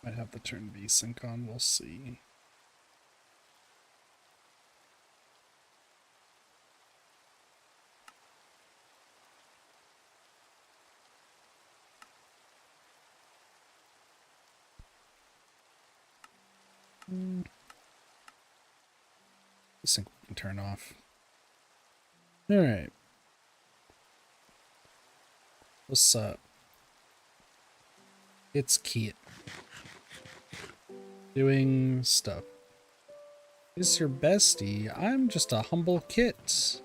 Might have the turn VSync on, we'll see. Sync we can turn off. Alright. What's up? It's Keat. Doing stuff. Is your bestie? I'm just a humble kit.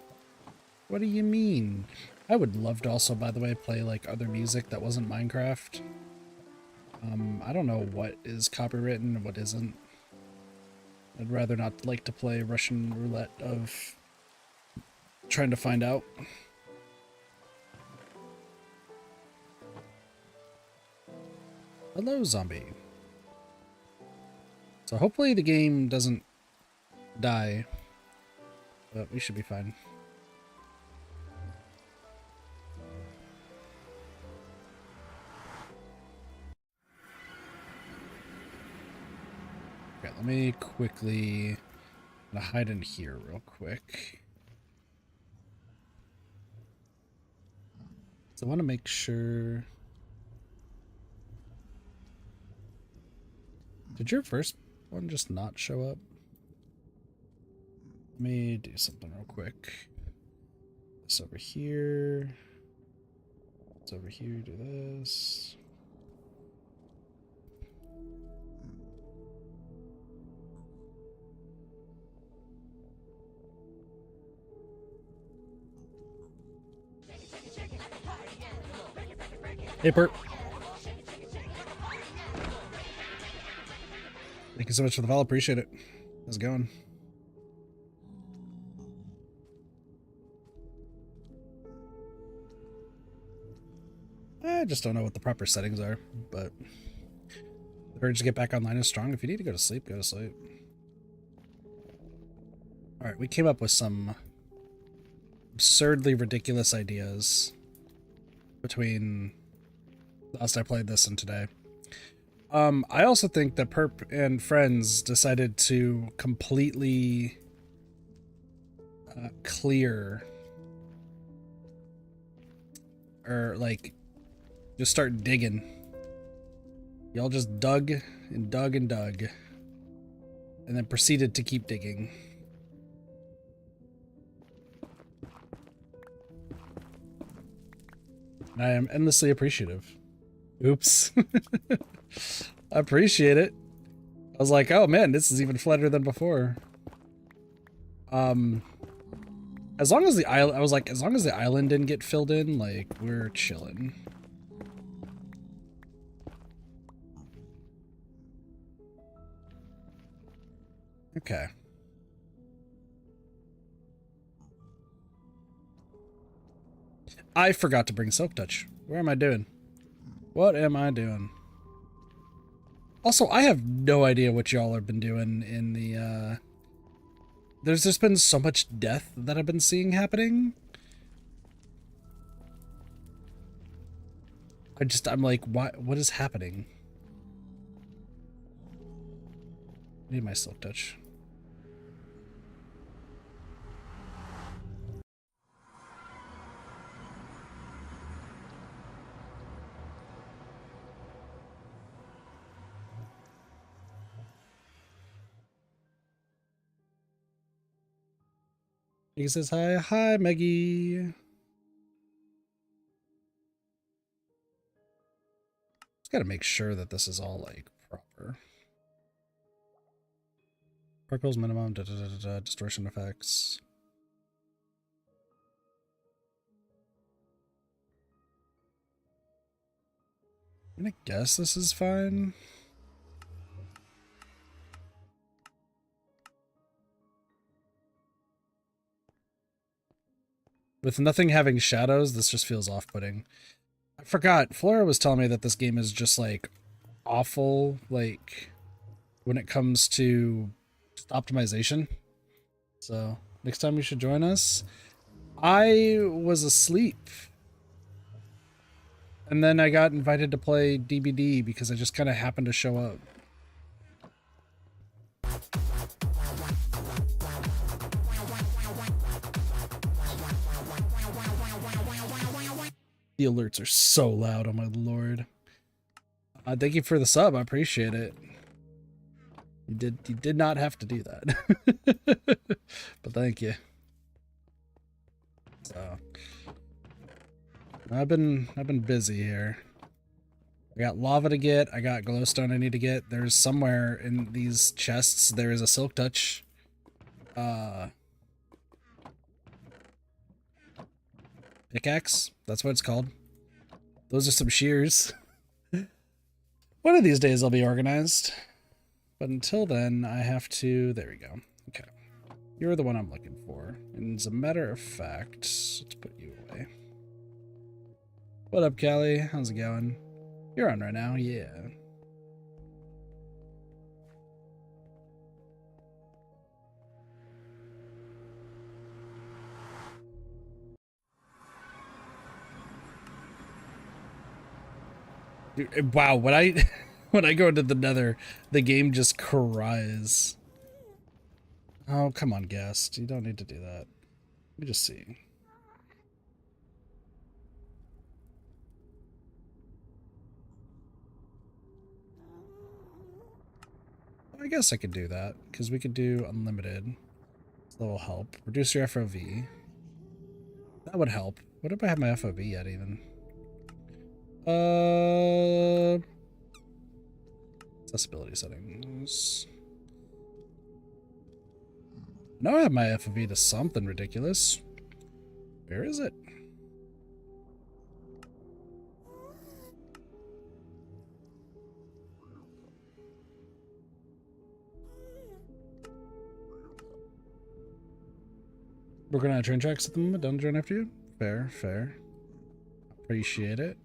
What do you mean? I would love to also, by the way, play like other music that wasn't Minecraft. I don't know what is copywritten and what isn't. I'd rather not like to play Russian roulette of trying to find out. Hello, zombie. So hopefully the game doesn't die, but we should be fine. Okay, let me quickly hide in here real quick. So I want to make sure. Did your first one just not show up? Let me do something real quick. This over here. This over here, do this. Hey, Bert. Thank you so much for the follow. Appreciate it. How's it going? I just don't know what the proper settings are, but the urge to get back online is strong. If you need to go to sleep, go to sleep. Alright, we came up with some absurdly ridiculous ideas between last I played this and today. I also think that Perp and friends decided to completely clear or like just start digging. Y'all just dug and dug and dug and then proceeded to keep digging. And I am endlessly appreciative. Oops. I appreciate it. I was like, oh man, this is even flatter than before. As long as the island, I was like, as long as the island didn't get filled in, like, we're chilling. Okay. I forgot to bring Silk Touch. Where am I doing? What am I doing? Also, I have no idea what y'all have been doing in the, there's just been so much death that I've been seeing happening. I'm like, what is happening? I need my Silk Touch. He says hi. Hi, Maggie. Just gotta make sure that this is all, like, proper. Sparkles minimum, distortion effects. I'm gonna guess this is fine. With nothing having shadows, this just feels off-putting. I forgot, Flora was telling me that this game is just, like, awful, like, when it comes to just optimization. So, next time you should join us. I was asleep. And then I got invited to play DBD because I just kind of happened to show up. The alerts are so loud, oh my lord. Thank you for the sub, I appreciate it. You did not have to do that. But thank you. So I've been busy here. I got lava to get, I got glowstone I need to get. There's somewhere in these chests there is a silk touch. Pickaxe? That's what it's called. Those are some shears. One of these days I'll be organized. But until then, I have to... There we go. Okay. You're the one I'm looking for. And as a matter of fact, let's put you away. What up, Callie? How's it going? You're on right now? Yeah. Dude, wow, when I when I go into the nether, the game just cries. Oh, come on, guest. You don't need to do that. Let me just see. I guess I could do that, because we could do unlimited. So that will help. Reduce your FOV. That would help. What if I have my FOV yet, even? Accessibility settings. Now I have my FOV to something ridiculous. Where is it? Working on train tracks at the moment. Don't join after you. Fair, fair. Appreciate it.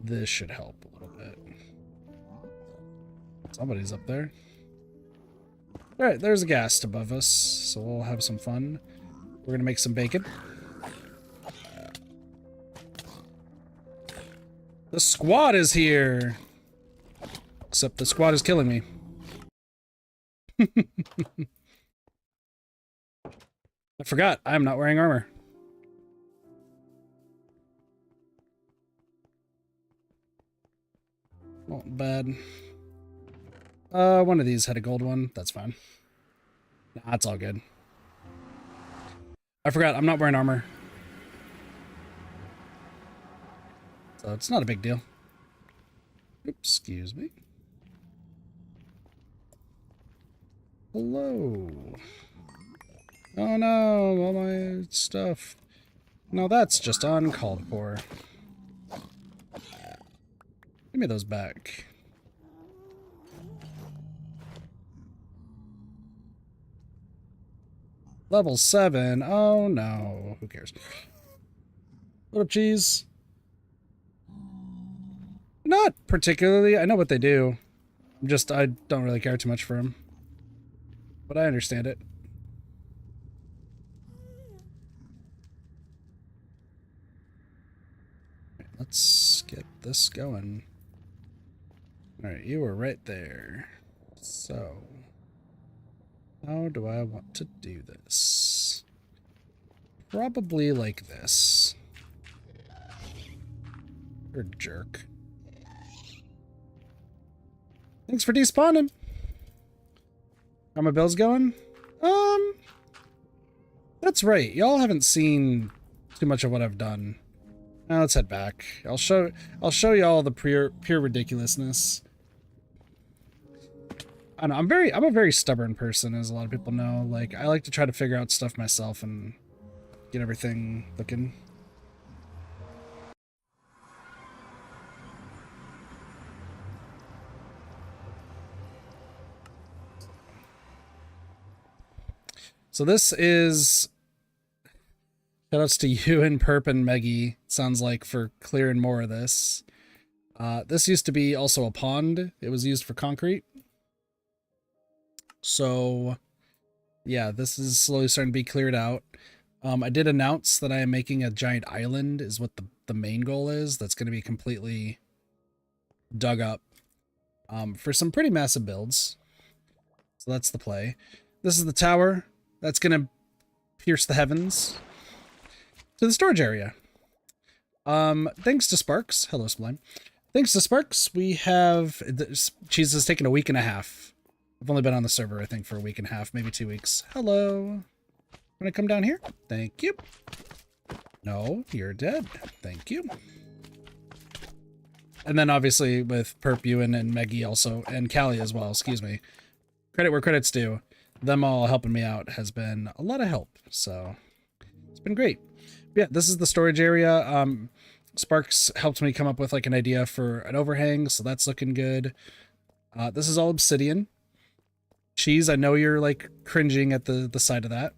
This should help a little bit. Somebody's up there. Alright, there's a ghast above us, so we'll have some fun. We're gonna make some bacon. The squad is here! Except the squad is killing me. I forgot, I'm not wearing armor. Not bad. One of these had a gold one. That's fine. Nah, it's all good. I forgot, I'm not wearing armor. So it's not a big deal. Oops, excuse me. Hello. Oh no, all my stuff. No, that's just uncalled for. Give me those back. Level 7. Oh no. Who cares? What up, cheese? Not particularly. I know what they do. I don't really care too much for them. But I understand it. Let's get this going. Alright, you were right there. So, how do I want to do this? Probably like this. You're a jerk. Thanks for despawning. How my bills going? That's right. Y'all haven't seen too much of what I've done. Now let's head back. I'll show y'all the pure ridiculousness. I don't know, I'm a very stubborn person, as a lot of people know. Like, I like to try to figure out stuff myself and get everything looking. So this is Shoutouts to you and Perp and Meggie. Sounds like for clearing more of this. This used to be also a pond. It was used for concrete. So, yeah, this is slowly starting to be cleared out. I did announce that I am making a giant island is what the main goal is. That's going to be completely dug up for some pretty massive builds. So that's the play. This is the tower. That's going to pierce the heavens to the storage area. Thanks to Sparks. Hello, Sublime. Thanks to Sparks, we have... Cheese has taken a week and a half. I've only been on the server, I think, for a week and a half, maybe 2 weeks. Hello. Want to come down here? Thank you. No, you're dead. Thank you. And then obviously with Perp, Ewan, and Meggie also, and Callie as well, excuse me. Credit where credit's due. Them all helping me out has been a lot of help, so it's been great. But yeah, this is the storage area. Sparks helped me come up with like an idea for an overhang, so that's looking good. This is all obsidian. Cheese, I know you're like cringing at the side of that.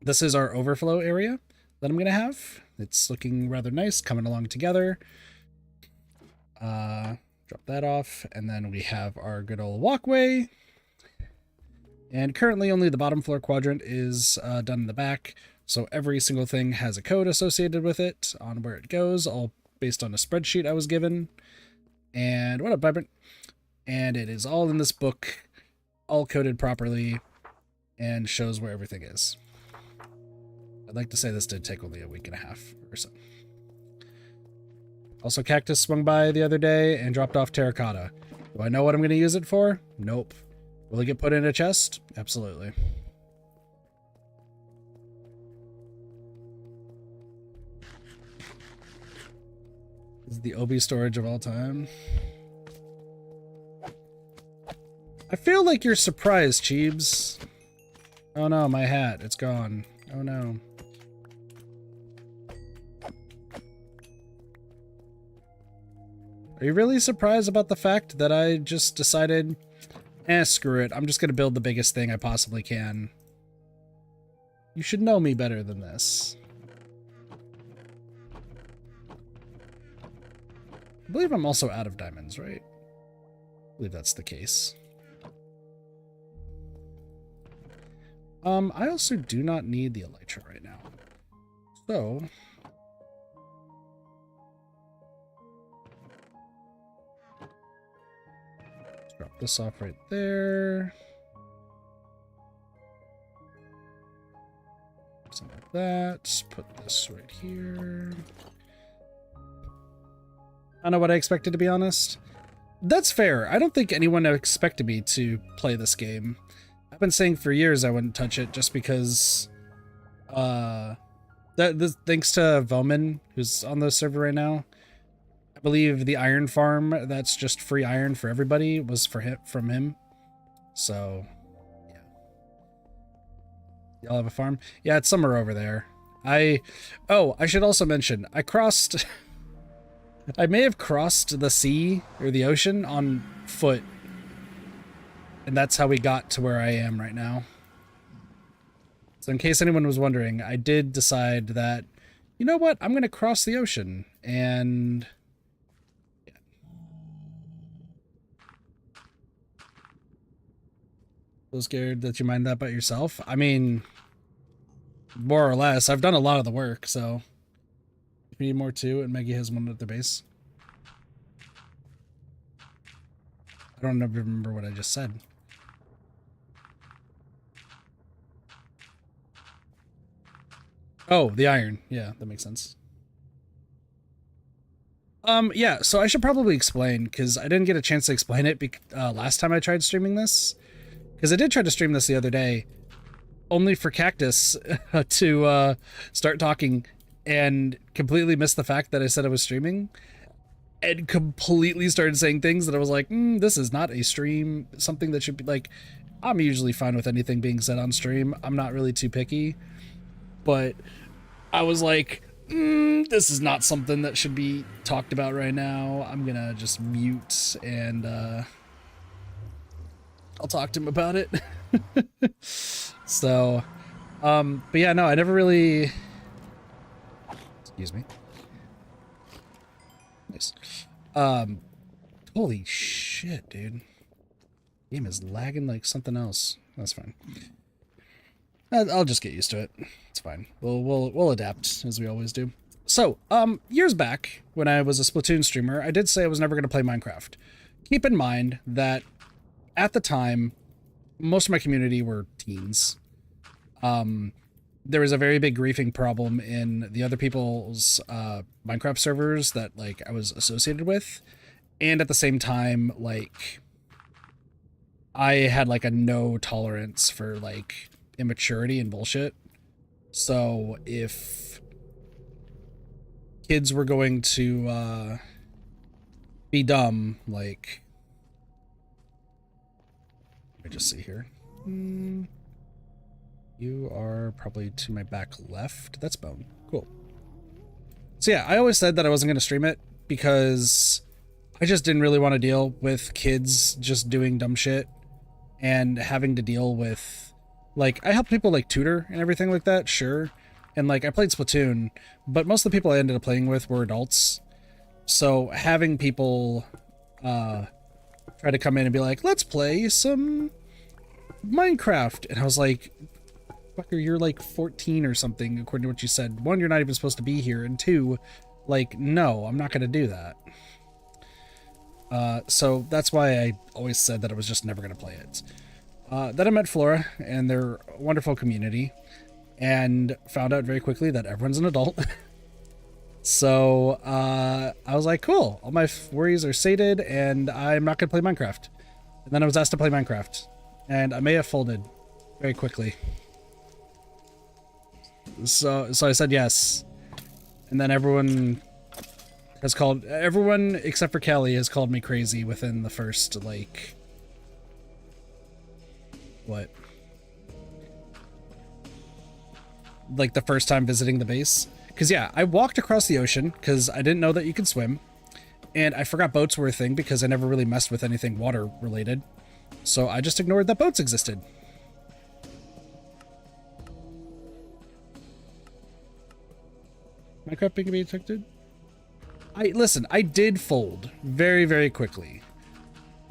This is our overflow area that I'm gonna have. It's looking rather nice, coming along together. Drop that off, and then we have our good old walkway. And currently only the bottom floor quadrant is done in the back, so every single thing has a code associated with it on where it goes, all based on a spreadsheet I was given. And what up, Vibrant? And it is all in this book, all coded properly, and shows where everything is. I'd like to say this did take only a week and a half or so. Also, Cactus swung by the other day and dropped off terracotta. Do I know what I'm going to use it for? Nope. Will it get put in a chest? Absolutely. This is the OB storage of all time. I feel like you're surprised, Cheebs. Oh no, my hat. It's gone. Oh no. Are you really surprised about the fact that I just decided, screw it. I'm just going to build the biggest thing I possibly can. You should know me better than this. I believe I'm also out of diamonds, right? I believe that's the case. I also do not need the elytra right now. So... drop this off right there. Something like that. Put this right here. I don't know what I expected, to be honest. That's fair. I don't think anyone expected me to play this game. I've been saying for years I wouldn't touch it just because thanks to Voman, who's on the server right now. I believe the iron farm that's just free iron for everybody was from him. So, yeah. Y'all have a farm? Yeah, it's somewhere over there. I should also mention, I may have crossed the sea or the ocean on foot. And that's how we got to where I am right now. So in case anyone was wondering, I did decide that, you know what, I'm going to cross the ocean. And... yeah. So scared that you mind that about yourself? I mean, more or less. I've done a lot of the work, so... if you need more too, and Maggie has one at the base. I don't ever remember what I just said. Oh, the iron. Yeah, that makes sense. Yeah, so I should probably explain, because I didn't get a chance to explain it last time I tried streaming this. Because I did try to stream this the other day, only for Cactus to start talking and completely missed the fact that I said I was streaming. And completely started saying things that I was like, this is not a stream. Something that should be like, I'm usually fine with anything being said on stream. I'm not really too picky. But I was like, this is not something that should be talked about right now. I'm gonna just mute and I'll talk to him about it. So But yeah, no, I never really, excuse me. Nice. Um, holy shit, dude. Game is lagging like something else. That's fine. I'll just get used to it. It's fine. We'll adapt as we always do. So, years back when I was a Splatoon streamer, I did say I was never going to play Minecraft. Keep in mind that at the time, most of my community were teens. There was a very big griefing problem in the other people's Minecraft servers that like I was associated with, and at the same time, like I had like a no tolerance for like immaturity and bullshit. So if kids were going to be dumb, like, let me just see here. You are probably to my back left. That's Bone. Cool. So yeah, I always said that I wasn't going to stream it because I just didn't really want to deal with kids just doing dumb shit and having to deal with, like, I helped people like tutor and everything like that, sure. And like I played Splatoon, but most of the people I ended up playing with were adults. So having people try to come in and be like, let's play some Minecraft. And I was like, fucker, you're like 14 or something, according to what you said. One, you're not even supposed to be here. And two, like, no, I'm not going to do that. So that's why I always said that I was just never going to play it. Then I met Flora and their wonderful community and found out very quickly that everyone's an adult. So I was like, cool, all my worries are sated and I'm not going to play Minecraft. And then I was asked to play Minecraft and I may have folded very quickly. So I said yes. And then everyone except for Callie has called me crazy within the first, like, what? Like the first time visiting the base. Because yeah, I walked across the ocean because I didn't know that you could swim. And I forgot boats were a thing because I never really messed with anything water related. So I just ignored that boats existed. Minecraft being detected? Listen, I did fold very, very quickly.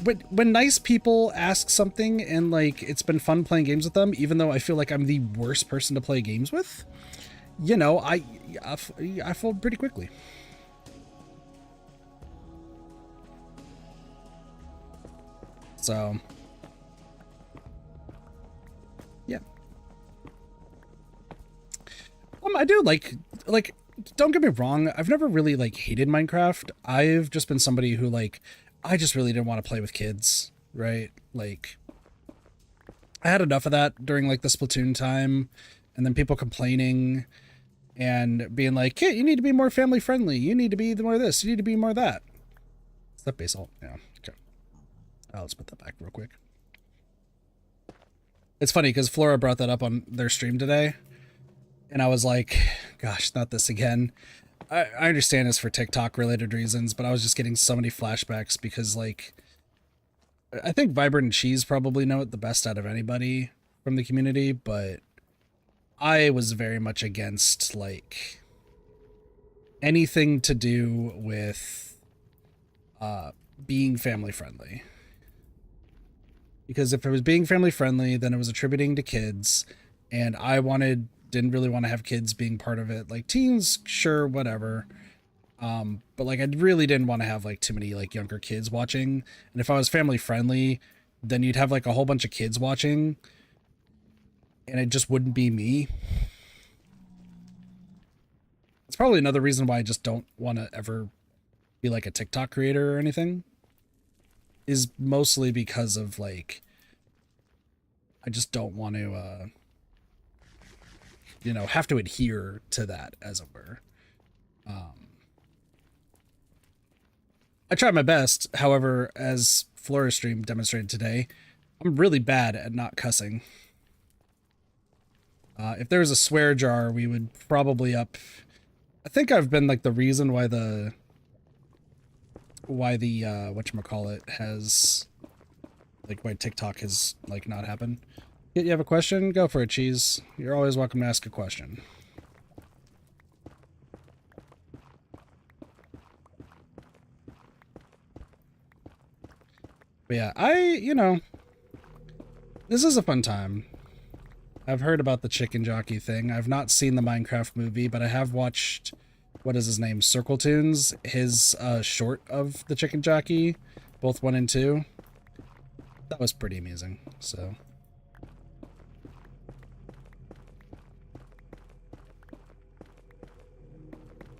But when nice people ask something and like it's been fun playing games with them, even though I feel like I'm the worst person to play games with, you know, I fold pretty quickly. So yeah. I do like don't get me wrong, I've never really like hated Minecraft. I've just been somebody who like I just really didn't want to play with kids, right? Like I had enough of that during like the Splatoon time and then people complaining and being like, "Kid, you need to be more family friendly. You need to be more this, you need to be more that." Is that basalt? Yeah. Okay. Let's put that back real quick. It's funny because Flora brought that up on their stream today. And I was like, gosh, not this again. I understand it's for TikTok related reasons, but I was just getting so many flashbacks because like, I think Vibrant and Cheese probably know it the best out of anybody from the community, but I was very much against like anything to do with being family friendly. Because if it was being family friendly, then it was attributing to kids, and I didn't really want to have kids being part of it. Like teens, sure, whatever. But like I really didn't want to have like too many like younger kids watching. And if I was family friendly, then you'd have like a whole bunch of kids watching and it just wouldn't be me. It's probably another reason why I just don't want to ever be like a TikTok creator or anything, is mostly because of like, I just don't want to, you know, have to adhere to that, as it were. I tried my best. However, as Flora stream demonstrated today, I'm really bad at not cussing. If there was a swear jar, we would probably up. I think I've been like the reason why the whatchamacallit has, like, why TikTok has like not happened. You have a question? Go for it, Cheese. You're always welcome to ask a question. But yeah, this is a fun time. I've heard about the chicken jockey thing. I've not seen the Minecraft movie, but I have watched, what is his name, Circle Tunes, his short of the chicken jockey, both 1 and 2. That was pretty amusing, so.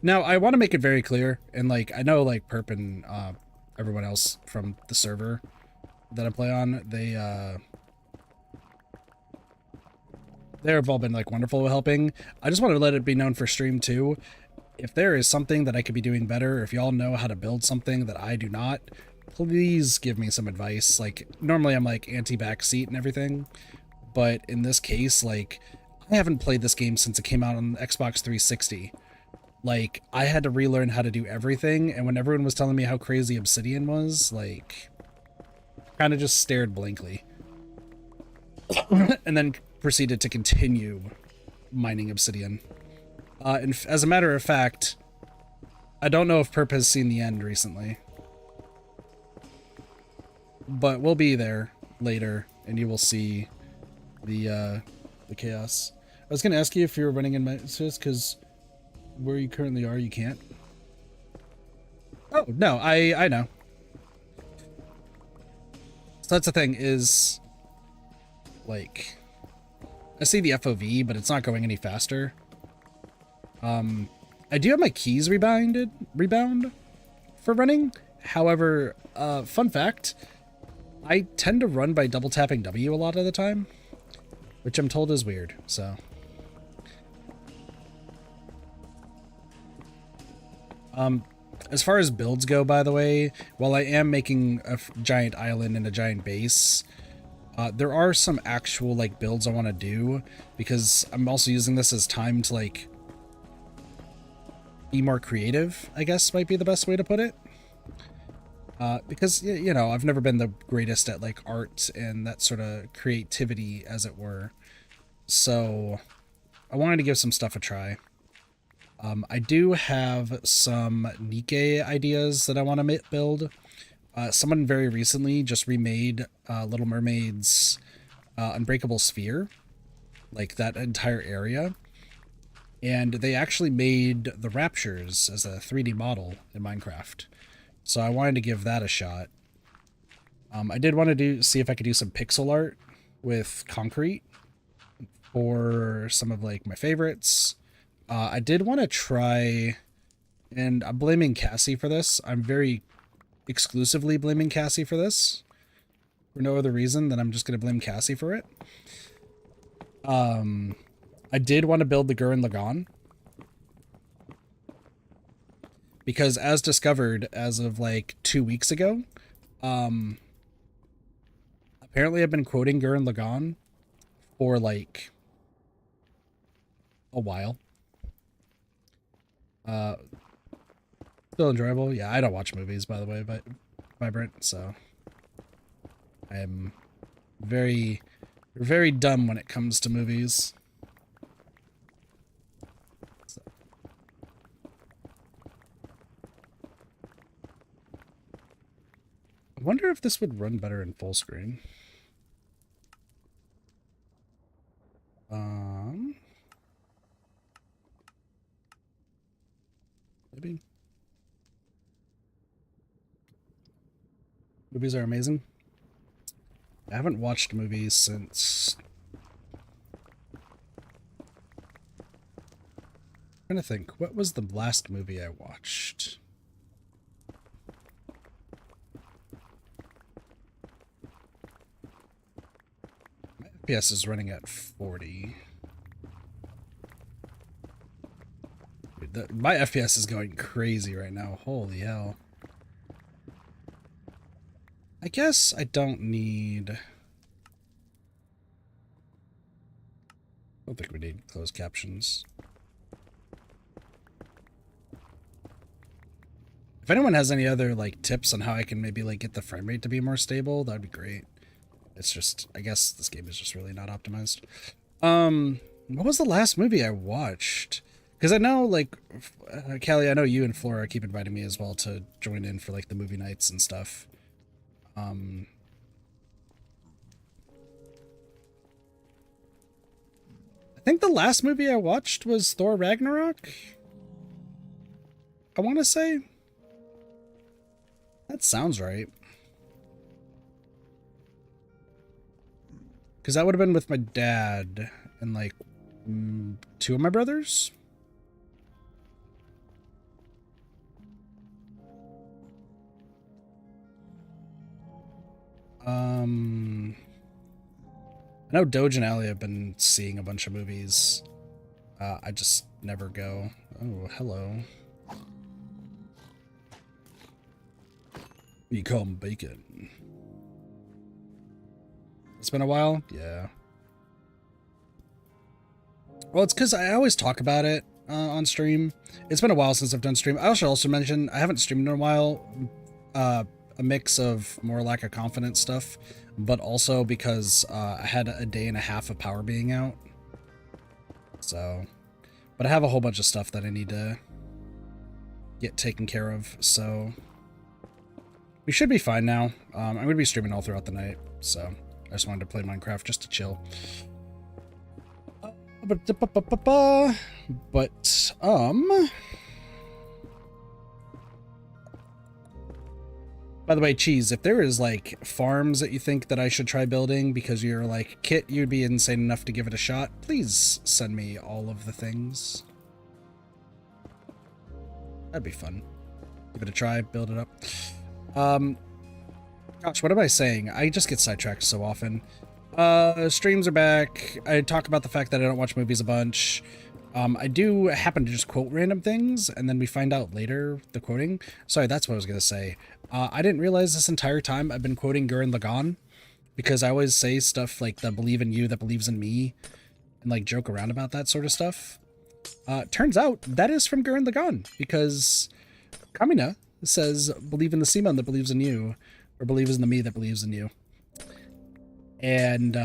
Now, I want to make it very clear, and like, I know like Perp and everyone else from the server that I play on, they've all been like wonderful with helping. I just want to let it be known for stream too. If there is something that I could be doing better, or if y'all know how to build something that I do not, please give me some advice. Like, normally I'm like anti-backseat and everything, but in this case, like, I haven't played this game since it came out on Xbox 360. Like, I had to relearn how to do everything, and when everyone was telling me how crazy Obsidian was, like, kind of just stared blankly. And then proceeded to continue mining Obsidian. And as a matter of fact, I don't know if Perp has seen the end recently. But we'll be there later, and you will see the chaos. I was going to ask you if you were running in Mantis, because where you currently are, you can't. Oh, no, I know. So that's the thing, is, like, I see the FOV, but it's not going any faster. I do have my keys rebound for running. However, fun fact, I tend to run by double tapping W a lot of the time, which I'm told is weird, so. As far as builds go, by the way, while I am making a giant island and a giant base, there are some actual, like, builds I want to do, because I'm also using this as time to, like, be more creative, I guess might be the best way to put it. Because, you know, I've never been the greatest at, like, art and that sort of creativity, as it were. So, I wanted to give some stuff a try. I do have some Nikkei ideas that I want to build. Someone very recently just remade Little Mermaid's Unbreakable Sphere, like that entire area. And they actually made the Raptures as a 3D model in Minecraft. So I wanted to give that a shot. I did want to see if I could do some pixel art with concrete for some of like my favorites. I did want to try, and I'm blaming Cassie for this. I'm very exclusively blaming Cassie for this, for no other reason than I'm just going to blame Cassie for it. I did want to build the Gurren Lagann, because as discovered as of like 2 weeks ago, apparently I've been quoting Gurren Lagann for like a while. Still enjoyable. Yeah, I don't watch movies, by the way, but Vibrant, so I am very, very dumb when it comes to movies. So. I wonder if this would run better in full screen. Maybe. Movies are amazing. I haven't watched movies since... I'm trying to think, what was the last movie I watched? My FPS is running at 40. My FPS is going crazy right now. Holy hell. I guess I don't need... I don't think we need closed captions. If anyone has any other like tips on how I can maybe like get the frame rate to be more stable, that'd be great. It's just, I guess this game is just really not optimized. What was the last movie I watched? Because I know, like, Callie, I know you and Flora keep inviting me as well to join in for, like, the movie nights and stuff. I think the last movie I watched was Thor Ragnarok. I want to say. That sounds right. Because that would have been with my dad and, like, two of my brothers. I know Doge and Allie have been seeing a bunch of movies. I just never go. Oh, hello. Become bacon. It's been a while? Yeah. Well, it's because I always talk about it on stream. It's been a while since I've done stream. I should also mention I haven't streamed in a while. A mix of more lack of confidence stuff, but also because I had a day and a half of power being out. So, but I have a whole bunch of stuff that I need to get taken care of. So we should be fine now. I'm going to be streaming all throughout the night. So I just wanted to play Minecraft just to chill. But, by the way, Cheese, if there is, like, farms that you think that I should try building because you're like, Kit, you'd be insane enough to give it a shot, please send me all of the things. That'd be fun. Give it a try, build it up. Gosh, what am I saying? I just get sidetracked so often. Streams are back. I talk about the fact that I don't watch movies a bunch. I do happen to just quote random things, and then we find out later the quoting. Sorry, that's what I was going to say. I didn't realize this entire time I've been quoting Gurren Lagann, because I always say stuff like the believe in you that believes in me, and like joke around about that sort of stuff. Turns out that is from Gurren Lagann, because Kamina says believe in the Simon that believes in you, or believes in the me that believes in you. And,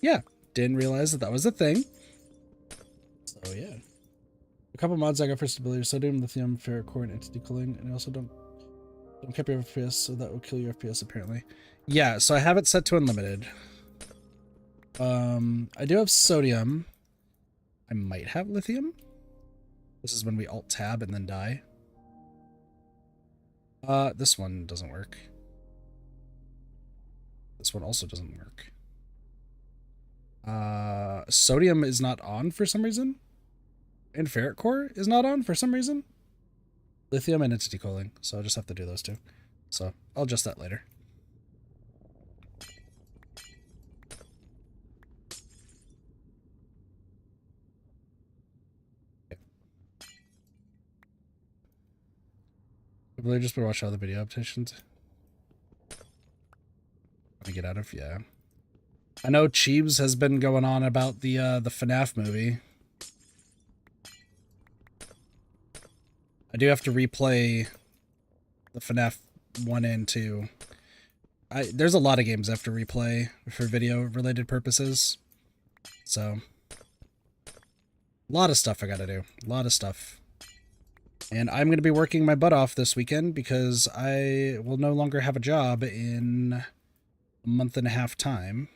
yeah, didn't realize that that was a thing. So, yeah. A couple mods I got for stability: sodium, lithium, ferric core, and entity cooling, and also don't cap your FPS, so that will kill your FPS, apparently. Yeah, so I have it set to unlimited. I do have sodium. I might have lithium. This is when we alt-tab and then die. This one doesn't work. This one also doesn't work. Sodium is not on for some reason. And ferric core is not on for some reason. Lithium and entity cooling. So I'll just have to do those two. So I'll adjust that later. Okay. I've really just been watching all the video adaptations. Let me get out of, yeah. I know Cheebs has been going on about the FNAF movie. I do have to replay the FNAF 1 and 2. There's a lot of games I have to replay for video-related purposes. So, a lot of stuff I gotta do. A lot of stuff. And I'm going to be working my butt off this weekend because I will no longer have a job in a month and a half time.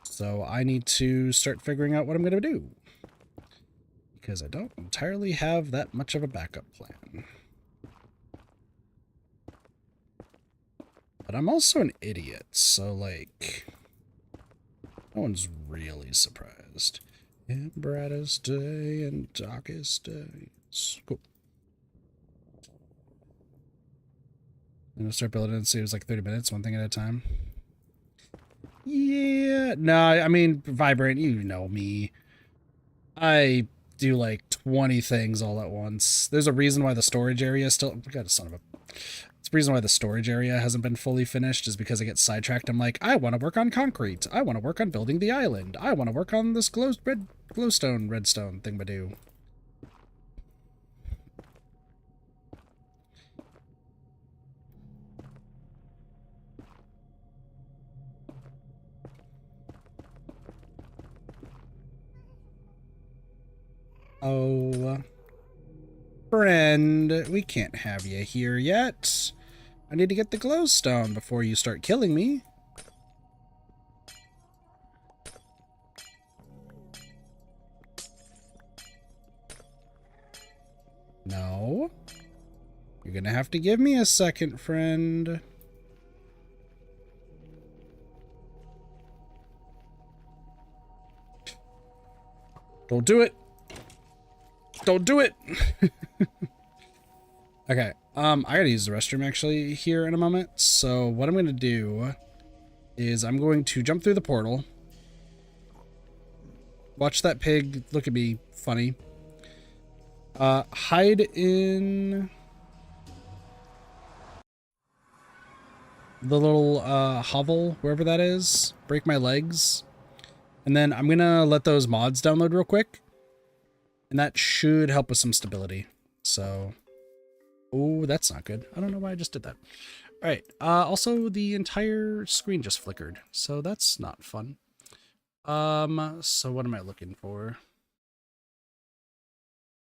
So I need to start figuring out what I'm going to do, because I don't entirely have that much of a backup plan. But I'm also an idiot, so, like, no one's really surprised. In brightest day and darkest days. Cool. I'm going to start building and see it was like 30 minutes, one thing at a time. Yeah, no, I mean, Vibrant, you know me. I do like 20 things all at once. There's a reason why the storage area is still... God, son of a... It's the reason why the storage area hasn't been fully finished is because I get sidetracked. I'm like, I want to work on concrete. I want to work on building the island. I want to work on this redstone thingadoo. Oh, friend, we can't have you here yet. I need to get the glowstone before you start killing me. No. You're gonna have to give me a second, friend. Don't do it. Don't do it. Okay. I gotta use the restroom actually here in a moment. So what I'm gonna do is I'm going to jump through the portal. Watch that pig look at me funny. Hide in the little hovel, wherever that is. Break my legs. And then I'm gonna let those mods download real quick. And that should help with some stability. So, oh, that's not good. I don't know why I just did that. All right. Also, the entire screen just flickered, so that's not fun. So what am I looking for?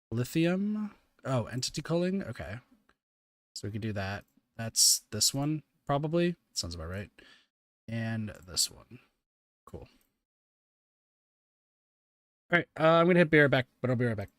Lithium. Oh, entity culling. Okay, so we could do that. That's this one probably. Sounds about right. And this one. Cool. All right. I'm gonna hit be right back, but I'll be right back.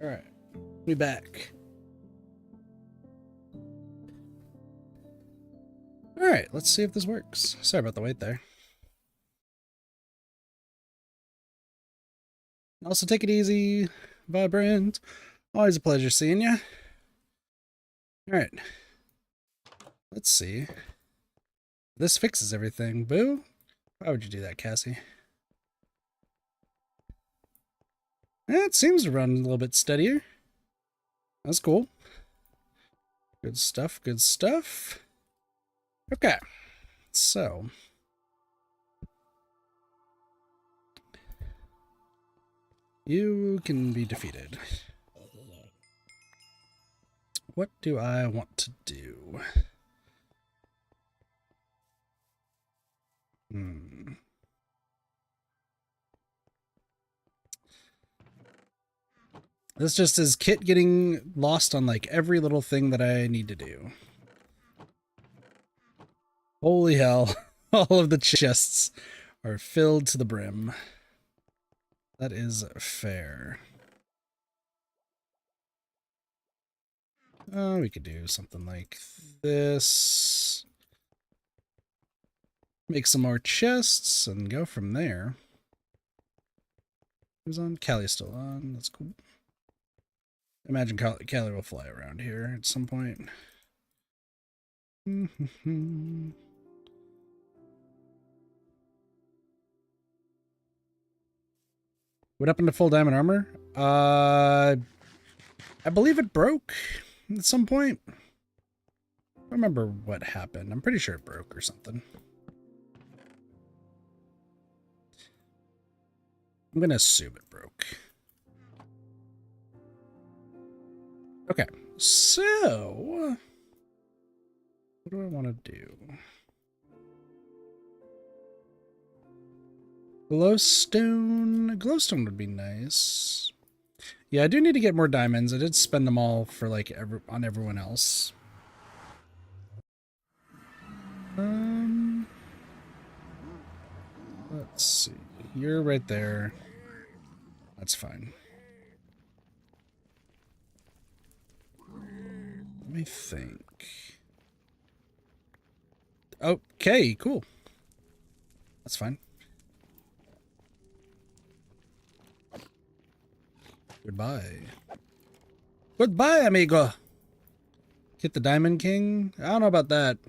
Alright, we back. Alright, let's see if this works. Sorry about the wait there. Also, take it easy, Vibrant. Always a pleasure seeing you. Alright. Let's see. This fixes everything. Boo? Why would you do that, Cassie? It seems to run a little bit steadier. That's cool. Good stuff, good stuff. Okay. So. You can be defeated. What do I want to do? This just is Kit getting lost on like every little thing that I need to do. Holy hell. All of the chests are filled to the brim. That is fair. We could do something like this. Make some more chests and go from there. Who's on? Callie's still on. That's cool. Imagine Callie will fly around here at some point. What happened to full diamond armor? I believe it broke at some point. I don't remember what happened. I'm pretty sure it broke or something. I'm gonna assume it broke. Okay, so what do I want to do? Glowstone. Glowstone would be nice. Yeah, I do need to get more diamonds. I did spend them all for like on everyone else. Let's see. You're right there. That's fine. Let me think. Okay, cool. That's fine. Goodbye. Goodbye, amigo. Hit the Diamond King? I don't know about that.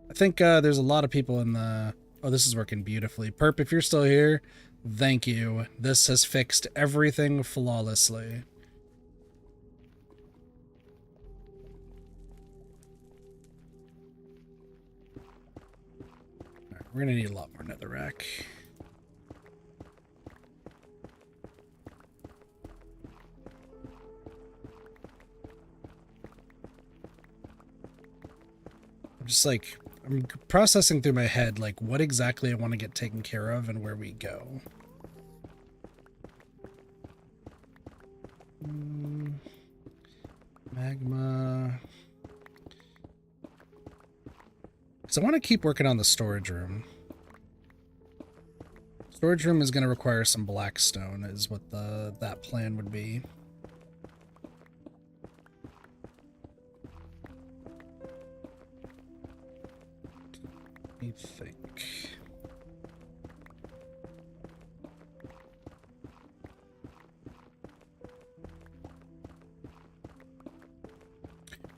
I think there's a lot of people in the... Oh, this is working beautifully. Perp, if you're still here, thank you. This has fixed everything flawlessly. All right, we're going to need a lot more netherrack. I'm processing through my head, like, what exactly I want to get taken care of and where we go. Magma. Because I want to keep working on the storage room. Storage room is going to require some blackstone, is what that plan would be. Let me think.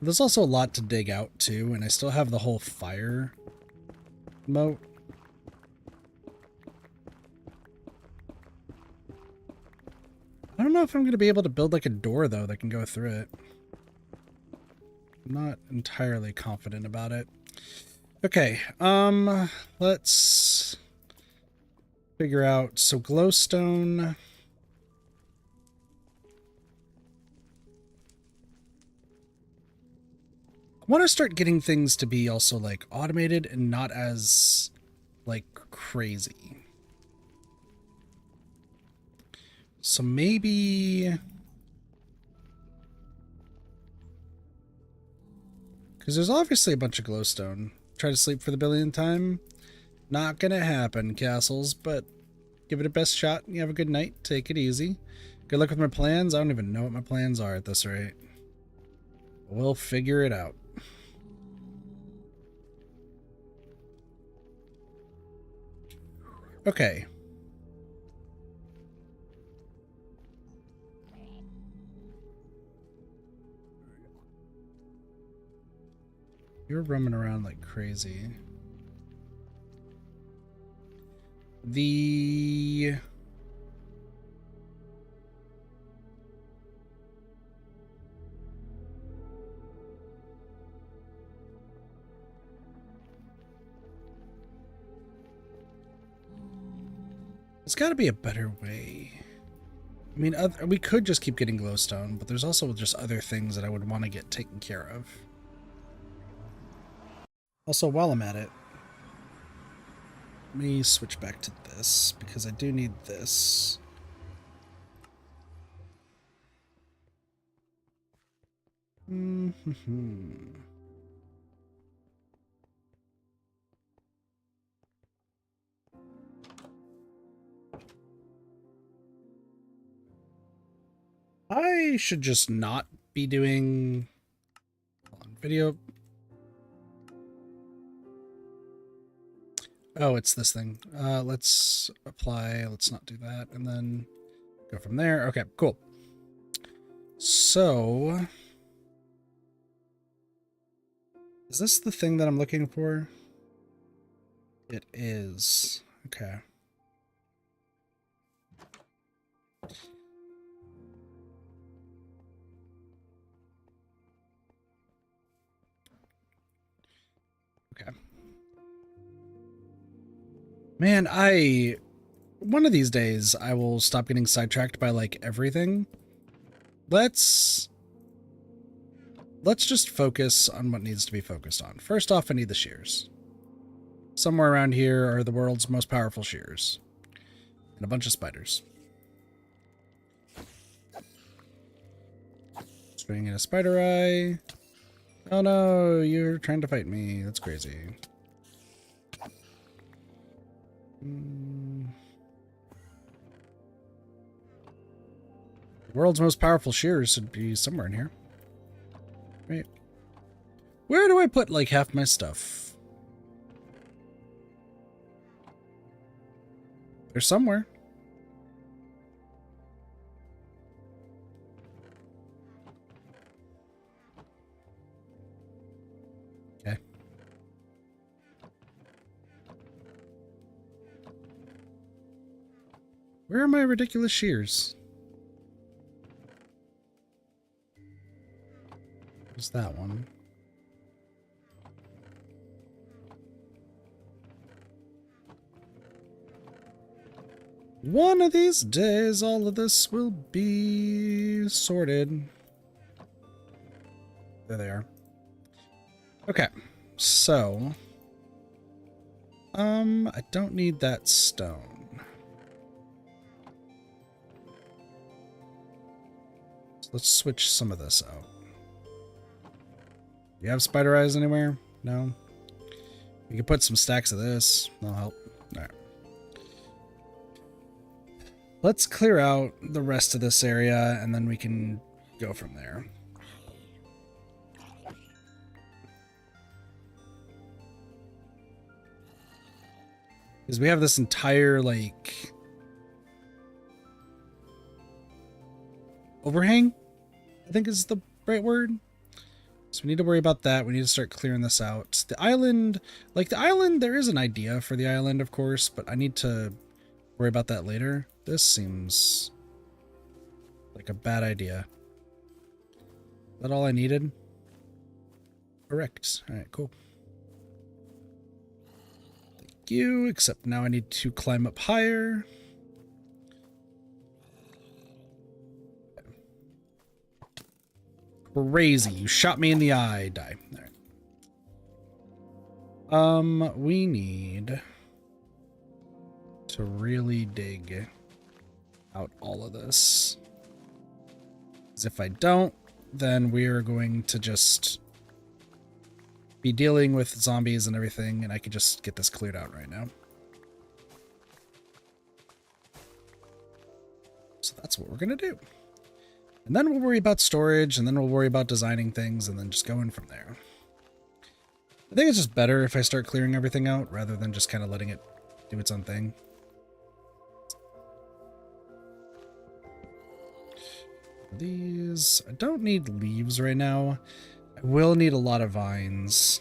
There's also a lot to dig out too, and I still have the whole fire moat. I don't know if I'm going to be able to build like a door though that can go through it. I'm not entirely confident about it. Okay, let's figure out, so glowstone. I want to start getting things to be also like automated and not as like crazy. So maybe, because there's obviously a bunch of glowstone. Try to sleep for the billionth time. Not gonna happen, castles, but Give it a best shot. You have a good night. Take it easy. Good luck with my plans. I don't even know what my plans are at this rate. We'll figure it out. Okay. You're roaming around like crazy. There's got to be a better way. I mean, we could just keep getting glowstone, but there's also just other things that I would want to get taken care of. Also, while I'm at it, let me switch back to this, because I do need this. I should just not be doing video. Oh, it's this thing. Let's apply. Let's not do that. And then go from there. Okay, cool. So, is this the thing that I'm looking for? It is. Okay. Okay. Man, one of these days I will stop getting sidetracked by like everything. Let's just focus on what needs to be focused on. First off, I need the shears. Somewhere around here are the world's most powerful shears. And a bunch of spiders. Swing in a spider eye. Oh no, you're trying to fight me. That's crazy. The world's most powerful shears should be somewhere in here. Right. Where do I put like half my stuff? They're somewhere. Okay. Where are my ridiculous shears? What's that one? One of these days, all of this will be sorted. There they are. Okay, so I don't need that stone. So let's switch some of this out. Do you have spider eyes anywhere? No. We can put some stacks of this. That'll help. All right. Let's clear out the rest of this area, and then we can go from there. Because we have this entire, like, overhang, I think is the right word. So we need to worry about that. We need to start clearing this out. The island, like the island, there is an idea for the island, of course, but I need to worry about that later. This seems like a bad idea. Is that all I needed? Correct. All right, cool. Thank you, except now I need to climb up higher. Crazy. You shot me in the eye. Die. All right. We need to really dig out all of this. Because if I don't, then we're going to just be dealing with zombies and everything, and I could just get this cleared out right now. that's what we're going to do. And then we'll worry about storage, and then we'll worry about designing things, and then just going from there. I think it's just better if I start clearing everything out rather than just kind of letting it do its own thing. These, I don't need leaves right now. I will need a lot of vines.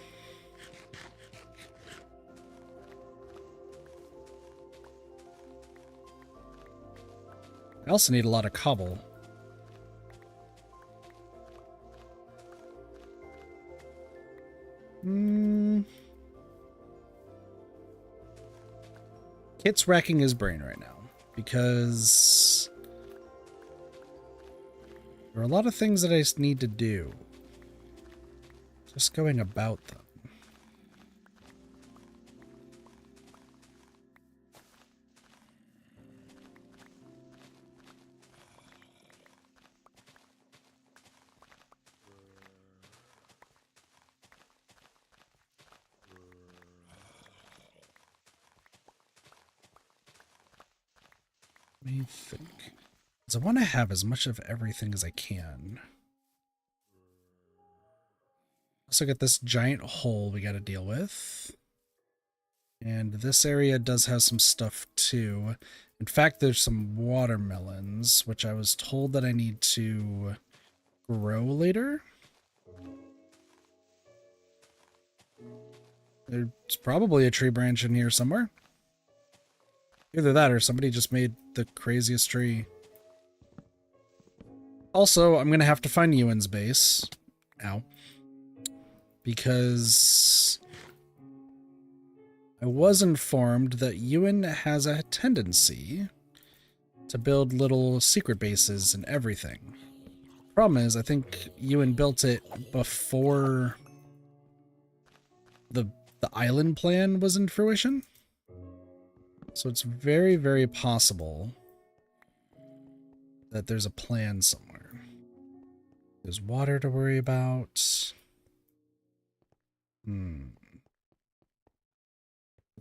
I also need a lot of cobble. Kit's racking his brain right now because there are a lot of things that I need to do. Just going about them. Let me think. Because I want to have as much of everything as I can. Also got this giant hole we got to deal with. And this area does have some stuff too. In fact, there's some watermelons, which I was told that I need to grow later. There's probably a tree branch in here somewhere. Either that or somebody just made the craziest tree. Also, I'm going to have to find Ewan's base. Ow. Because I was informed that Ewan has a tendency to build little secret bases and everything. Problem is, I think Ewan built it before the island plan was in fruition. So it's very, very possible that there's a plan somewhere. There's water to worry about. A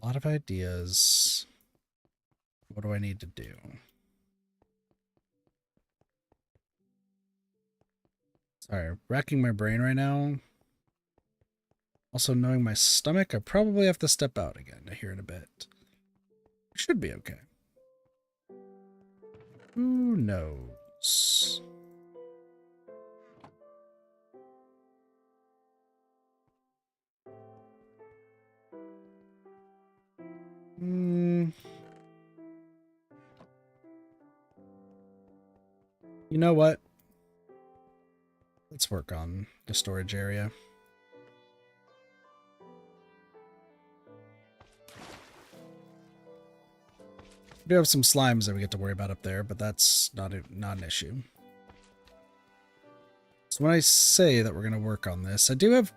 lot of ideas. What do I need to do? Sorry, racking my brain right now. Also, knowing my stomach, I probably have to step out again here in a bit. Should be okay. Who knows? You know what? Let's work on the storage area. We do have some slimes that we get to worry about up there, but that's not an issue. So when I say that we're going to work on this, I do have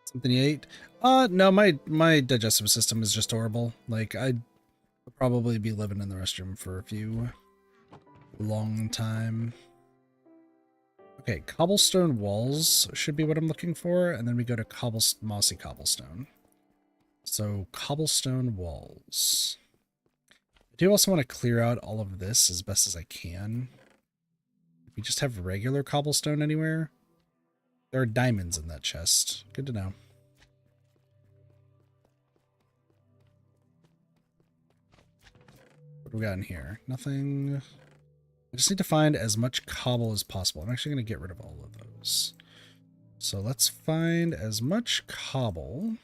something you ate. No, my digestive system is just horrible. Like, I'd probably be living in the restroom for a long time. Okay, cobblestone walls should be what I'm looking for, and then we go to mossy cobblestone. So, cobblestone walls. I do also want to clear out all of this as best as I can. If we just have regular cobblestone anywhere, there are diamonds in that chest. Good to know. What do we got in here? Nothing. I just need to find as much cobble as possible. I'm actually going to get rid of all of those. So let's find as much cobble.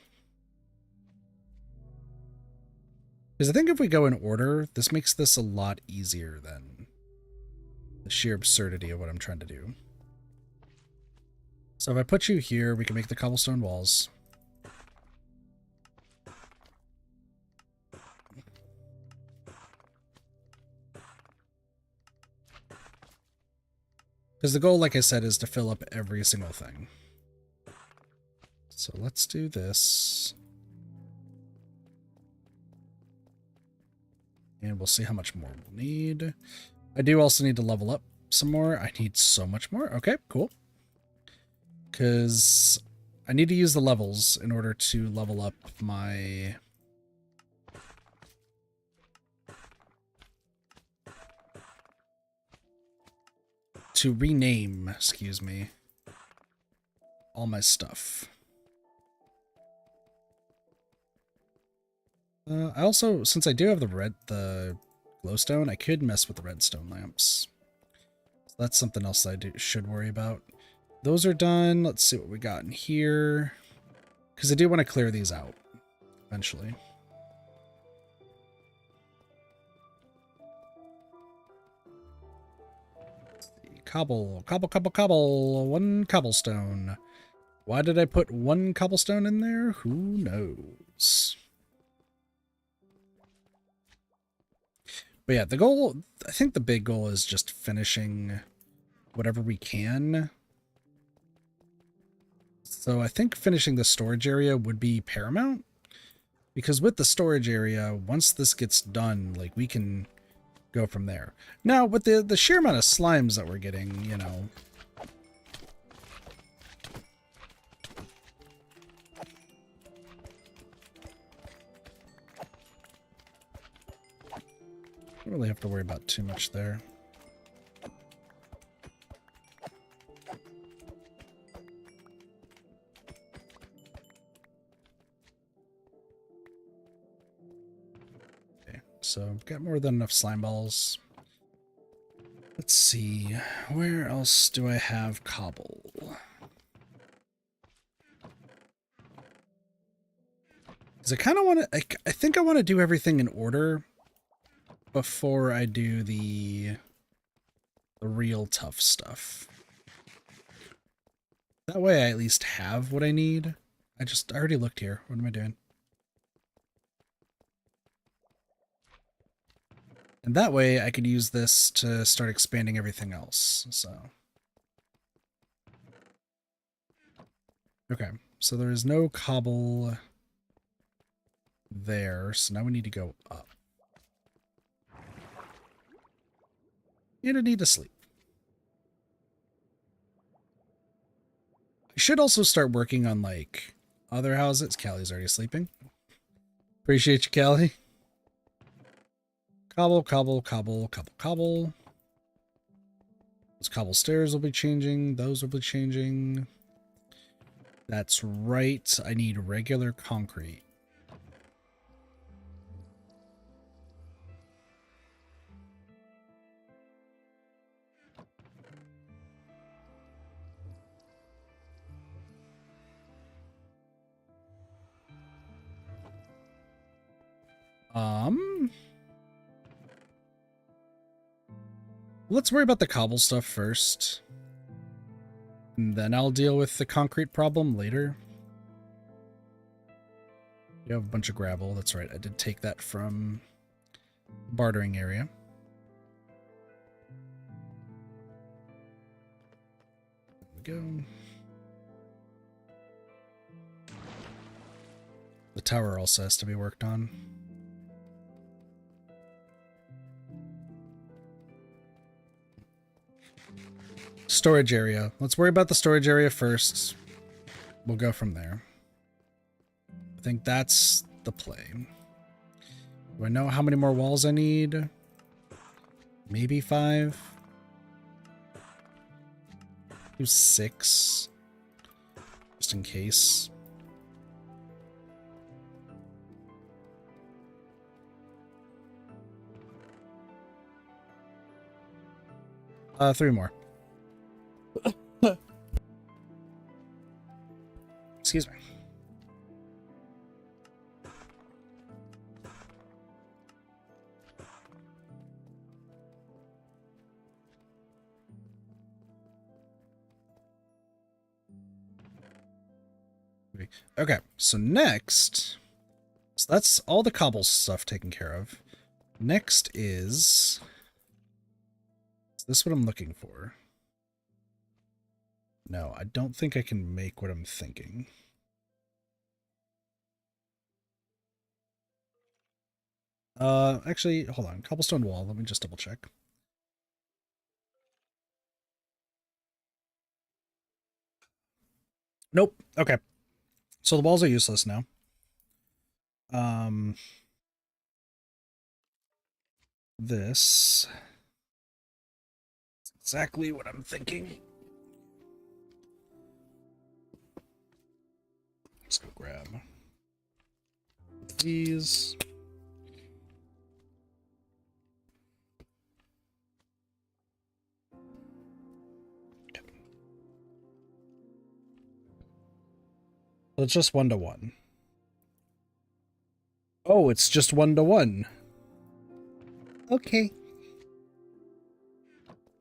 Because I think if we go in order, this makes this a lot easier than the sheer absurdity of what I'm trying to do. So if I put you here, we can make the cobblestone walls. Because the goal, like I said, is to fill up every single thing. So let's do this. And we'll see how much more we'll need. I do also need to level up some more. I need so much more. Okay, cool. Because I need to use the levels in order to level up my... to rename, excuse me, all my stuff. I also, since I do have the glowstone, I could mess with the redstone lamps. So that's something else I should worry about. Those are done. Let's see what we got in here. Because I do want to clear these out eventually. Cobble, cobble, cobble, cobble. One cobblestone. Why did I put one cobblestone in there? Who knows? But yeah, the goal, I think the big goal is just finishing whatever we can. So I think finishing the storage area would be paramount. Because with the storage area, once this gets done, like, we can go from there. Now, with the sheer amount of slimes that we're getting, you know... Don't really have to worry about too much there. So I've got more than enough slime balls. Let's see, where else do I have cobble? Because I kind of want to, I think I want to do everything in order before I do the real tough stuff. That way I at least have what I need. I already looked here. What am I doing? And that way I could use this to start expanding everything else, so. Okay, so there is no cobble there, so now we need to go up. And I need to sleep. I should also start working on, like, other houses. Callie's already sleeping. Appreciate you, Callie. Cobble, cobble, cobble, cobble, cobble. Those cobble stairs will be changing. Those will be changing. That's right. I need regular concrete. Let's worry about the cobble stuff first. And then I'll deal with the concrete problem later. You have a bunch of gravel. That's right. I did take that from the bartering area. There we go. The tower also has to be worked on. Storage area. Let's worry about the storage area first. We'll go from there. I think that's the play. Do I know how many more walls I need? Maybe 5? Do 6. Just in case. Three more. Excuse me. Okay, so next, so that's all the cobble stuff taken care of. Next is this what I'm looking for? No, I don't think I can make what I'm thinking. Actually, hold on. Cobblestone wall. Let me just double check. Nope. Okay. So the walls are useless now. This. Exactly what I'm thinking. Let's go grab these. So it's just 1-to-1. Oh, it's just 1-to-1. Okay.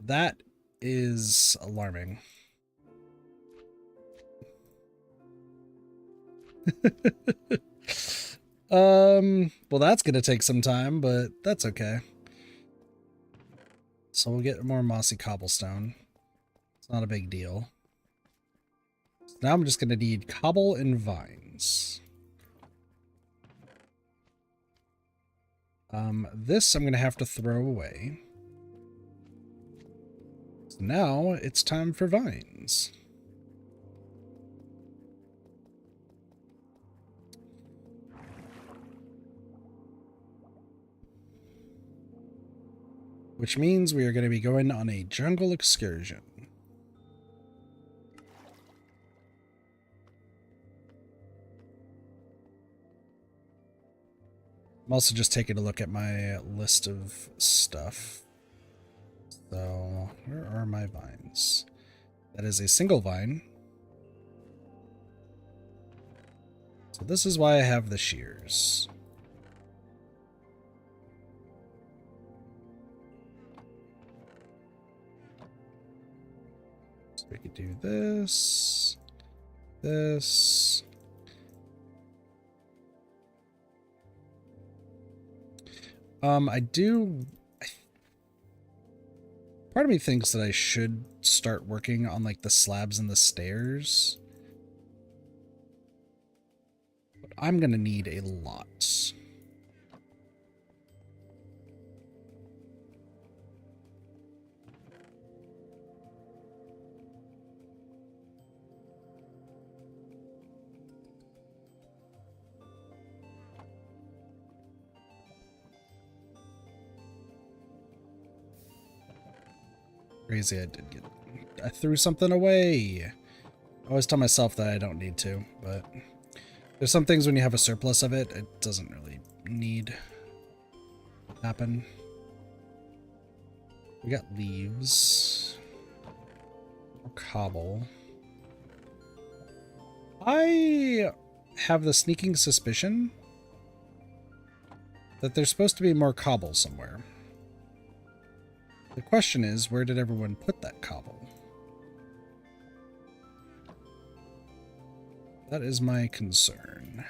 That is alarming. Well, that's gonna take some time, but that's okay. So we'll get more mossy cobblestone. It's not a big deal. So now I'm just gonna need cobble and vines. This I'm gonna have to throw away. So now it's time for vines. Which means we are going to be going on a jungle excursion. I'm also just taking a look at my list of stuff. So, where are my vines? That is a single vine. So this is why I have the shears. So we could do this, this. Part of me thinks that I should start working on like the slabs and the stairs. But I'm gonna need a lot. Crazy, I threw something away. I always tell myself that I don't need to, but there's some things when you have a surplus of it, it doesn't really need to happen. We got leaves. More cobble. I have the sneaking suspicion that there's supposed to be more cobble somewhere. The question is, where did everyone put that cobble? That is my concern.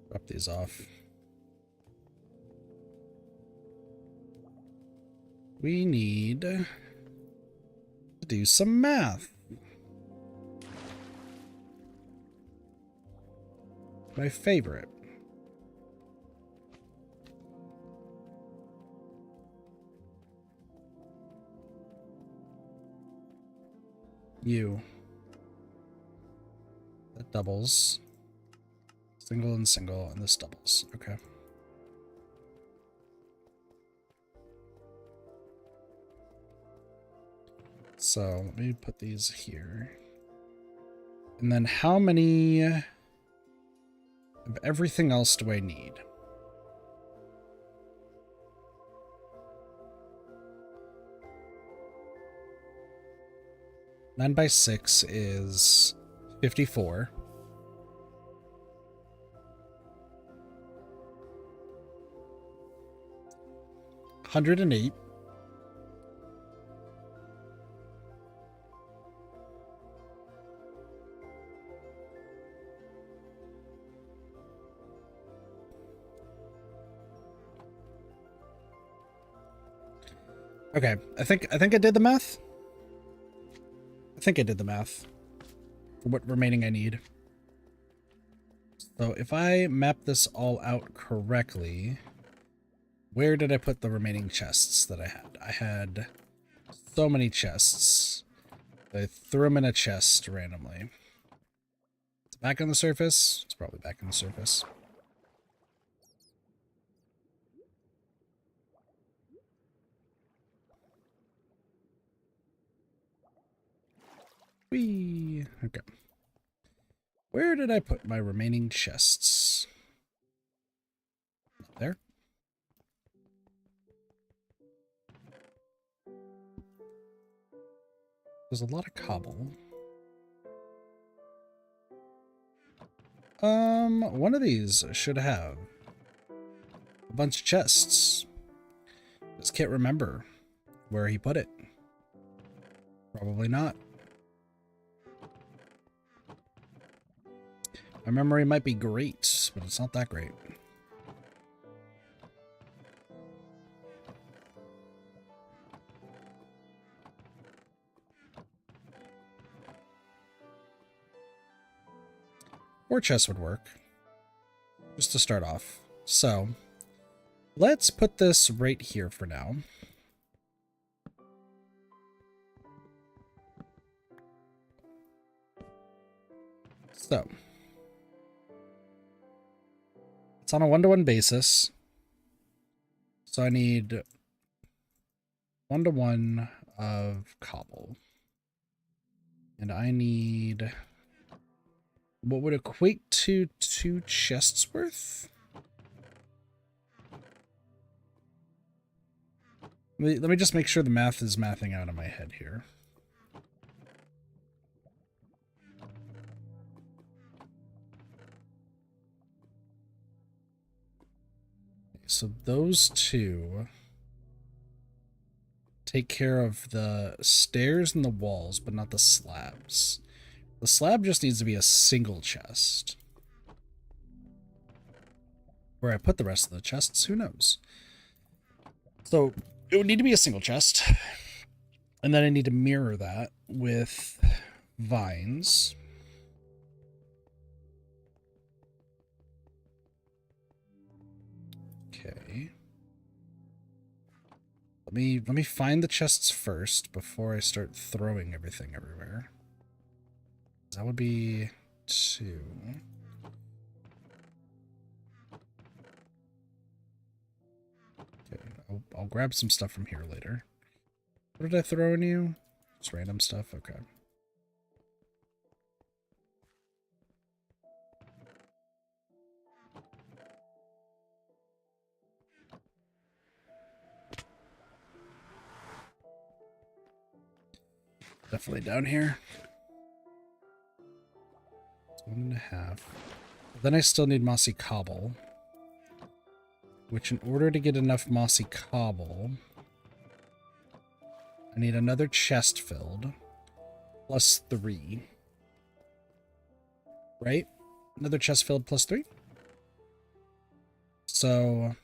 Drop these off. We need to do some math. My favorite. You. That doubles. Single and single, and this doubles. Okay. So let me put these here. And then how many of everything else do I need? Nine by 6 is 54. 108. Okay, I think I did the math. I think I did the math for what remaining I need. So if I map this all out correctly, Where did I put the remaining chests that I had? I had so many chests. I threw them in a chest randomly. It's back on the surface? It's probably back on the surface. Whee! Okay. Where did I put my remaining chests? There. There's a lot of cobble. One of these should have a bunch of chests. Just can't remember where he put it. Probably not. My memory might be great, but it's not that great. Or chests would work, just to start off. So, let's put this right here for now. So, it's on a 1-to-1 basis. So I need 1-to-1 of cobble. And I need what would equate to 2 chests worth? Let me just make sure the math is mathing out in my head here. So those 2 take care of the stairs and the walls, but not the slabs. The slab just needs to be a single chest. Where I put the rest of the chests, who knows? So it would need to be a single chest. And then I need to mirror that with vines. Okay. Let me find the chests first before I start throwing everything everywhere. That would be 2. Okay, I'll grab some stuff from here later. What did I throw in you? Just random stuff? Okay. Definitely down here. It's 1.5. Then I still need mossy cobble. Which, in order to get enough mossy cobble, I need another chest filled. Plus 3. Right? Another chest filled plus 3? So...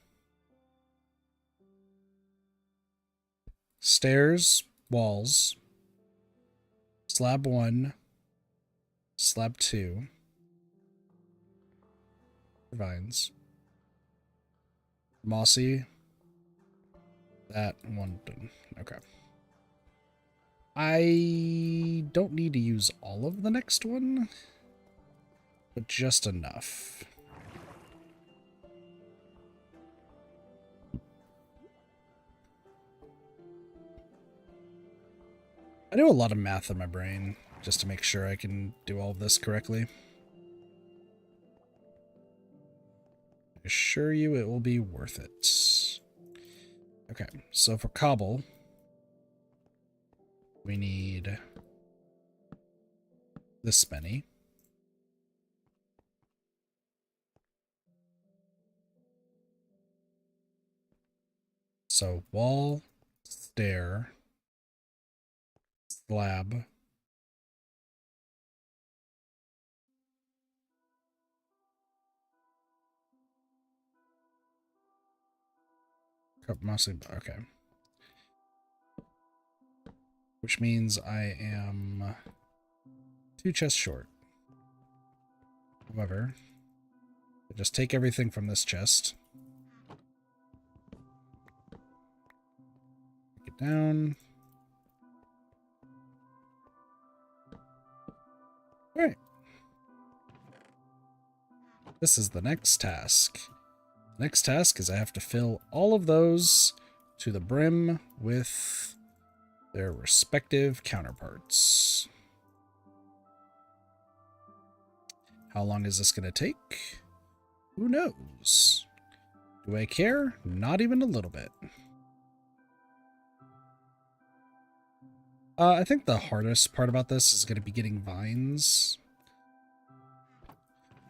stairs, walls, slab 1, slab 2, vines, mossy, that one done. Okay. I don't need to use all of the next one, but just enough. I do a lot of math in my brain just to make sure I can do all of this correctly. I assure you it will be worth it. Okay, so for cobble, we need this many. So wall, stair, slab, mostly, okay. Which means I am 2 chests short. However, I just take everything from this chest. that down. All right. This is the next task. The next task is I have to fill all of those to the brim with their respective counterparts. How long is this going to take? Who knows? Do I care? Not even a little bit. I think the hardest part about this is going to be getting vines.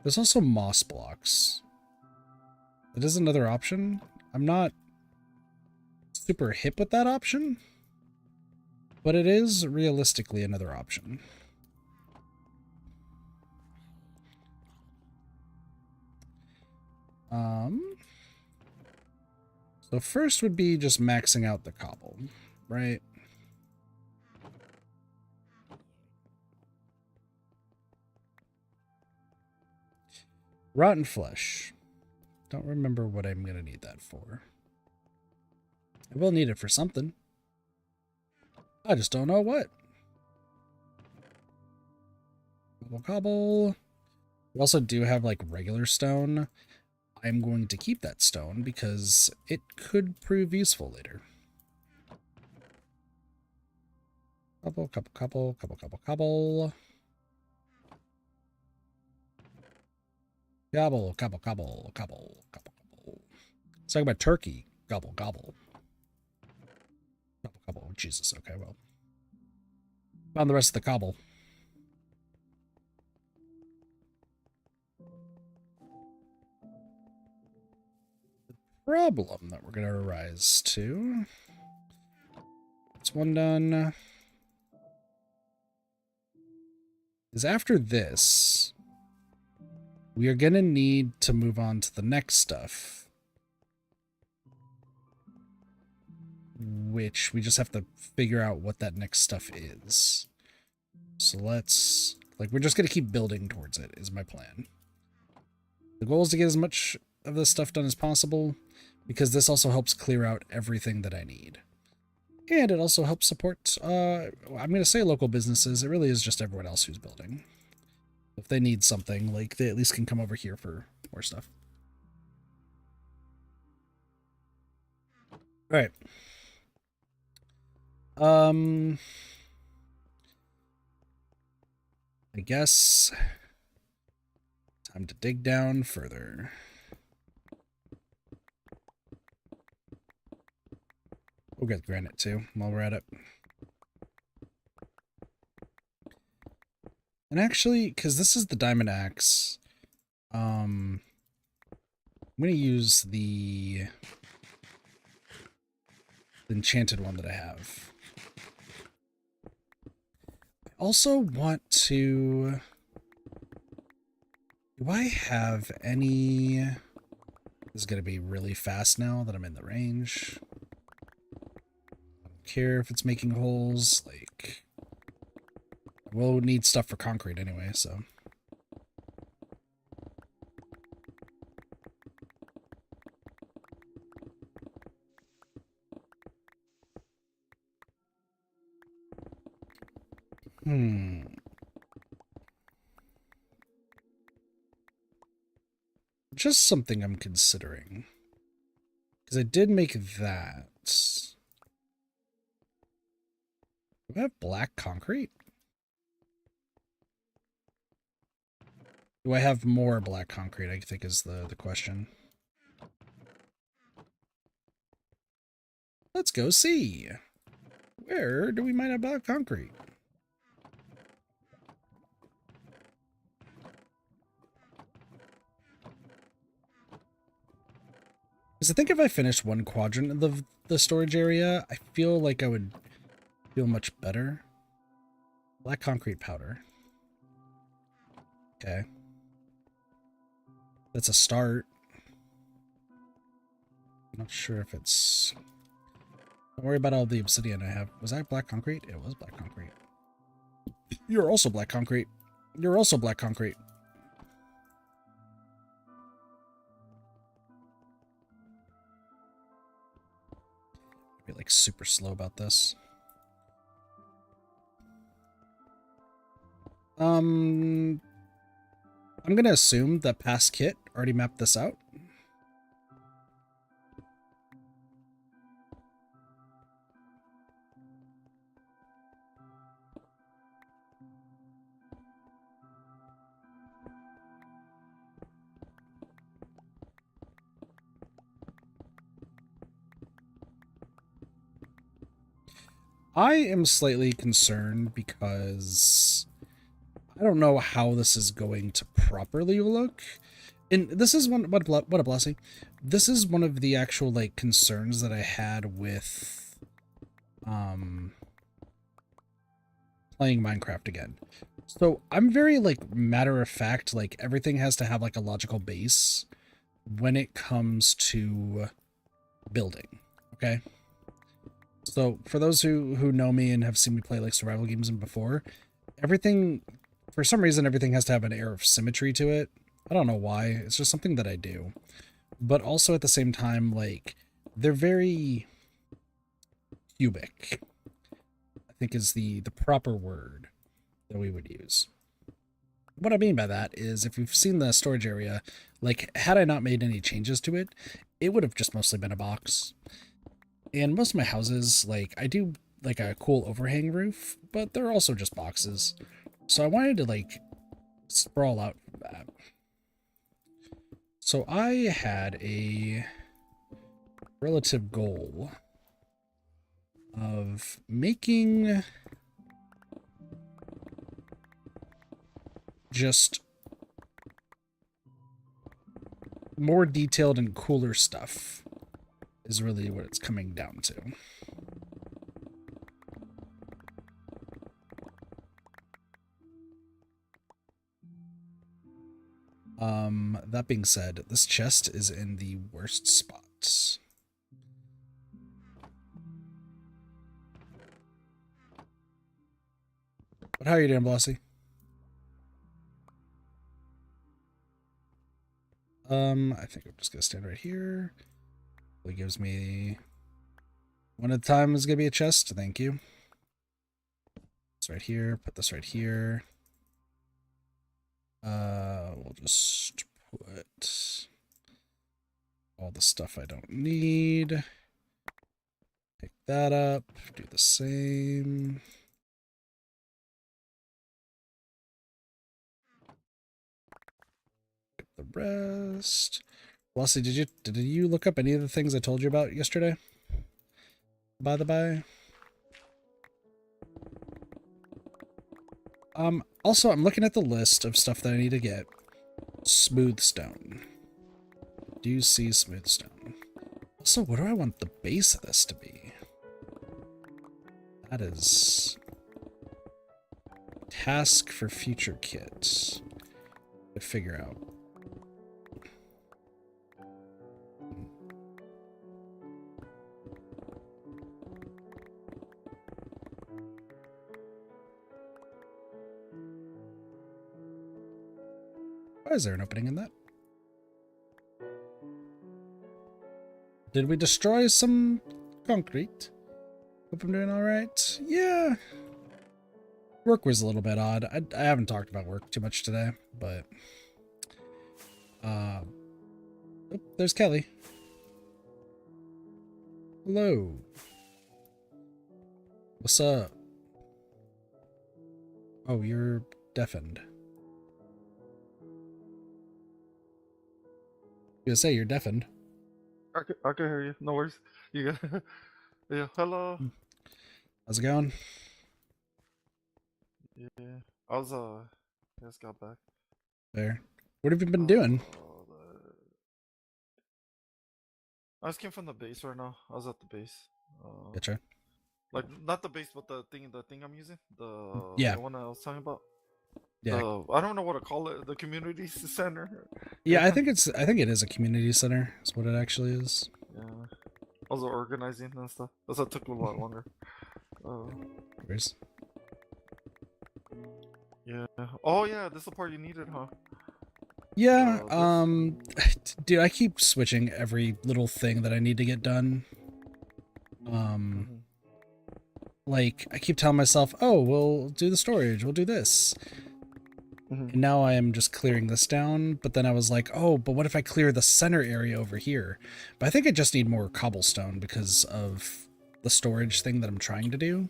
There's also moss blocks. That is another option. I'm not super hip with that option, but it is realistically another option. So first would be just maxing out the cobble, right? Rotten flesh. Don't remember what I'm going to need that for. I will need it for something. I just don't know what. Cobble, cobble. We also do have like regular stone. I'm going to keep that stone because it could prove useful later. Cobble, cobble, cobble, cobble, cobble, cobble. Gobble, gobble, gobble, gobble, gobble, gobble. Let's talk about turkey. Gobble, gobble. Gobble, gobble. Jesus, okay, well. Found the rest of the cobble. The problem that we're going to arise to. That's one done. Is after this, we are going to need to move on to the next stuff, which we just have to figure out what that next stuff is. So let's, like, we're just going to keep building towards it, is my plan. The goal is to get as much of this stuff done as possible, because this also helps clear out everything that I need. And it also helps support, I'm going to say local businesses. It really is just everyone else who's building. If they need something, like, they at least can come over here for more stuff. All right. I guess time to dig down further. We'll get granite too while we're at it. And actually, because this is the diamond axe, I'm going to use the enchanted one that I have. I also want to... Do I have any... This is going to be really fast now that I'm in the range. I don't care if it's making holes, like... We'll need stuff for concrete anyway, so... Just something I'm considering. Because I did make that. Do I have black concrete? Do I have more black concrete, I think is the question. Let's go see. Where do we mine up black concrete? Because I think if I finished one quadrant of the storage area, I feel like I would feel much better. Black concrete powder. Okay. That's a start. I'm not sure if it's... Don't worry about all the obsidian I have. Was that black concrete? It was black concrete. You're also black concrete. You're also black concrete. Be like super slow about this. I'm gonna assume that past kit already mapped this out. I am slightly concerned because I don't know how this is going to properly look. And this is what a blessing. This is one of the actual like concerns that I had with playing Minecraft again. So I'm very like matter of fact, like everything has to have like a logical base when it comes to building. Okay. So for those who know me and have seen me play like survival games and before, everything, for some reason, everything has to have an air of symmetry to it. I don't know why. It's just something that I do. But also at the same time, like, they're very cubic, I think is the proper word that we would use. What I mean by that is if you've seen the storage area, like, had I not made any changes to it, it would have just mostly been a box. And most of my houses, like, I do like a cool overhang roof, but they're also just boxes. So I wanted to like sprawl out from that. So I had a relative goal of making just more detailed and cooler stuff is really what it's coming down to. That being said, this chest is in the worst spots. But how are you doing, Blossy? I think I'm just gonna stand right here. It gives me one at a time is gonna be a chest. Thank you. This right here. Put this right here. We'll just put all the stuff I don't need. Pick that up. Do the same. Get the rest. Blossy, did you look up any of the things I told you about yesterday? By the by. Also, I'm looking at the list of stuff that I need to get. Smooth stone. Do you see smooth stone? Also, what do I want the base of this to be? That is task for future kits to figure out. Why is there an opening in that? Did we destroy some concrete? Hope I'm doing all right. Yeah. Work was a little bit odd. I haven't talked about work too much today, but oh, there's Kelly. Hello. What's up? Oh, you're deafened. I was gonna say you're deafened. I can hear you. No worries. You got yeah. Hello. How's it going? Yeah. I was just got back. There. What have you been doing? I just came from the base right now. I was at the base. Gotcha. Like not the base, but the thing I'm using. Yeah. The one I was talking about. Yeah. I don't know what to call it. The community center. Yeah, I think it is a community center. Is what it actually is. Yeah. I was organizing and stuff. That's what took a lot longer. Where's? Yeah. Oh yeah, this is the part you needed, huh? Yeah. Dude, I keep switching every little thing that I need to get done. Mhm. Like, I keep telling myself, oh, we'll do the storage, we'll do this. Mhm. And now I am just clearing this down, but then I was like, oh, but what if I clear the center area over here? But I think I just need more cobblestone because of the storage thing that I'm trying to do.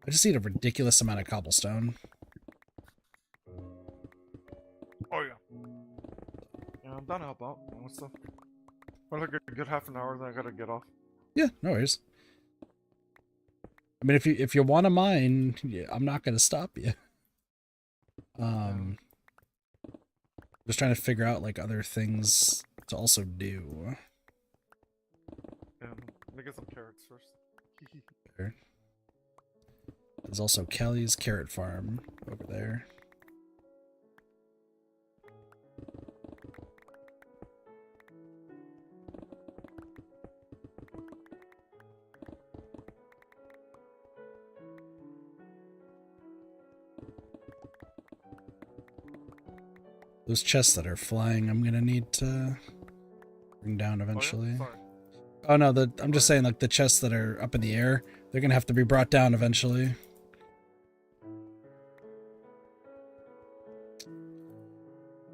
I just need a ridiculous amount of cobblestone. Oh yeah. Yeah, I'm down to help out and stuff. For like a good half an hour, then I gotta get off. Yeah, no worries. I mean, if you want to mine, yeah, I'm not going to stop you. Just trying to figure out like other things to also do. Yeah, let me get some carrots first. There. There's also Kelly's carrot farm over there. Those chests that are flying, I'm gonna need to bring down eventually. Oh, yeah? Sorry. Oh no, I'm just saying like the chests that are up in the air, they're gonna have to be brought down eventually.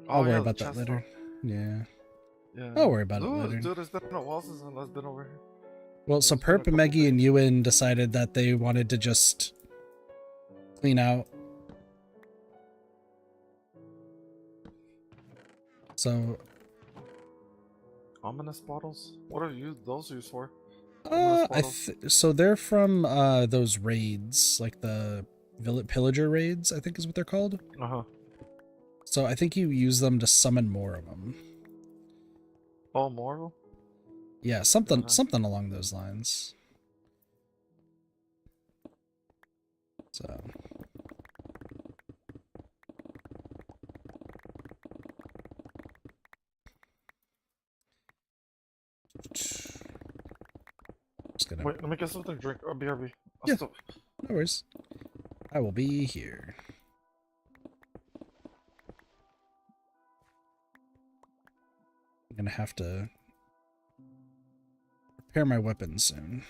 I'll worry about that later. Yeah. Yeah. I'll worry about it later. Dude, it's been a while since I've been over here. Well, so It's been a Perp and couple Meggie and days. Ewan decided that they wanted to just clean out. So, Ominous bottles? What are those used for? Ominous bottles? so they're from those raids, like the pillager raids, I think is what they're called. Uh-huh. So I think you use them to summon more of them. Oh, more of them? Yeah, something along those lines. So. Just gonna... Wait, let me get something to drink. I'll BRB. Yeah, no worries. I will be here. I'm gonna have to repair my weapon soon.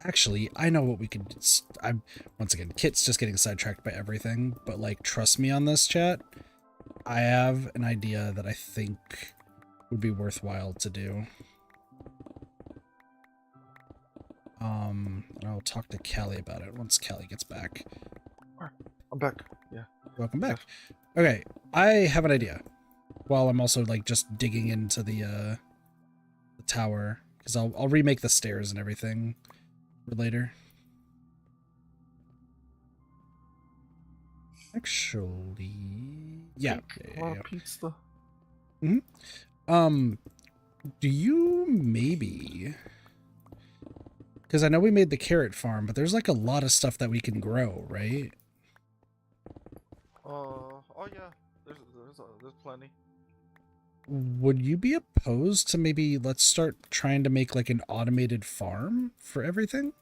Actually, I know what we could... I'm, once again, Kit's just getting sidetracked by everything, but, like, trust me on this, chat. I have an idea that I think would be worthwhile to do. And I'll talk to Callie about it once Callie gets back. I'm back. Yeah. Welcome back. Okay, I have an idea. While I'm also, like, just digging into the tower, because I'll remake the stairs and everything for later. Actually, yeah. Pizza. Do you maybe... Because I know we made the carrot farm, but there's like a lot of stuff that we can grow, right? Oh yeah. There's plenty. Would you be opposed to maybe let's start trying to make like an automated farm for everything?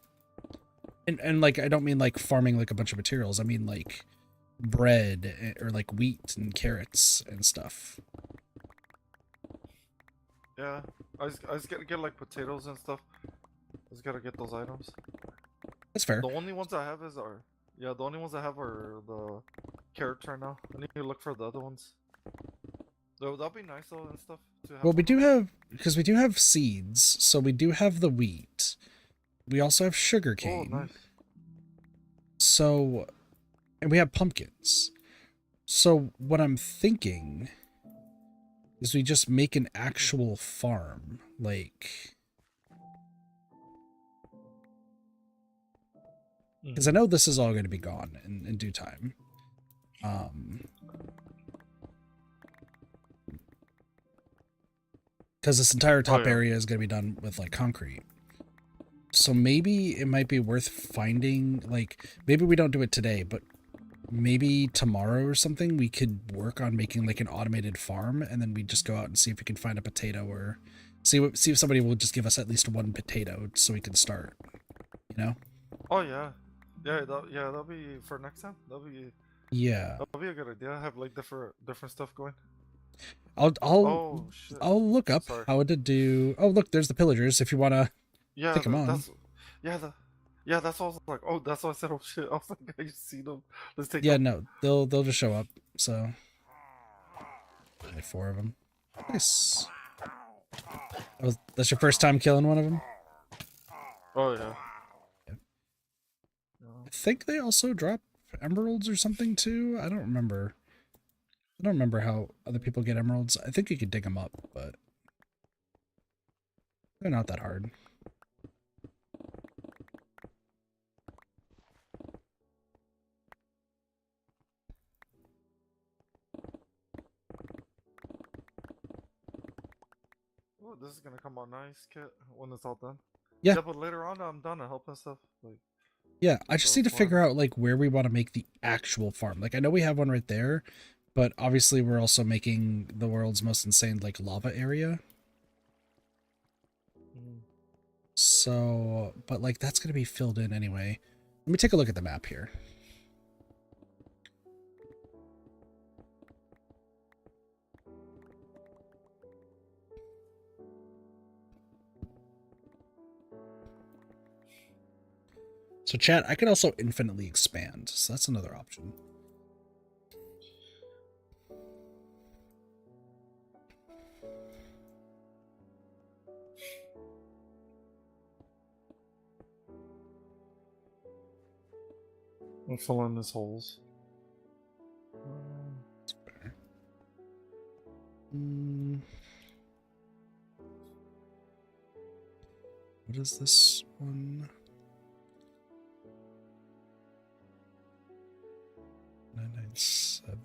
And like, I don't mean like farming like a bunch of materials. I mean like bread or like wheat and carrots and stuff. Yeah. I just gotta get like potatoes and stuff. I just gotta get those items. That's fair. The only ones I have are the carrots right now. I need to look for the other ones. That'll be nice though and stuff to have. Well, we do have, because we do have seeds, so we do have the wheat. We also have sugarcane. Oh, nice. So, and we have pumpkins. So what I'm thinking is we just make an actual farm, like... Because I know this is all going to be gone in due time. Because this entire top area is going to be done with like concrete. So maybe it might be worth finding, like, maybe we don't do it today, but maybe tomorrow or something we could work on making like an automated farm, and then we just go out and see if we can find a potato, or see if somebody will just give us at least one potato so we can start. You know? Oh yeah, yeah, that'll be for next time. Yeah. That'll be a good idea. Have like different stuff going. I'll I'll Oh shit. I'll look up Sorry. how to do. Oh, look, there's the pillagers. If you wanna Yeah, take them on. yeah, that's what I was like. Oh, that's why I said, oh shit. I was like, I just see them. Let's take Yeah, them. no, they'll just show up. So, only 4 of them. Nice. That's your first time killing one of them? Oh yeah. Yeah. Yeah. I think they also drop emeralds or something too. I don't remember. I don't remember how other people get emeralds. I think you could dig them up, but they're not that hard. Oh, this is gonna come out nice, kit, when it's all done. Yeah. Yeah, but later on, I'm done to help and stuff. Like, Yeah, I just the need to farm. figure out like where we want to make the actual farm. Like I know we have one right there, but obviously we're also making the world's most insane like lava area. Mm. So, but like that's going to be filled in anyway. Let me take a look at the map here. So chat, I can also infinitely expand. So that's another option. I'm filling these holes. That's better. What is this one? 997.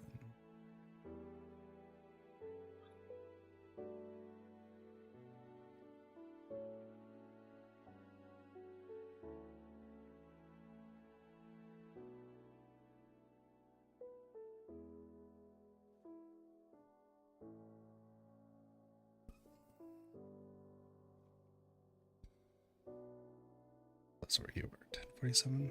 That's where you were. 1047.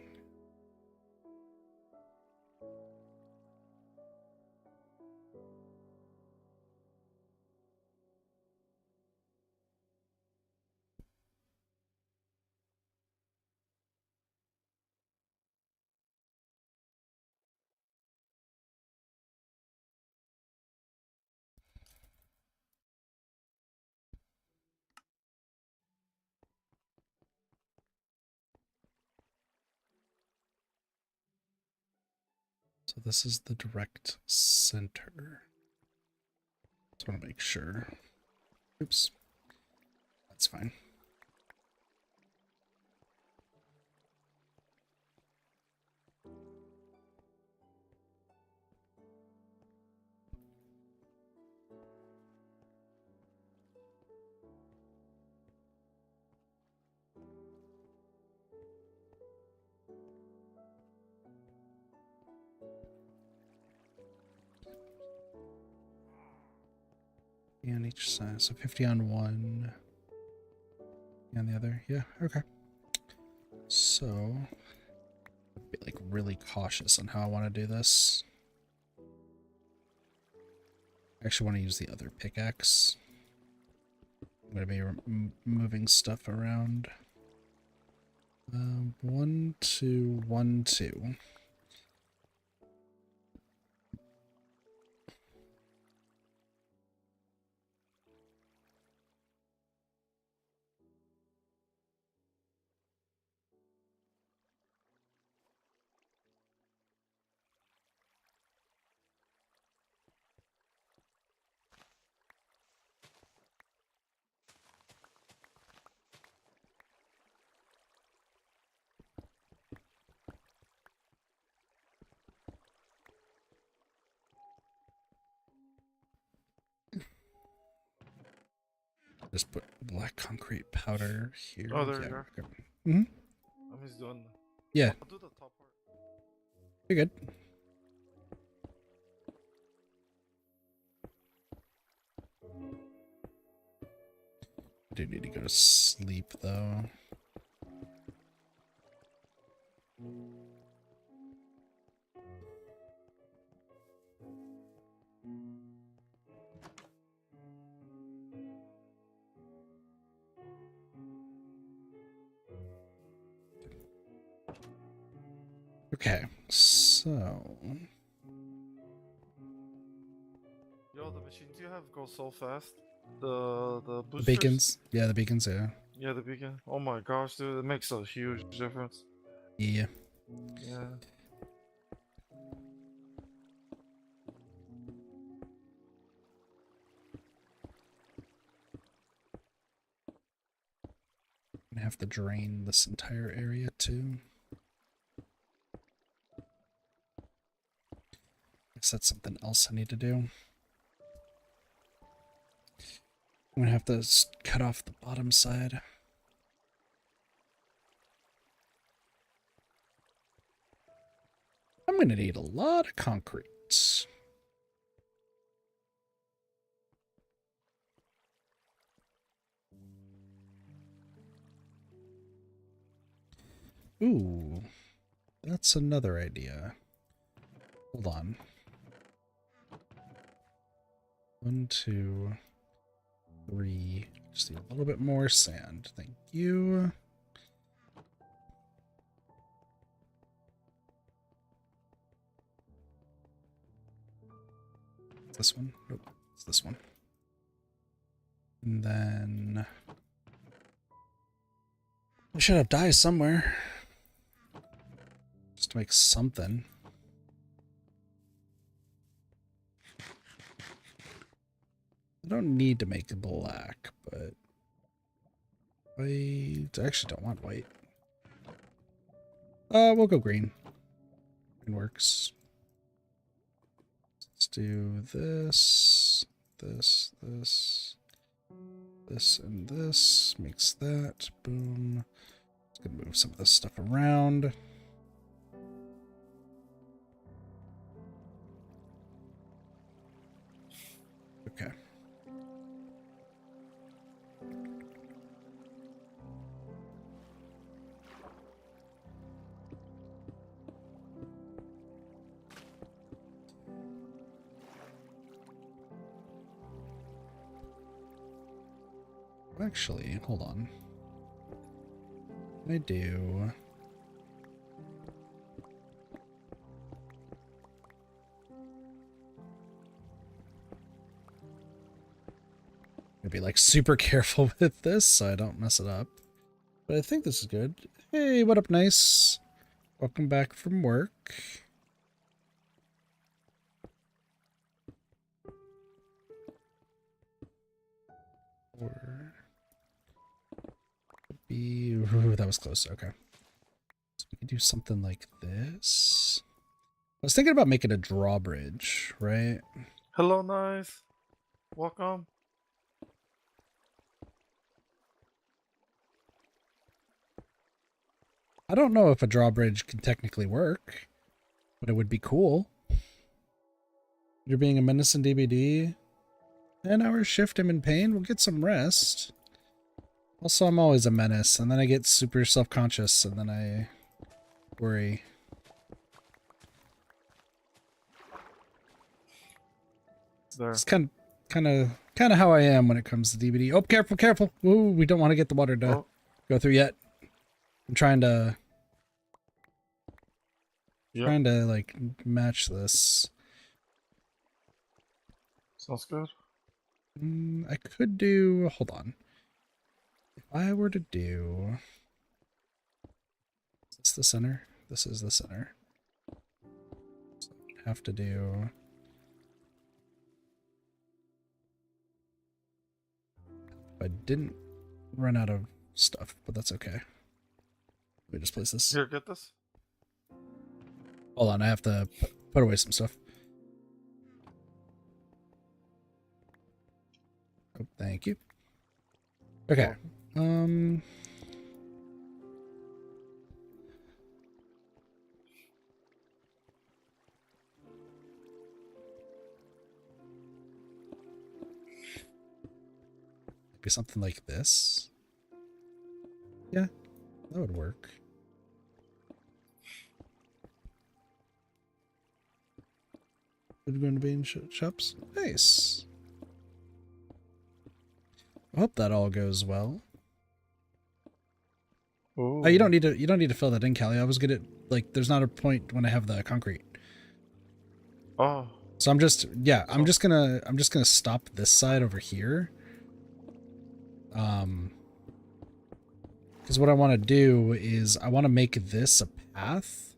So this is the direct center. Just want to make sure. Oops. That's fine. On each side. So 50 on one. And the other. Yeah, okay. So be like really cautious on how I want to do this. I actually want to use the other pickaxe. I'm going to be moving stuff around. 1 2 1 2. Just put black concrete powder here. Oh, there Yeah, you are. okay. Mm-hmm. I'm just doing. Yeah, I'll do the top part. you're good. do need to go to sleep, though. Okay, so... Yo, the machines you have go so fast. The The boosters. beacons? Yeah, the beacons, yeah. Yeah, the beacon. Oh my gosh, dude, it makes a huge difference. Yeah. Yeah. I'm gonna have to drain this entire area, too. Guess that's something else I need to do. I'm gonna have to cut off the bottom side. I'm gonna need a lot of concrete. Ooh, that's another idea. Hold on. 1, 2, 3. Just need a little bit more sand. Thank you. This one? Nope, it's this one. And then we should have dyes somewhere. Just to make something. I don't need to make it black, but I actually don't want white. We'll go green. Green works. Let's do this, this, and this. Makes that. Boom. Just gonna move some of this stuff around. Okay. Actually, hold on. I do. I'd be like super careful with this so I don't mess it up. But I think this is good. Hey, what up, nice? Welcome back from work. Or be. Ooh, that was close. Okay. So we can do something like this. I was thinking about making a drawbridge, right? Hello, nice. Welcome. I don't know if a drawbridge can technically work, but it would be cool. You're being a menace in DBD. 10-hour shift, I'm in pain. We'll get some rest. Also, I'm always a menace, and then I get super self-conscious, and then I worry. There. It's kind of how I am when it comes to DBD. Oh, careful, careful! Ooh, we don't want to get the water to go through yet. I'm trying to like match this. Sounds good. I could do. Hold on. If I were to do. Is this the center? This is the center. So I'd have to do. I didn't run out of stuff, but that's okay. Let me just place this. Here, get this. Hold on, I have to put away some stuff. Oh, thank you. Okay. Be something like this. Yeah, that would work. We're going to be in shops. Nice. I hope that all goes well. Ooh. Oh, you don't need to fill that in, Callie. I was gonna like. There's not a point when I have the concrete. Oh. So I'm just I'm just gonna stop this side over here. Because what I want to do is I want to make this a path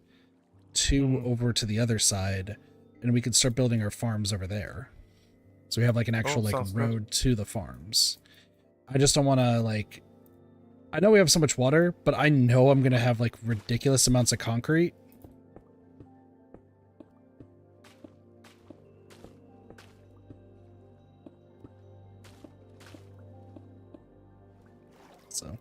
to over to the other side, and we can start building our farms over there. So we have like an actual like road to the farms. I just don't want to like. I know we have so much water, but I know I'm gonna have like ridiculous amounts of concrete. So,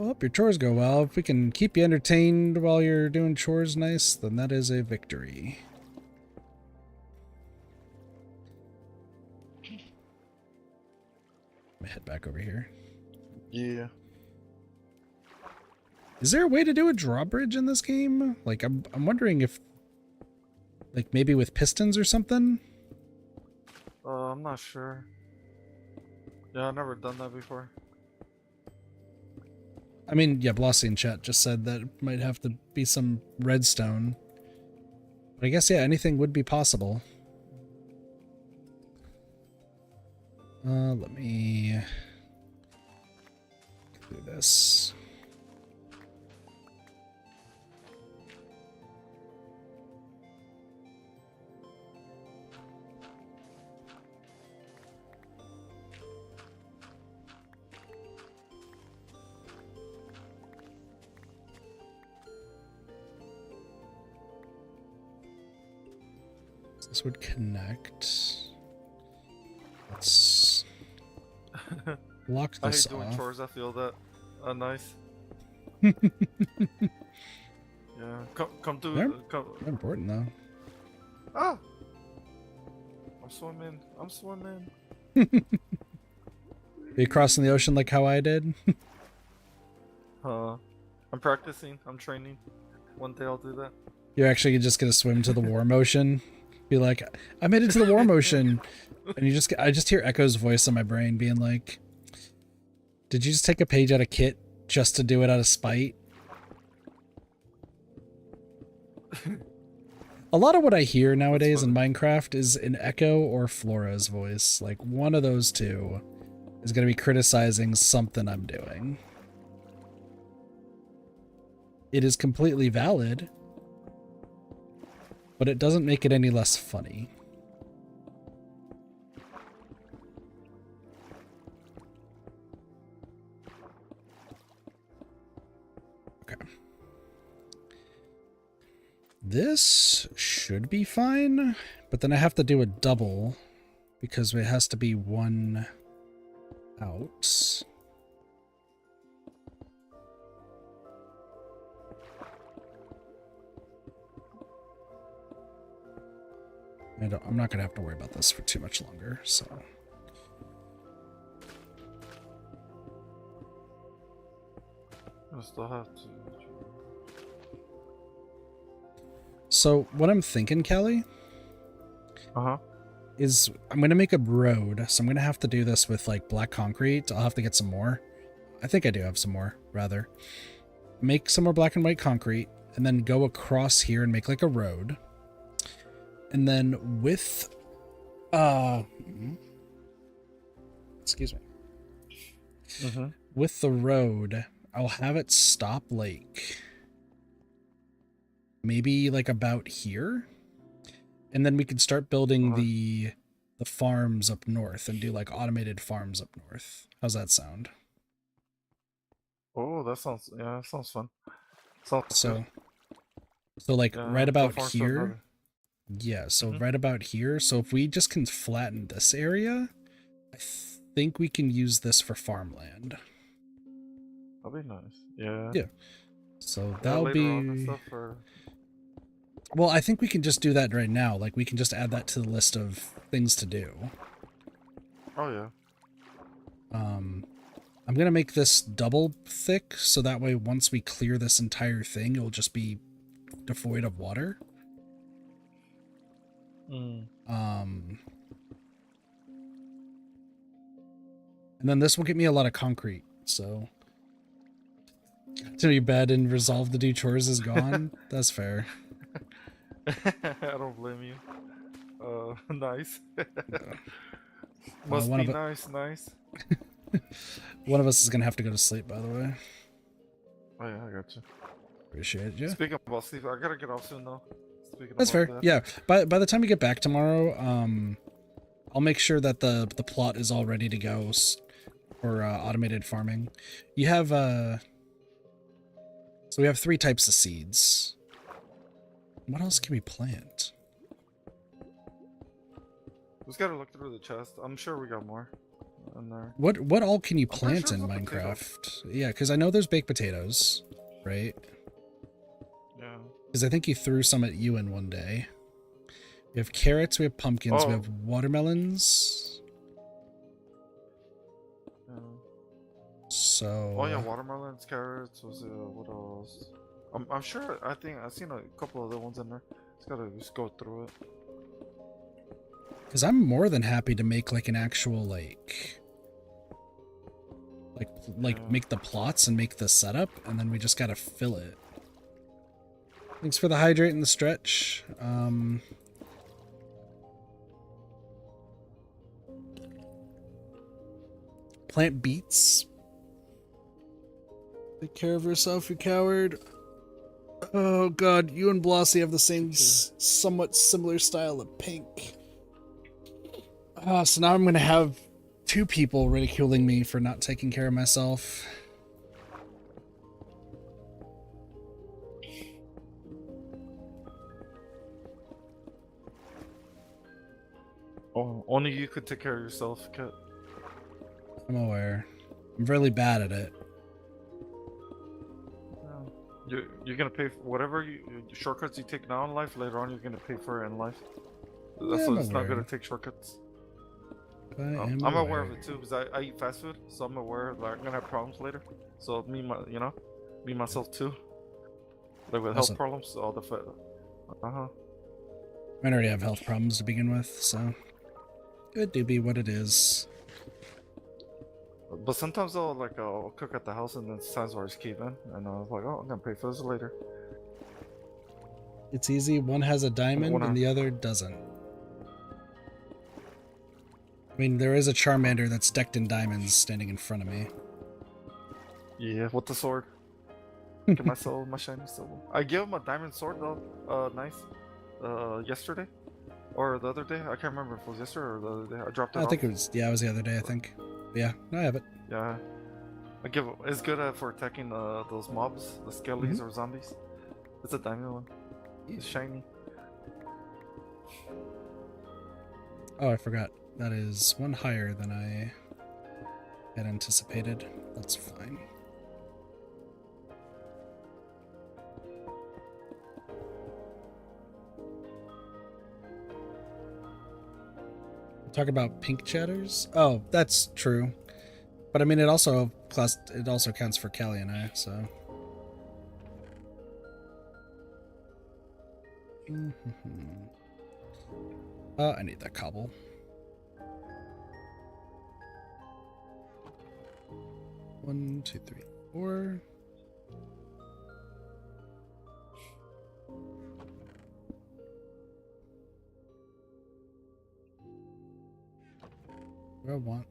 I hope your chores go well. If we can keep you entertained while you're doing chores nice, then that is a victory. Let me head back over here. Yeah. Is there a way to do a drawbridge in this game? Like, I'm wondering if, like, maybe with pistons or something? I'm not sure. Yeah, I've never done that before. I mean, yeah, Blossy in chat just said that it might have to be some redstone. But I guess, yeah, anything would be possible. Let me do this. This would connect. Let's lock this off. I hate doing chores. I feel that. Nice. Yeah. Come to. They're Come. important though. Ah. I'm swimming. I'm swimming. Are you crossing the ocean like how I did? I'm practicing. I'm training. One day I'll do that. You're actually just gonna swim to the war motion. Be like, I made it to the war motion, and I just hear Echo's voice in my brain being like, "Did you just take a page out of Kit just to do it out of spite?" A lot of what I hear nowadays in Minecraft is an Echo or Flora's voice. Like, one of those two is going to be criticizing something I'm doing. It is completely valid, but it doesn't make it any less funny. Okay. This should be fine, but then I have to do a double because it has to be one out. I'm not going to have to worry about this for too much longer, so. I still have to. So what I'm thinking, Kelly, is I'm going to make a road. So I'm going to have to do this with like black concrete. I'll have to get some more. I think I do have some more, rather. Make some more black and white concrete and then go across here and make like a road. And then with, excuse me. With the road, I'll have it stop like maybe like about here. And then we can start building the farms up north and do like automated farms up north. How's that sound? Oh, that sounds fun. Sounds good. So like right about here. Yeah, so right about here. So if we just can flatten this area, I think we can use this for farmland. That'll be nice. Yeah. Yeah. So that'll be... Well, I think we can just do that right now. Like, we can just add that to the list of things to do. Oh, yeah. I'm gonna make this double thick so that way once we clear this entire thing, it'll just be devoid of water. Mm. And then this will get me a lot of concrete, so to be bed and resolve to do chores is gone. That's fair. I don't blame you. Nice. Yeah. Must one be of it, nice. one of us is gonna have to go to sleep, by the way. Oh yeah, I got you. Appreciate you. Speaking about sleep, I gotta get off soon though. Speaking That's about fair. that. Yeah. By the time we get back tomorrow, I'll make sure that the plot is all ready to go for automated farming. You have so we have 3 types of seeds. What else can we plant? Just gotta look through the chest. I'm sure we got more in there. What all can you I'm pretty plant sure in it's a potato. Minecraft? Yeah, because I know there's baked potatoes, right? Yeah. Because I think you threw some at you in one day. We have carrots, we have pumpkins, we Oh. have watermelons. Yeah. So. Oh yeah, watermelons, carrots. Was what else? I'm sure. I think I've seen a couple other ones in there. Just go through it. Because I'm more than happy to make like an actual like Yeah. make the plots and make the setup, and then we just gotta fill it. Thanks for the hydrate and the stretch. Plant beets. Take care of yourself, you coward. Oh god, you and Blossy have the same somewhat similar style of pink. So now I'm gonna have 2 people ridiculing me for not taking care of myself. Oh, only you could take care of yourself, Kat. I'm aware. I'm really bad at it. You're gonna pay for whatever shortcuts you take now in life. Later on, you're gonna pay for it in life. That's why it's not good to take shortcuts. I'm aware of it too because I eat fast food, so I'm aware that I'm gonna have problems later. So me myself too, like with health problems, all the fat. I already have health problems to begin with, so it do be what it is. But sometimes I'll cook at the house, and then times where I just keep in, and I was like, oh, I'm gonna pay for this later. It's easy. One has a diamond and the other doesn't. I mean, there is a Charmander that's decked in diamonds standing in front of me. Yeah, with the sword. Get my soul, my shiny soul. I gave him a diamond sword though. Nice. Yesterday, or the other day. I can't remember if it was yesterday or the other day. I dropped it off. I think it was. Yeah, it was the other day. I think. But yeah, I have it. Yeah. It's good for attacking those mobs, the skellies or zombies. It's a diamond one. It's shiny. Oh, I forgot. That is 1 higher than I had anticipated. That's fine. Talk about pink chatters? Oh, that's true. But I mean, it also counts for Callie and I, so. I need that cobble. One, two, three, 4. What do I want?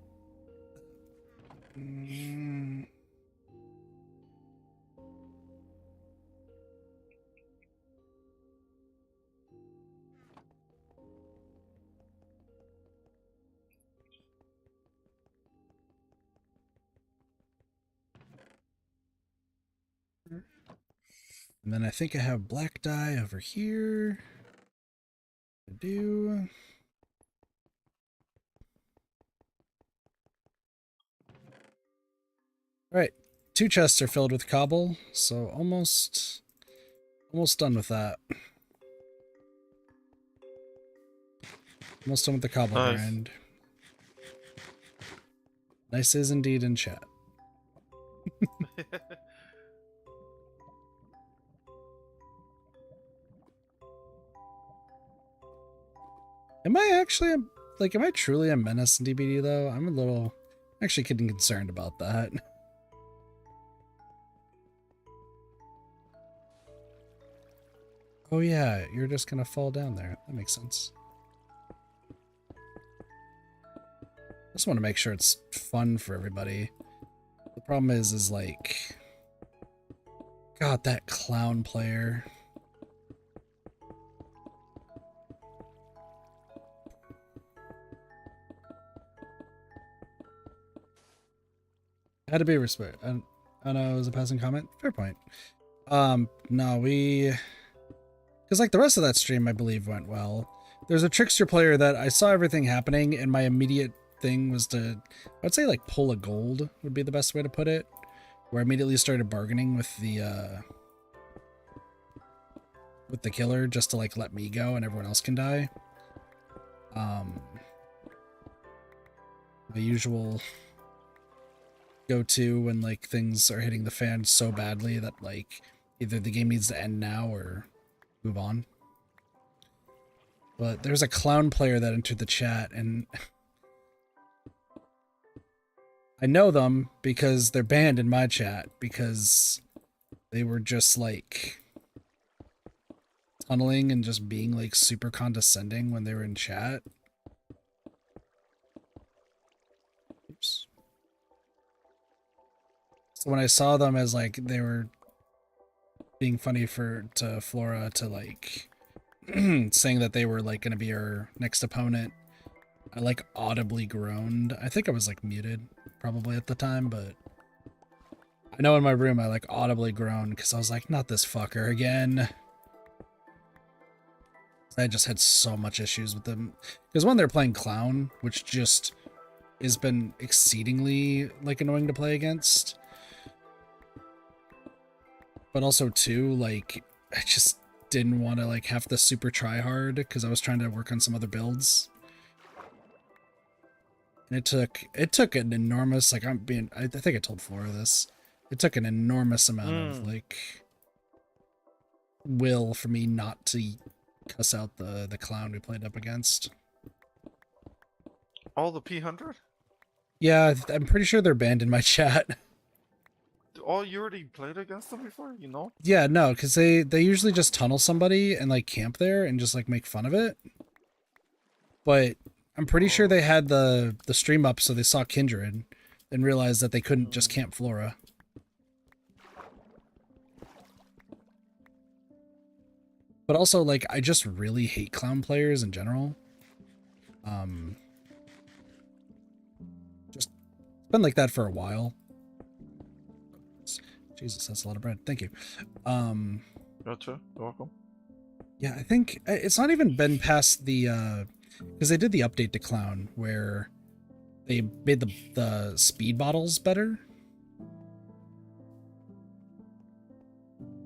And then I think I have black dye over here. I do. Alright, 2 chests are filled with cobble, so almost done with that. Almost done with the cobble grind. Nice is indeed in chat. Am I truly a menace in DBD though? I'm a little actually getting concerned about that. Oh yeah, you're just gonna fall down there. That makes sense. I just want to make sure it's fun for everybody. The problem is like, God, that clown player. Had to be respect. I know it was a passing comment. Fair point. No, because like the rest of that stream, I believe went well. There's a trickster player that I saw everything happening, and my immediate thing was to, I'd say like pull a gold would be the best way to put it. Where I immediately started bargaining with the killer just to like let me go and everyone else can die. The usual go-to when like things are hitting the fan so badly that like either the game needs to end now or move on. But there's a clown player that entered the chat, and I know them because they're banned in my chat because they were just like tunneling and just being like super condescending when they were in chat. Oops. So when I saw them as like they were being funny to Flora to like saying that they were like going to be her next opponent, I like audibly groaned. I think I was like muted probably at the time, but I know in my room I like audibly groaned because I was like, not this fucker again. I just had so much issues with them because when they're playing clown, which just has been exceedingly like annoying to play against. But also too, like, I just didn't want to like have to super try hard because I was trying to work on some other builds. And it took an enormous, like I think I told Flora this. It took an enormous amount of like will for me not to cuss out the clown we played up against. All the P100? Yeah, I'm pretty sure they're banned in my chat. Oh, you already played against them before, you know? Yeah, no, because they usually just tunnel somebody and like camp there and just like make fun of it. But I'm pretty sure they had the stream up so they saw Kindred and realized that they couldn't just camp Flora. But also, like, I just really hate clown players in general. Just been like that for a while. Jesus, that's a lot of bread. Thank you. Gotcha. You're welcome. Yeah, I think it's not even been past the because they did the update to clown where they made the speed bottles better.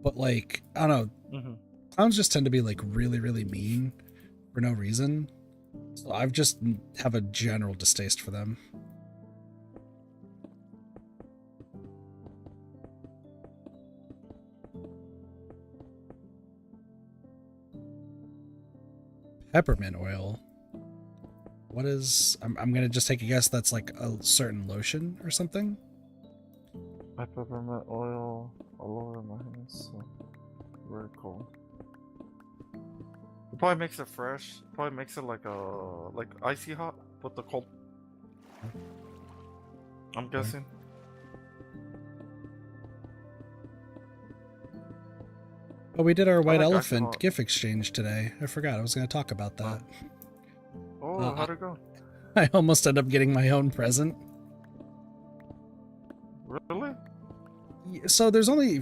But like, I don't know. Clowns just tend to be like really, really mean for no reason. So I've just have a general distaste for them. Peppermint oil. What is... I'm gonna just take a guess that's like a certain lotion or something. Peppermint oil all over my hands. So very cool. It probably makes it fresh. Probably makes it like icy hot with the cold. I'm guessing. Oh, we did our white elephant GIF exchange today. I forgot. I was going to talk about that. Oh, how'd it go? I almost ended up getting my own present. Really? So there was only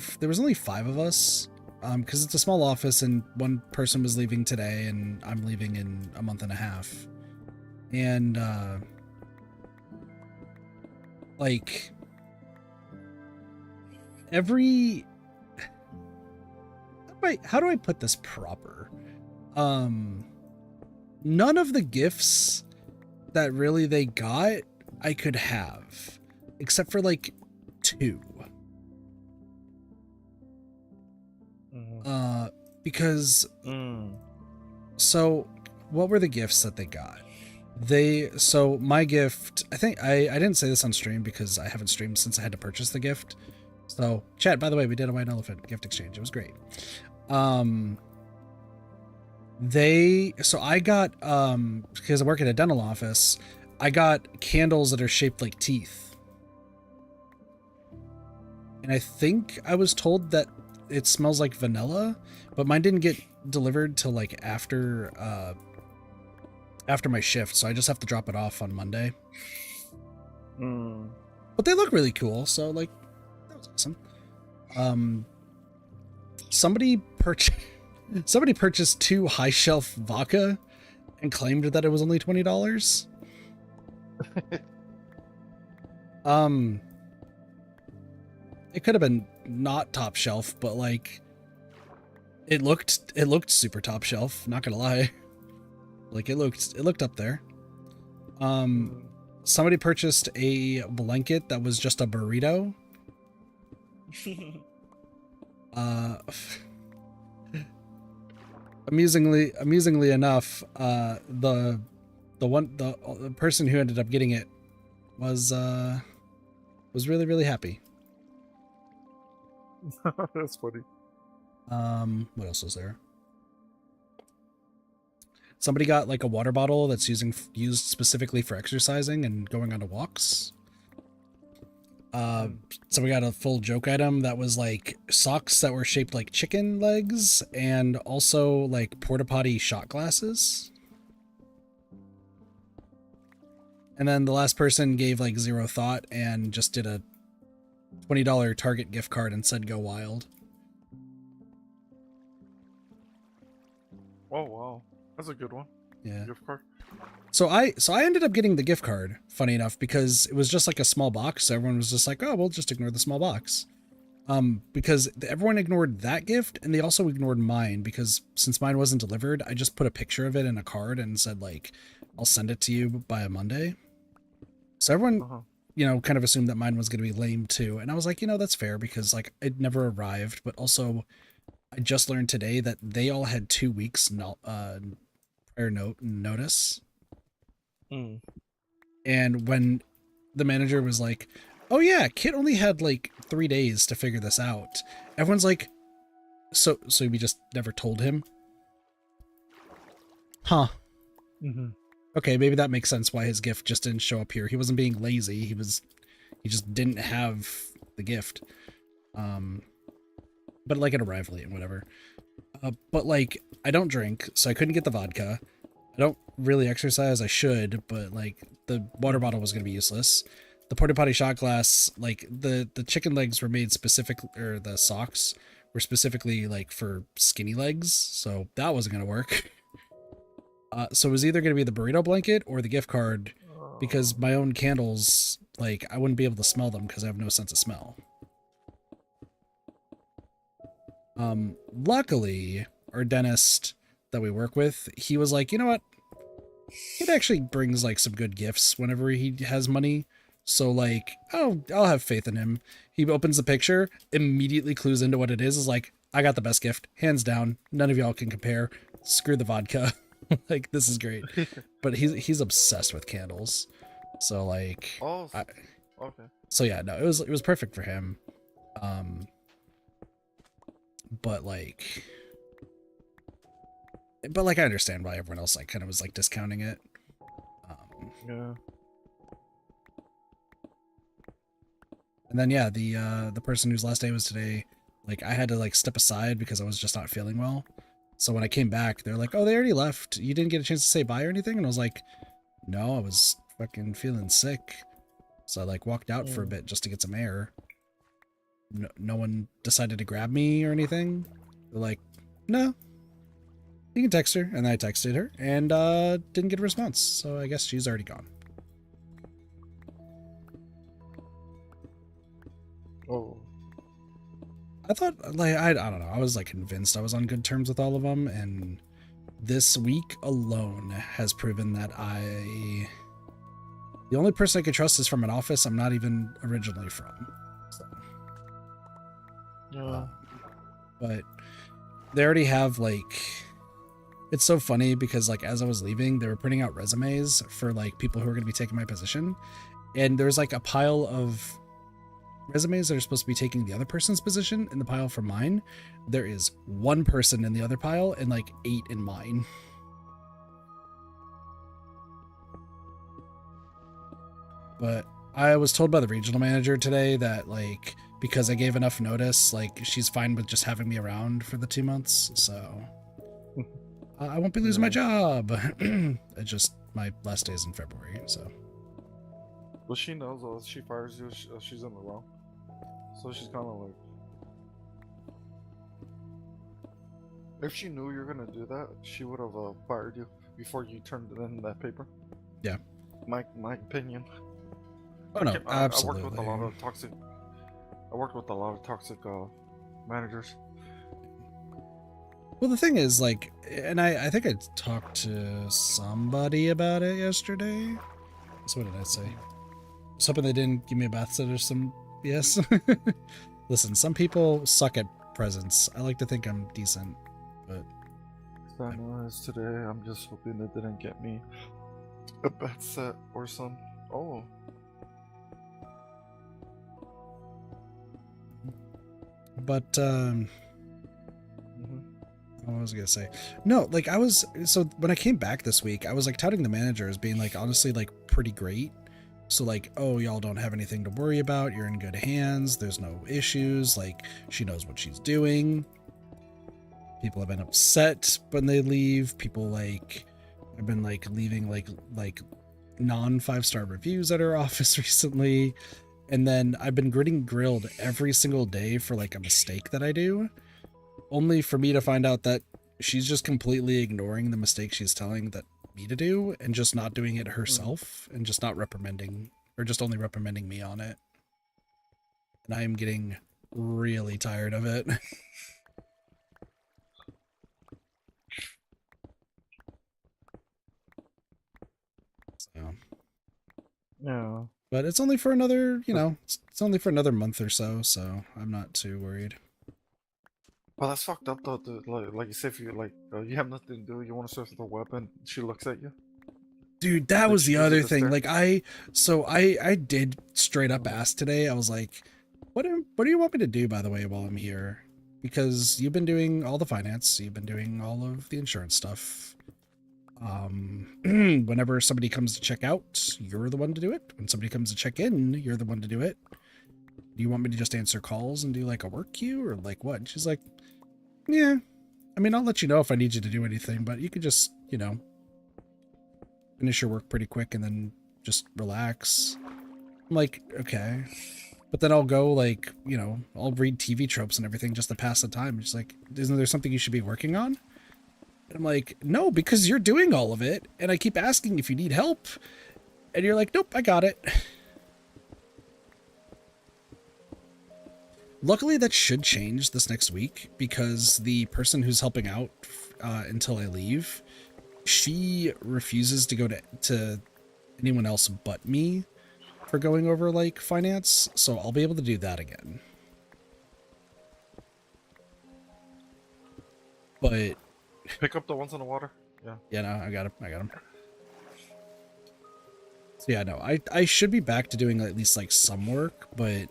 5 of us, because it's a small office, and one person was leaving today, and I'm leaving in a month and a half. And like every... How do I put this proper? None of the gifts that really they got, I could have, except for like 2. Because so what were the gifts that they got? So my gift, I think I didn't say this on stream because I haven't streamed since I had to purchase the gift. So chat, by the way, we did a white elephant gift exchange. It was great. So I got, because I work at a dental office, I got candles that are shaped like teeth. And I think I was told that it smells like vanilla, but mine didn't get delivered till like after my shift, so I just have to drop it off on Monday. But they look really cool, so like that was awesome. Somebody purchased 2 high shelf vodka and claimed that it was only $20. It could have been not top shelf, but like it looked super top shelf, not gonna lie. Like it looked up there. Somebody purchased a blanket that was just a burrito. Amusingly enough, the person who ended up getting it was really, really happy. That's funny. What else was there? Somebody got like a water bottle that's used specifically for exercising and going on walks. So we got a full joke item that was like socks that were shaped like chicken legs and also like porta potty shot glasses. And then the last person gave like 0 thought and just did a $20 Target gift card and said go wild. Oh wow, that's a good one. Yeah. Gift card. So I ended up getting the gift card, funny enough, because it was just like a small box. So everyone was just like, oh, we'll just ignore the small box. Because everyone ignored that gift and they also ignored mine because since mine wasn't delivered, I just put a picture of it in a card and said like, I'll send it to you by a Monday. So everyone, you know, kind of assumed that mine was going to be lame too. And I was like, you know, that's fair because like it never arrived, but also I just learned today that they all had 2 weeks prior notice. And when the manager was like, oh yeah, Kit only had like 3 days to figure this out, everyone's like, so we just never told him? Huh. Okay, maybe that makes sense why his gift just didn't show up here. He wasn't being lazy, he just didn't have the gift. But like it arrived late and whatever. But like I don't drink, so I couldn't get the vodka. I don't really exercise. I should, but like the water bottle was going to be useless. The porta potty shot glass, like the chicken legs were made specific, or the socks were specifically like for skinny legs. So that wasn't going to work. So it was either going to be the burrito blanket or the gift card because my own candles, like I wouldn't be able to smell them because I have no sense of smell. Luckily our dentist that we work with, he was like, you know what? It actually brings like some good gifts whenever he has money. So like, oh, I'll have faith in him. He opens the picture, immediately clues into what it is like, I got the best gift, hands down. None of y'all can compare. Screw the vodka. Like, this is great. But he's obsessed with candles. So like, okay. So yeah, no, it was perfect for him. But like I understand why everyone else like kind of was like discounting it. Yeah. And then yeah, the person whose last day was today, like I had to like step aside because I was just not feeling well. So when I came back, they're like, "Oh, they already left. You didn't get a chance to say bye or anything?" And I was like, "No, I was fucking feeling sick." So I like walked out for a bit just to get some air. No one decided to grab me or anything. They're like, "No, you can text her." And I texted her and didn't get a response. So I guess she's already gone. Oh. I thought, like, I don't know. I was like convinced I was on good terms with all of them, and this week alone has proven that The only person I could trust is from an office I'm not even originally from. So, Yeah. but they already have like, it's so funny because like as I was leaving, they were printing out resumes for like people who are going to be taking my position, and there's like a pile of resumes that are supposed to be taking the other person's position in the pile for mine. There is one person in the other pile and like 8 in mine. But I was told by the regional manager today that like because I gave enough notice, like she's fine with just having me around for the 2 months, so I won't be losing my job. It's just my last day is in February, so. Well, she knows if she fires you, she's in the wrong. So she's kind of like, if she knew you were gonna do that, she would have fired you before you turned in that paper. Yeah. My opinion. Oh no, absolutely. I worked with a lot of toxic managers. Well, the thing is, like, and I think I talked to somebody about it yesterday. So what did I say? Something they didn't give me a bath set or some yes. Listen, some people suck at presents. I like to think I'm decent, but Today, I'm just hoping they didn't get me a bath set or some. Oh. But what was I gonna say? No, like so when I came back this week, I was like touting the manager as being like honestly like pretty great. So like, oh, y'all don't have anything to worry about. You're in good hands. There's no issues. Like she knows what she's doing. People have been upset when they leave. People like have been like leaving like non 5-star reviews at her office recently. And then I've been getting grilled every single day for like a mistake that I do, only for me to find out that she's just completely ignoring the mistake she's telling me to do and just not doing it herself and just not reprimanding or just only reprimanding me on it. And I am getting really tired of it. So. Yeah. But it's only for another, it's only for another month or so, so I'm not too worried. Well, that's fucked up though. Like you say, if you you have nothing to do, you want to search the web, and she looks at you. Dude, that was the other thing. Like I did straight up ask today. I was like, what do you want me to do, by the way, while I'm here? Because you've been doing all the finance, you've been doing all of the insurance stuff. Whenever somebody comes to check out, you're the one to do it. When somebody comes to check in, you're the one to do it. Do you want me to just answer calls and do like a work queue or like what? And she's like, yeah, I mean, I'll let you know if I need you to do anything, but you could just, finish your work pretty quick and then just relax. I'm like, okay. But then I'll go like, I'll read TV tropes and everything just to pass the time. It's like, isn't there something you should be working on? And I'm like, no, because you're doing all of it. And I keep asking if you need help. And you're like, nope, I got it. Luckily, that should change this next week because the person who's helping out until I leave, she refuses to go to anyone else but me for going over like finance. So I'll be able to do that again. But pick up the ones in the water. Yeah. Yeah, no, I got him. So yeah, no, I should be back to doing at least like some work, but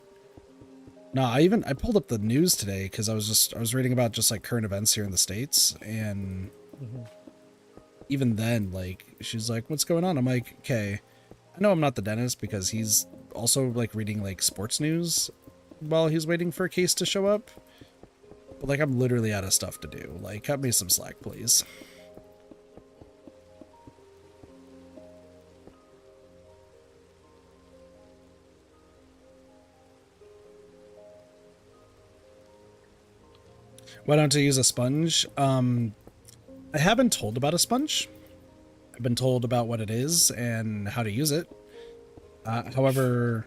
no, I pulled up the news today because I was reading about just like current events here in the States, and even then, like, she's like, what's going on? I'm like, okay, I know I'm not the dentist because he's also like reading like sports news while he's waiting for a case to show up. But like, I'm literally out of stuff to do. Like, cut me some slack, please. Why don't I use a sponge? I have been told about a sponge. I've been told about what it is and how to use it. However,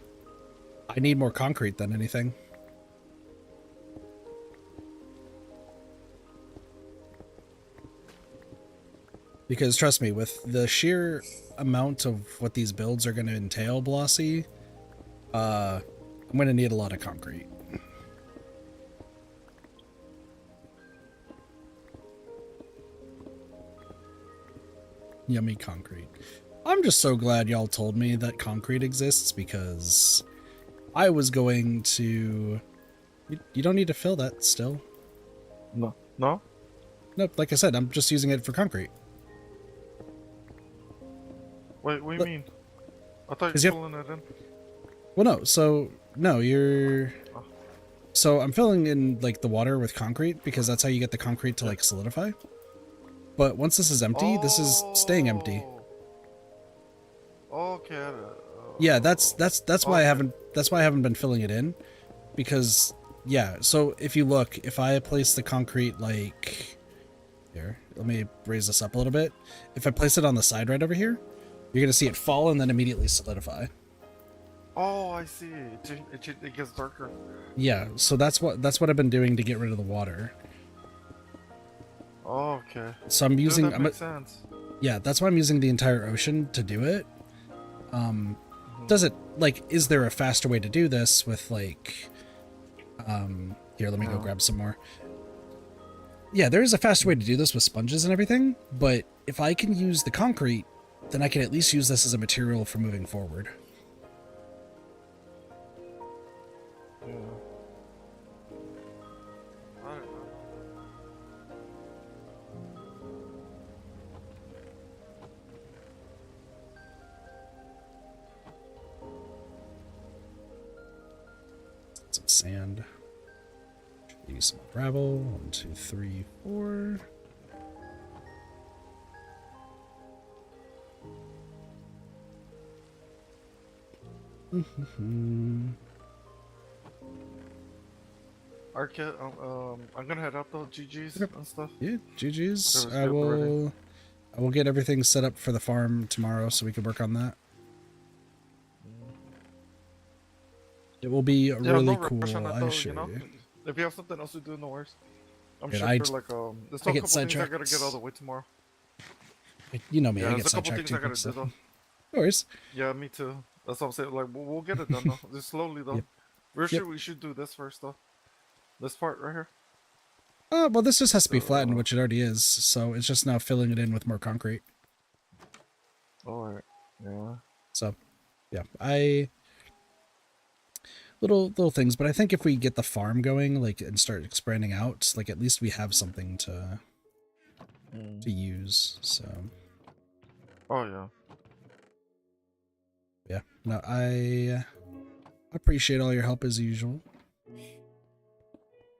I need more concrete than anything. Because trust me, with the sheer amount of what these builds are going to entail, Blossy, I'm going to need a lot of concrete. Yummy concrete. I'm just so glad y'all told me that concrete exists, because I was going to... You don't need to fill that still. No. No? Nope, like I said, I'm just using it for concrete. Wait, what do you mean? I thought you were filling it in. Well, no, so... No, you're... Oh. So I'm filling in, like, the water with concrete, because that's how you get the concrete to, like, solidify. But once this is empty, this is staying empty. Okay. Yeah, that's why okay. that's why I haven't been filling it in, because yeah. So if you look, if I place the concrete like here, let me raise this up a little bit. If I place it on the side right over here, you're gonna see it fall and then immediately solidify. Oh, I see. It gets darker. Yeah. So that's what I've been doing to get rid of the water. Oh, okay. So I'm using. That makes sense. Yeah, that's why I'm using the entire ocean to do it. Does it, like, is there a faster way to do this with, like, here, let me go grab some more. Yeah, there is a faster way to do this with sponges and everything, but if I can use the concrete, then I can at least use this as a material for moving forward. Yeah. Some sand. Use some gravel. 1, 2, 3, 4. Arcade, I'm gonna head out though. GG's and stuff. Yeah, GG's. I will get everything set up for the farm tomorrow so we can work on that. It will be really cool. I show you. If you have something else to do, no worries. I'm Dude, sure there's still a couple things I gotta get out of the way tomorrow. You know me, Yeah, I get there's a couple sidetracked things I too. gotta do though. No worries. Yeah, me too. That's what I'm saying. Like, we'll get it done though. Just slowly though. Yep. We should do this first though. This part right here. Well, this just has to be flattened, which it already is. So it's just now filling it in with more concrete. Alright. Yeah. So, yeah, little things, but I think if we get the farm going, like, and start expanding out, like, at least we have something to use. So. Oh yeah. Yeah. No, I appreciate all your help as usual.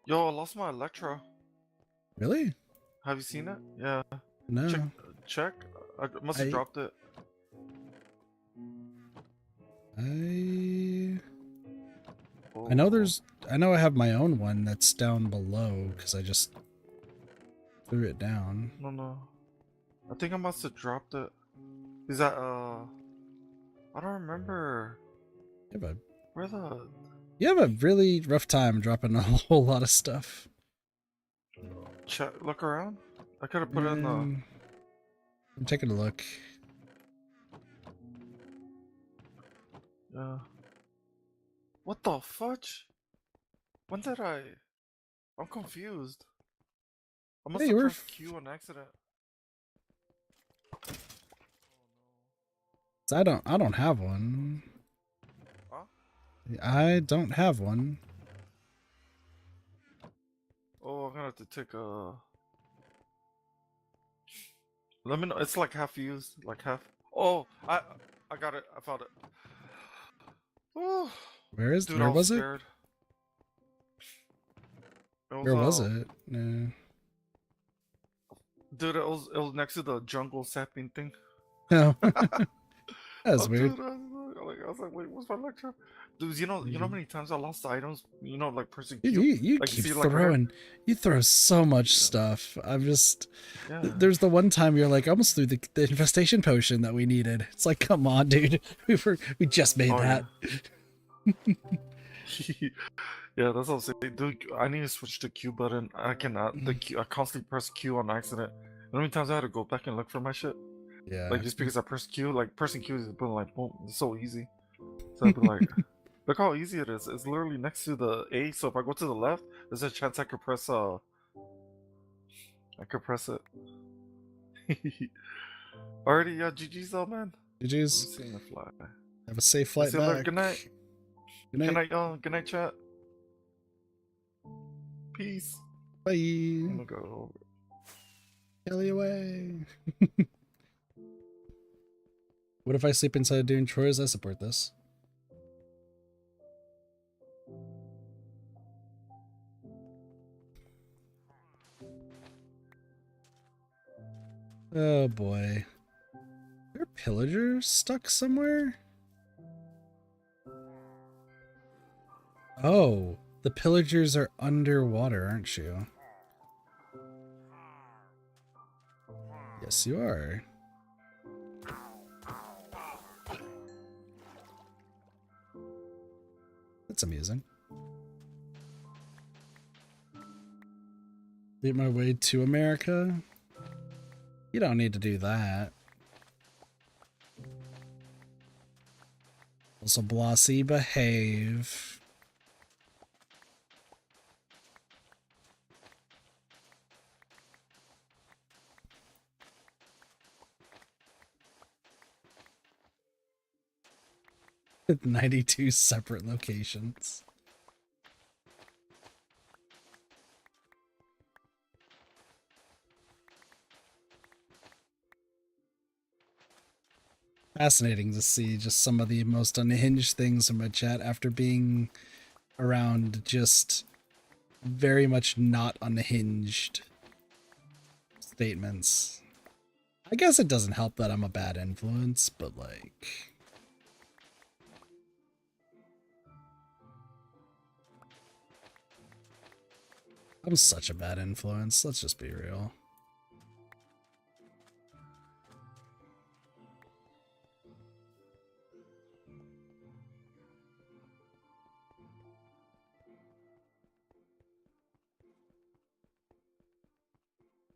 Yo, I lost my Electra. Really? Have you seen it? Yeah. No. Check. I must have dropped it. I know I have my own one that's down below because I just threw it down. No. I think I must have dropped it. Is that I don't remember. You have a really rough time dropping a whole lot of stuff. Look around. I could have put it in the... I'm taking a look. Yeah. What the fudge? When did I... I'm confused. I must have pressed Q on accident. I don't have one. Huh? I don't have one. Oh, I'm gonna have to take a... Let me know. It's like half used. Like half. Oh, I got it. I found it. Oh. Where was it? Where was it? No. Dude, it was next to the jungle sapping thing. Oh. That's weird. Dude, I was like, wait, what's my lecture? Dude, you know how many times I lost items? You know, like pressing Q. You like, keep throwing. You throw so much stuff. I'm just. Yeah. There's the one time you're like almost through the infestation potion that we needed. It's like, come on, dude. We just made that. Yeah. Yeah, that's what I'm saying. Dude, I need to switch the Q button. I cannot. I constantly press Q on accident. How many times I had to go back and look for my shit? Yeah. Like just because I pressed Q, like pressing Q is been like boom, it's so easy. So I'd be like, look how easy it is. It's literally next to the A. So if I go to the left, there's a chance I could press it. Alrighty, yeah, GG's though, man. I'm GG's. seeing the fly. Have a safe I'll flight see you later. back. Good night. Good night. Good night, chat. Peace. I'm Bye. gonna go. Kelly away. What if I sleep inside doing chores? I support this. Oh boy. Are there pillagers stuck somewhere? Oh, the pillagers are underwater, aren't you? Yes, you are. That's amusing. Lead my way to America? You don't need to do that. Also, Blossy, behave. With 92 separate locations. Fascinating to see just some of the most unhinged things in my chat after being around just very much not unhinged statements. I guess it doesn't help that I'm a bad influence, but like... I'm such a bad influence, let's just be real.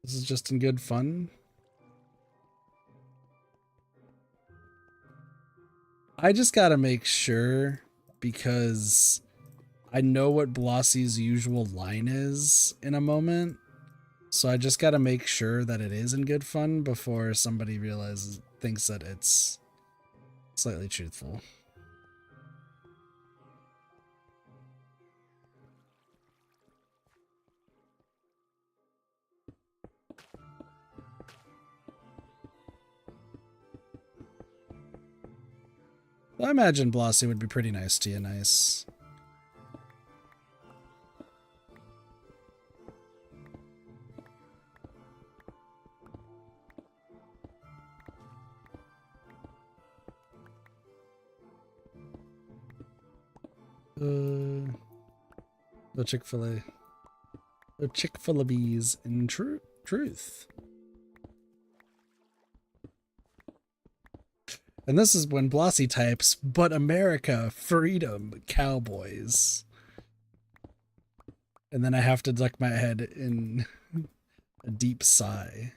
This is just in good fun. I just gotta make sure, because I know what Blossy's usual line is in a moment. So I just gotta make sure that it is in good fun before somebody thinks that it's slightly truthful. I imagine Blossy would be pretty nice to you, nice. No Chick-fil-A. No Chick-fil-A-bees in truth. And this is when Blossy types, but America, freedom, cowboys. And then I have to duck my head in a deep sigh.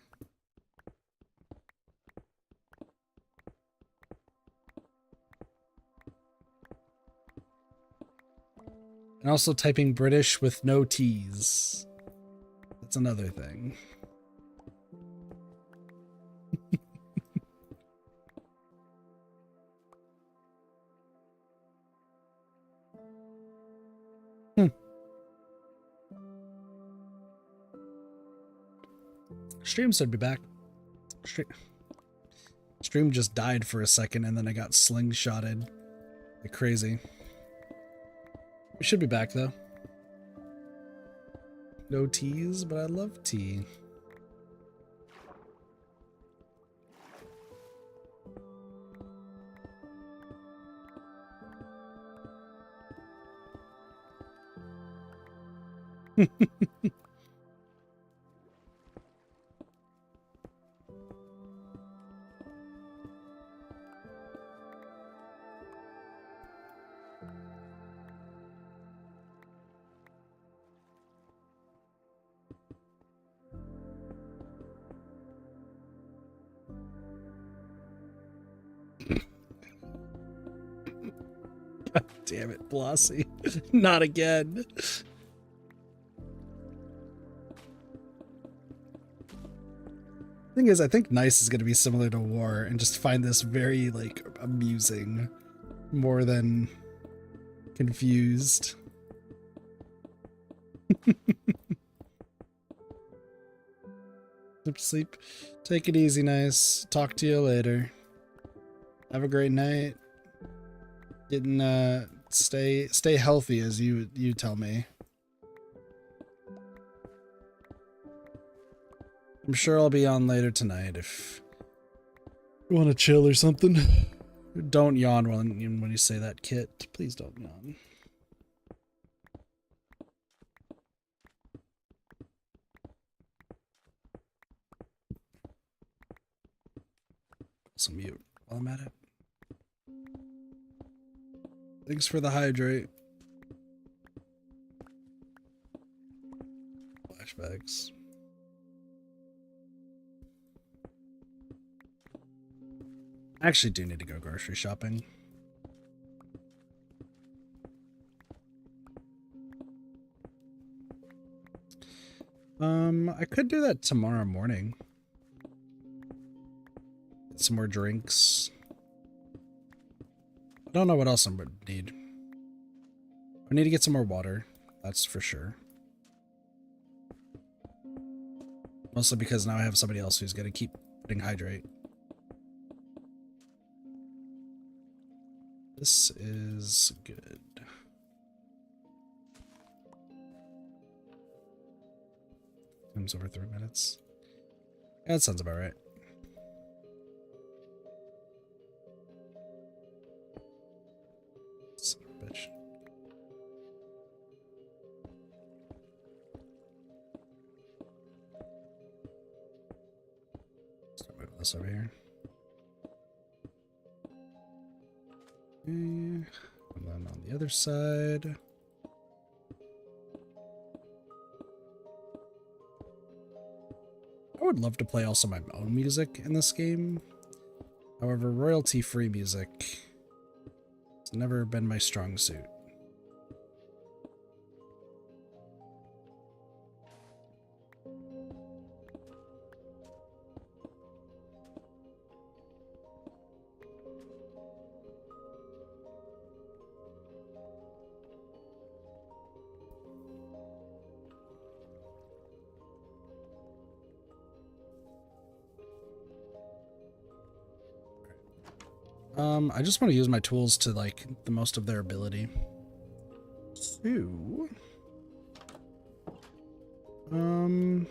And also typing British with no T's. That's another thing. Stream should be back. Stream just died for a second and then I got slingshotted like crazy. We should be back though. No teas, but I love tea. God damn it, Blossy. Not again. Thing is, I think Nice is going to be similar to War and just find this very, like, amusing more than confused. Sleep. Take it easy, Nice. Talk to you later. Have a great night. Stay healthy as you tell me. I'm sure I'll be on later tonight if you want to chill or something. Don't yawn when you say that, Kit. Please don't yawn. Also mute while I'm at it. Thanks for the hydrate. Flashbacks. I actually do need to go grocery shopping. I could do that tomorrow morning. Get some more drinks. I don't know what else I'm gonna need. I need to get some more water. That's for sure. Mostly because now I have somebody else who's gonna keep putting hydrate. This is good. Time's over 3 minutes. Yeah, that sounds about right. Son of a bitch. Start moving this over here. Okay. And then on the other side. I would love to play also my own music in this game. However, royalty-free music has never been my strong suit. I just want to use my tools to, like, the most of their ability. So... I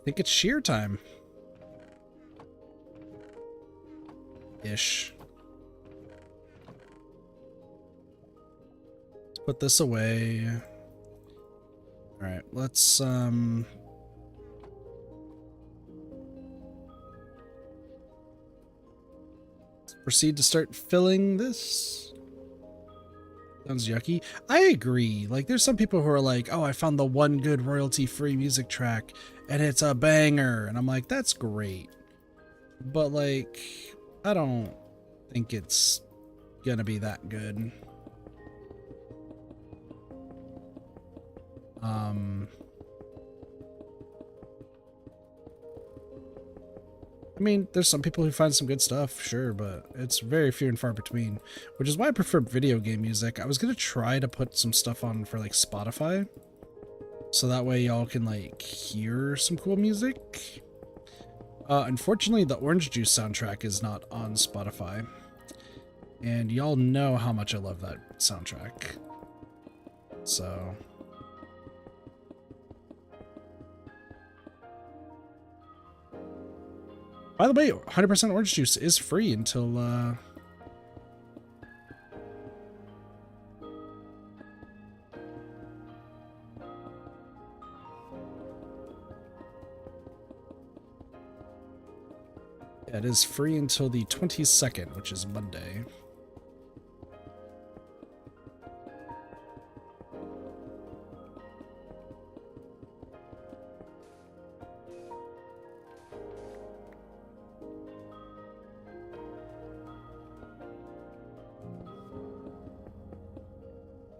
think it's shear time. Ish. Let's put this away. Alright, let's, proceed to start filling this. Sounds yucky. I agree. Like, there's some people who are like, oh, I found the one good royalty-free music track, and it's a banger. And I'm like, that's great. But, like, I don't think it's gonna be that good. I mean, there's some people who find some good stuff, sure, but it's very few and far between, which is why I prefer video game music. I was going to try to put some stuff on for, like, Spotify, so that way y'all can, like, hear some cool music. Unfortunately, the Orange Juice soundtrack is not on Spotify, and y'all know how much I love that soundtrack. So... By the way, 100% orange juice is free until, Yeah, it is free until the 22nd, which is Monday.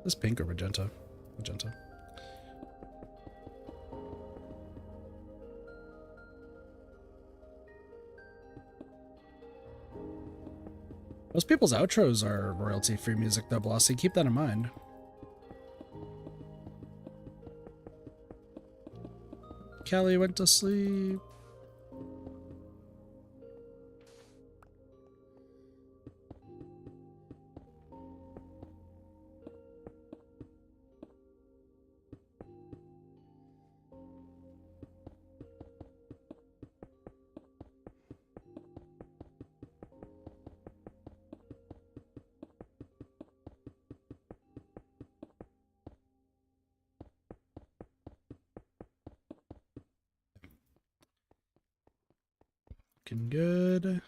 This pink or magenta? Magenta. Most people's outros are royalty-free music, though, Blossy. Keep that in mind. Callie went to sleep. Looking good.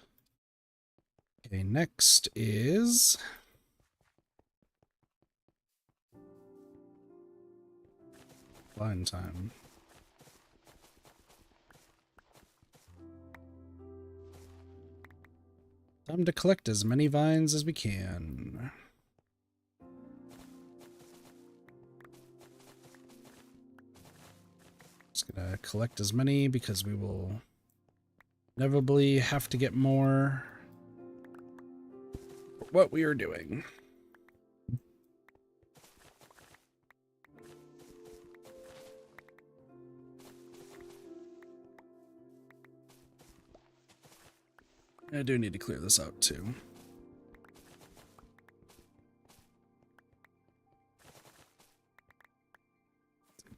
Okay, next is blind time. Time to collect as many vines as we can. Just gonna collect as many because we will inevitably have to get more for what we are doing. I do need to clear this out too.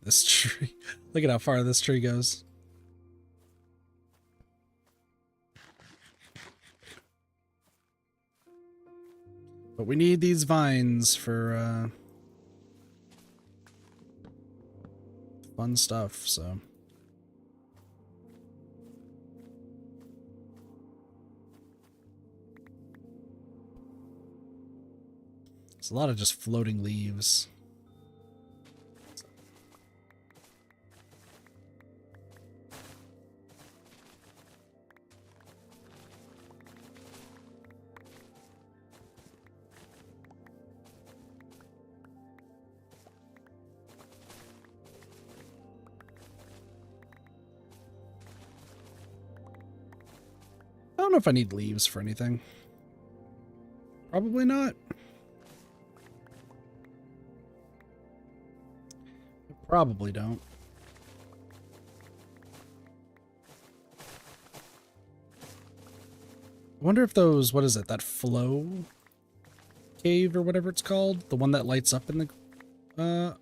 This tree. Look at how far this tree goes. But we need these vines for fun stuff, so. It's a lot of just floating leaves. I don't know if I need leaves for anything. Probably not. Probably don't. I wonder if those, what is it, that flow cave or whatever it's called? The one that lights up in the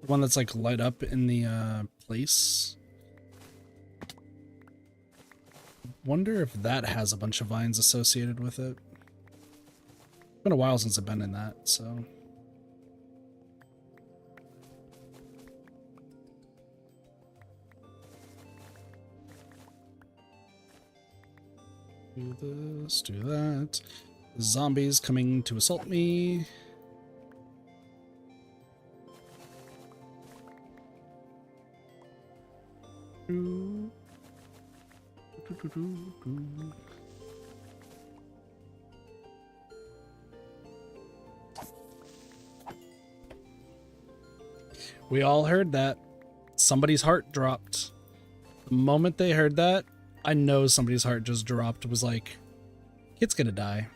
one that's like light up in the place? Wonder if that has a bunch of vines associated with it. It's been a while since I've been in that, so. Do this, do that. Zombies coming to assault me. We all heard that. Somebody's heart dropped. The moment they heard that, I know somebody's heart just dropped. It was like, kid's gonna die.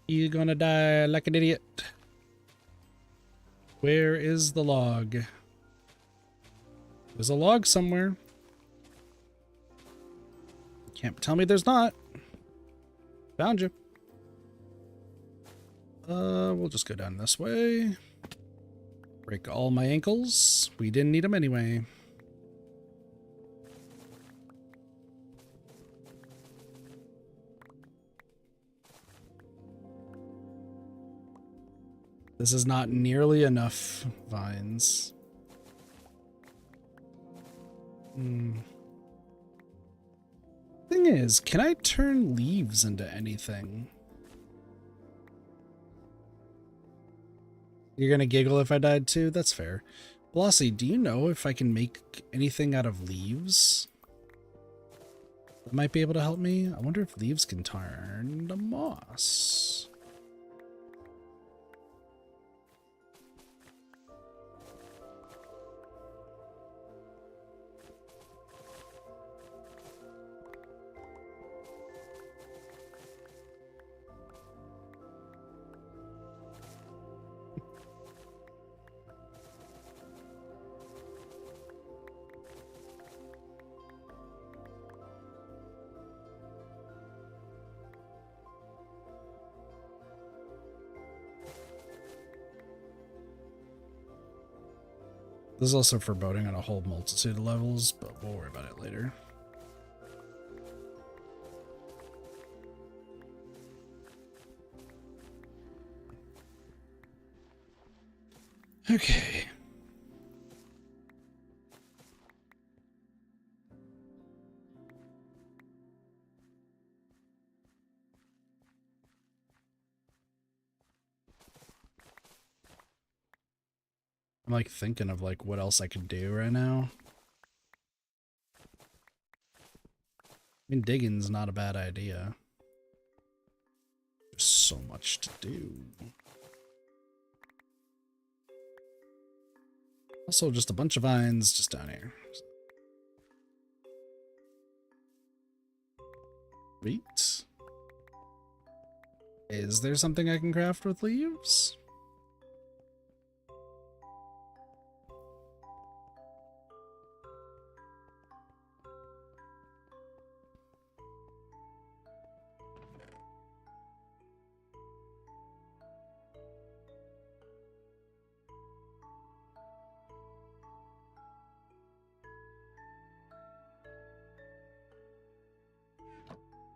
You're gonna die like an idiot. Where is the log? There's a log somewhere. Can't tell me there's not. Found you. We'll just go down this way. Break all my ankles. We didn't need them anyway. This is not nearly enough vines. Thing is, can I turn leaves into anything? You're gonna giggle if I died too? That's fair. Blossy, do you know if I can make anything out of leaves? That might be able to help me. I wonder if leaves can turn to moss. This is also foreboding on a whole multitude of levels, but we'll worry about it later. Okay. I'm like thinking of like what else I could do right now. I mean, digging's not a bad idea. There's so much to do. Also, just a bunch of vines just down here. Sweet. Is there something I can craft with leaves?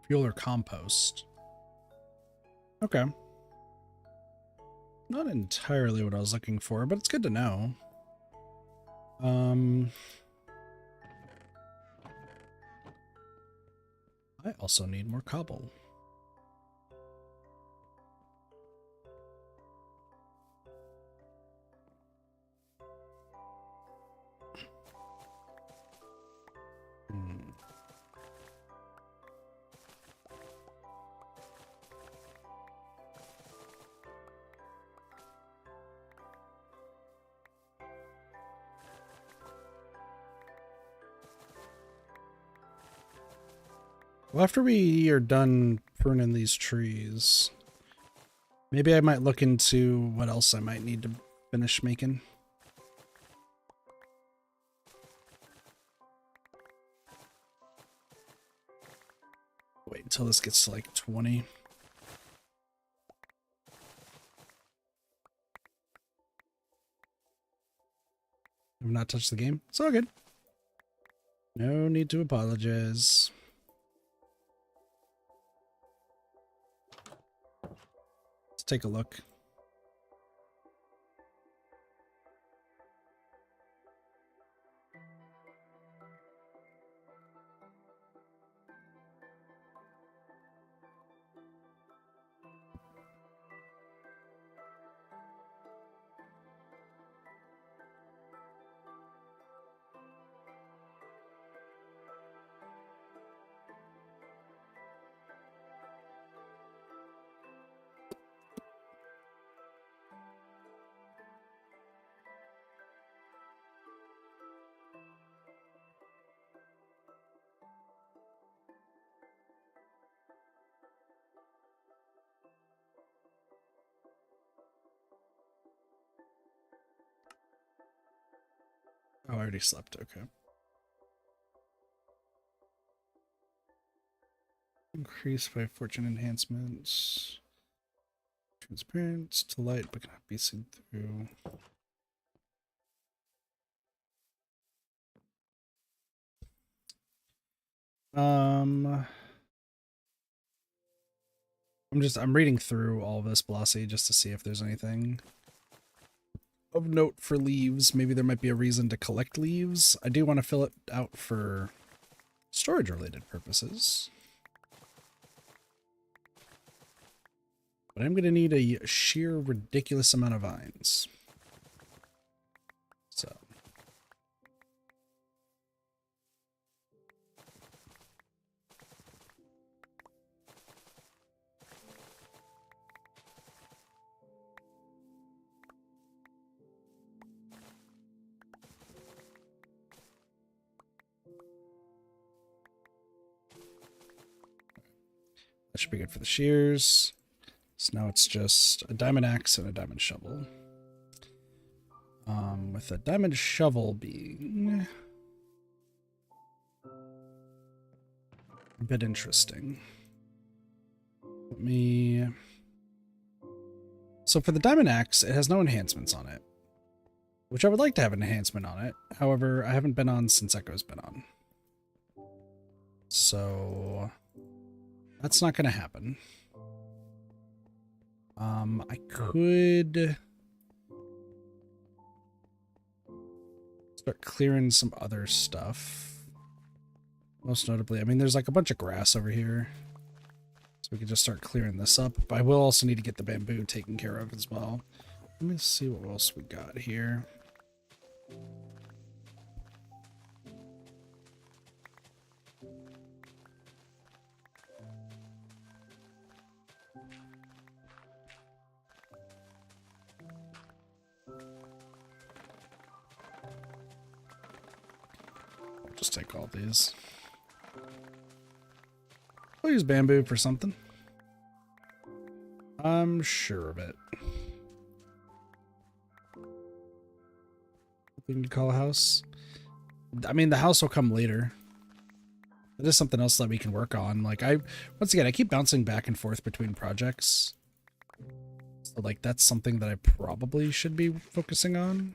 Fuel or compost. Okay. Not entirely what I was looking for, but it's good to know. I also need more cobble. Well, after we are done pruning these trees, maybe I might look into what else I might need to finish making. Wait until this gets to like 20. I've not touched the game. It's all good. No need to apologize. Let's take a look. Oh, I already slept. Okay. Increase by fortune enhancements. Transparent to light, but cannot be seen through. I'm reading through all of this, Blossy, just to see if there's anything of note for leaves. Maybe there might be a reason to collect leaves. I do want to fill it out for storage related purposes. But I'm going to need a sheer ridiculous amount of vines. So That should be good for the shears. So now it's just a diamond axe and a diamond shovel. With a diamond shovel being a bit interesting. Let me... So for the diamond axe, it has no enhancements on it, which I would like to have an enhancement on it. However, I haven't been on since Echo's been on. So that's not going to happen. I could start clearing some other stuff. Most notably, I mean, there's like a bunch of grass over here. So we could just start clearing this up. But I will also need to get the bamboo taken care of as well. Let me see what else we got here. I'll just take all these. I'll use bamboo for something. I'm sure of it. Thing to call a house. I mean, the house will come later. It is something else that we can work on. Like, once again, I keep bouncing back and forth between projects. So, like, that's something that I probably should be focusing on.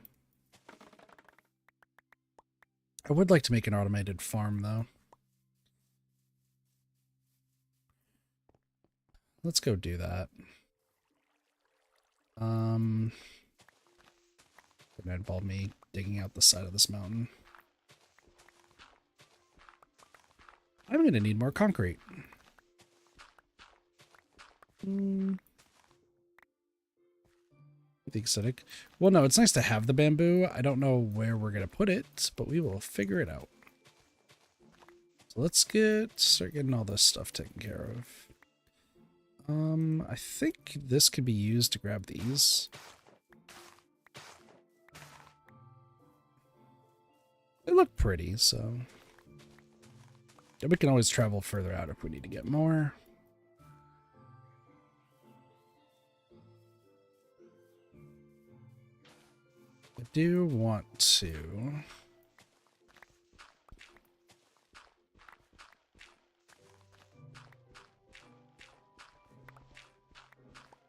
I would like to make an automated farm, though. Let's go do that. Gonna involve me digging out the side of this mountain. I'm gonna need more concrete. The aesthetic. Well, no, it's nice to have the bamboo. I don't know where we're gonna put it, but we will figure it out. So let's start getting all this stuff taken care of. I think this could be used to grab these. They look pretty, so... And we can always travel further out if we need to get more. I do want to...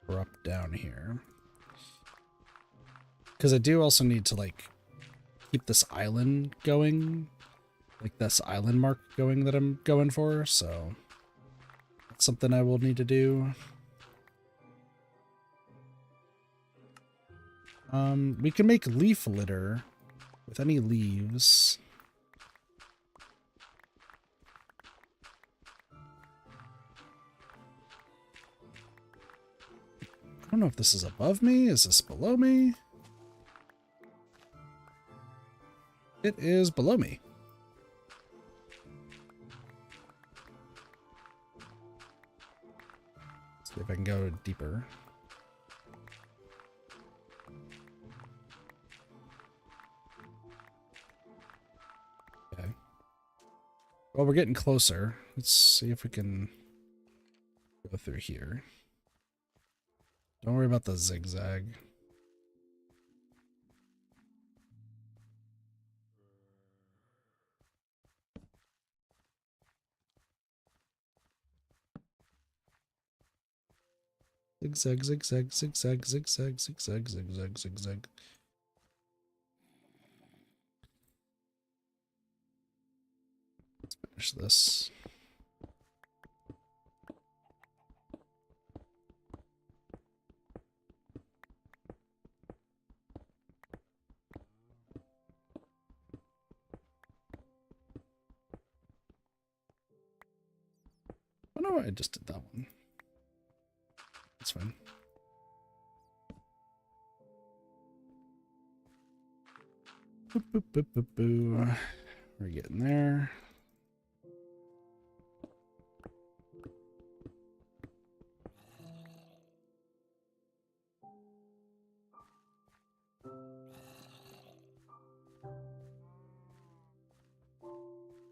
drop down here. Because I do also need to, like, keep this island going. Like, this island mark going that I'm going for, so... that's something I will need to do. We can make leaf litter with any leaves. I don't know if this is above me. Is this below me? It is below me. Let's see if I can go deeper. Okay. Well, we're getting closer. Let's see if we can go through here. Don't worry about the zigzag. Zigzag, zigzag, zigzag, zigzag, zigzag, zigzag, zigzag. Let's finish this. Oh no, I just did that one. That's fine. Boop, boop, boop, boop, boo. We're getting there.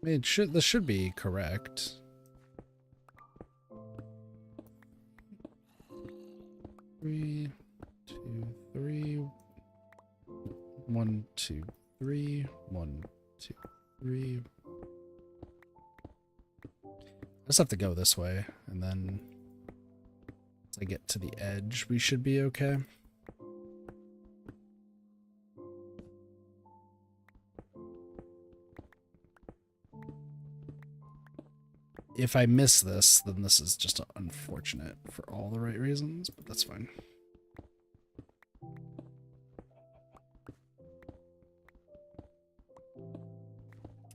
I mean, this should be correct. 1, 2, 3. 1, 2, 3. I just have to go this way, and then once I get to the edge, we should be okay. If I miss this, then this is just unfortunate for all the right reasons, but that's fine.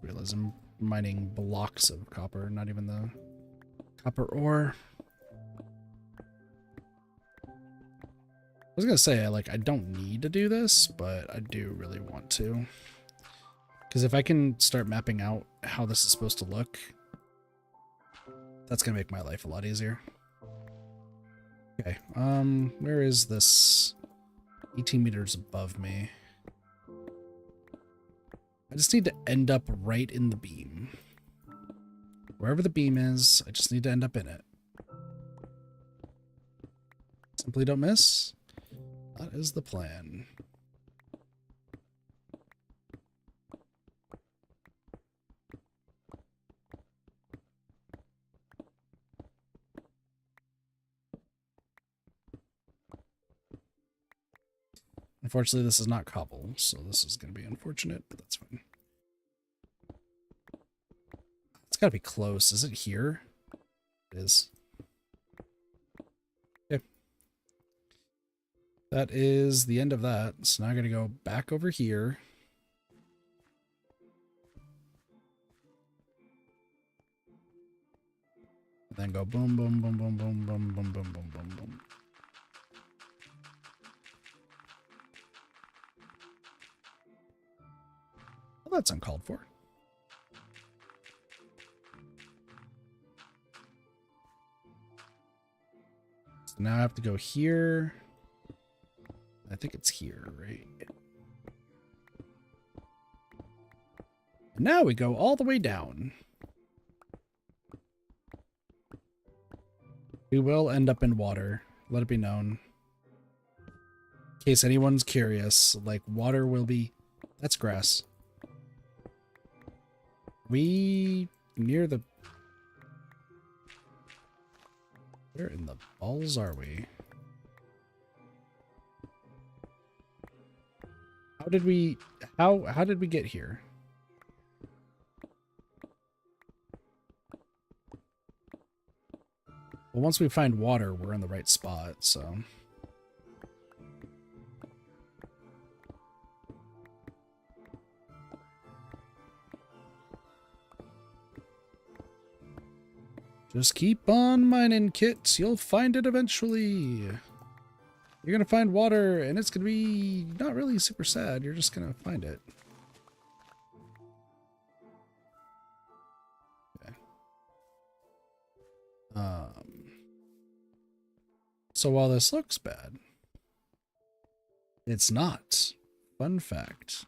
Realize I'm mining blocks of copper, not even the copper ore. I was gonna say, I don't need to do this, but I do really want to. Because if I can start mapping out how this is supposed to look, that's gonna make my life a lot easier. Okay, where is this? 18 meters above me. I just need to end up right in the beam. Wherever the beam is, I just need to end up in it. Simply don't miss. That is the plan. Unfortunately, this is not cobble, so this is going to be unfortunate, but that's fine. It's got to be close. Is it here? It is. Okay. That is the end of that. So now I'm going to go back over here. And then go boom, boom, boom, boom, boom, boom, boom, boom, boom, boom, boom. Well, that's uncalled for. So now I have to go here. I think it's here, right? And now we go all the way down. We will end up in water. Let it be known. In case anyone's curious, water will be... That's grass. We near the... Where in the balls are we? How did we get here? Well, once we find water, we're in the right spot, so... Just keep on mining, Kit. You'll find it eventually. You're gonna find water, and it's gonna be not really super sad. You're just gonna find it. Okay. So while this looks bad, it's not. Fun fact.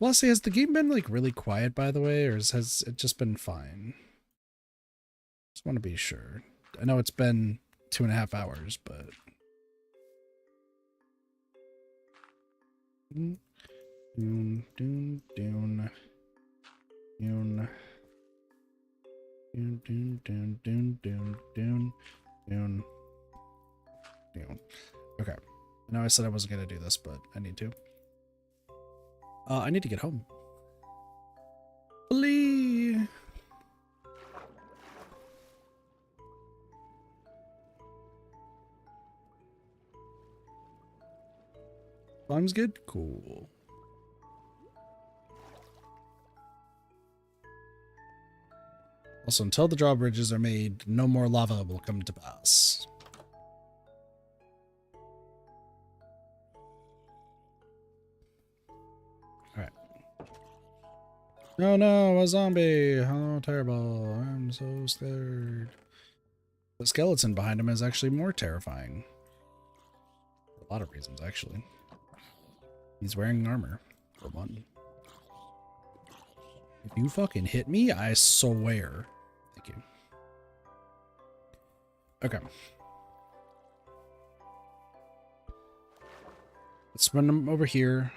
Well, say, has the game been really quiet, by the way, or has it just been fine? Just want to be sure. I know it's been 2.5 hours, but... Okay. I know I said I wasn't going to do this, but I need to. I need to get home. Flee! Sounds good? Cool. Also, until the drawbridges are made, no more lava will come to pass. Alright. Oh no, a zombie! How terrible. I'm so scared. The skeleton behind him is actually more terrifying. For a lot of reasons, actually. He's wearing armor, for one. If you fucking hit me, I swear. Thank you. Okay. let's run them over here.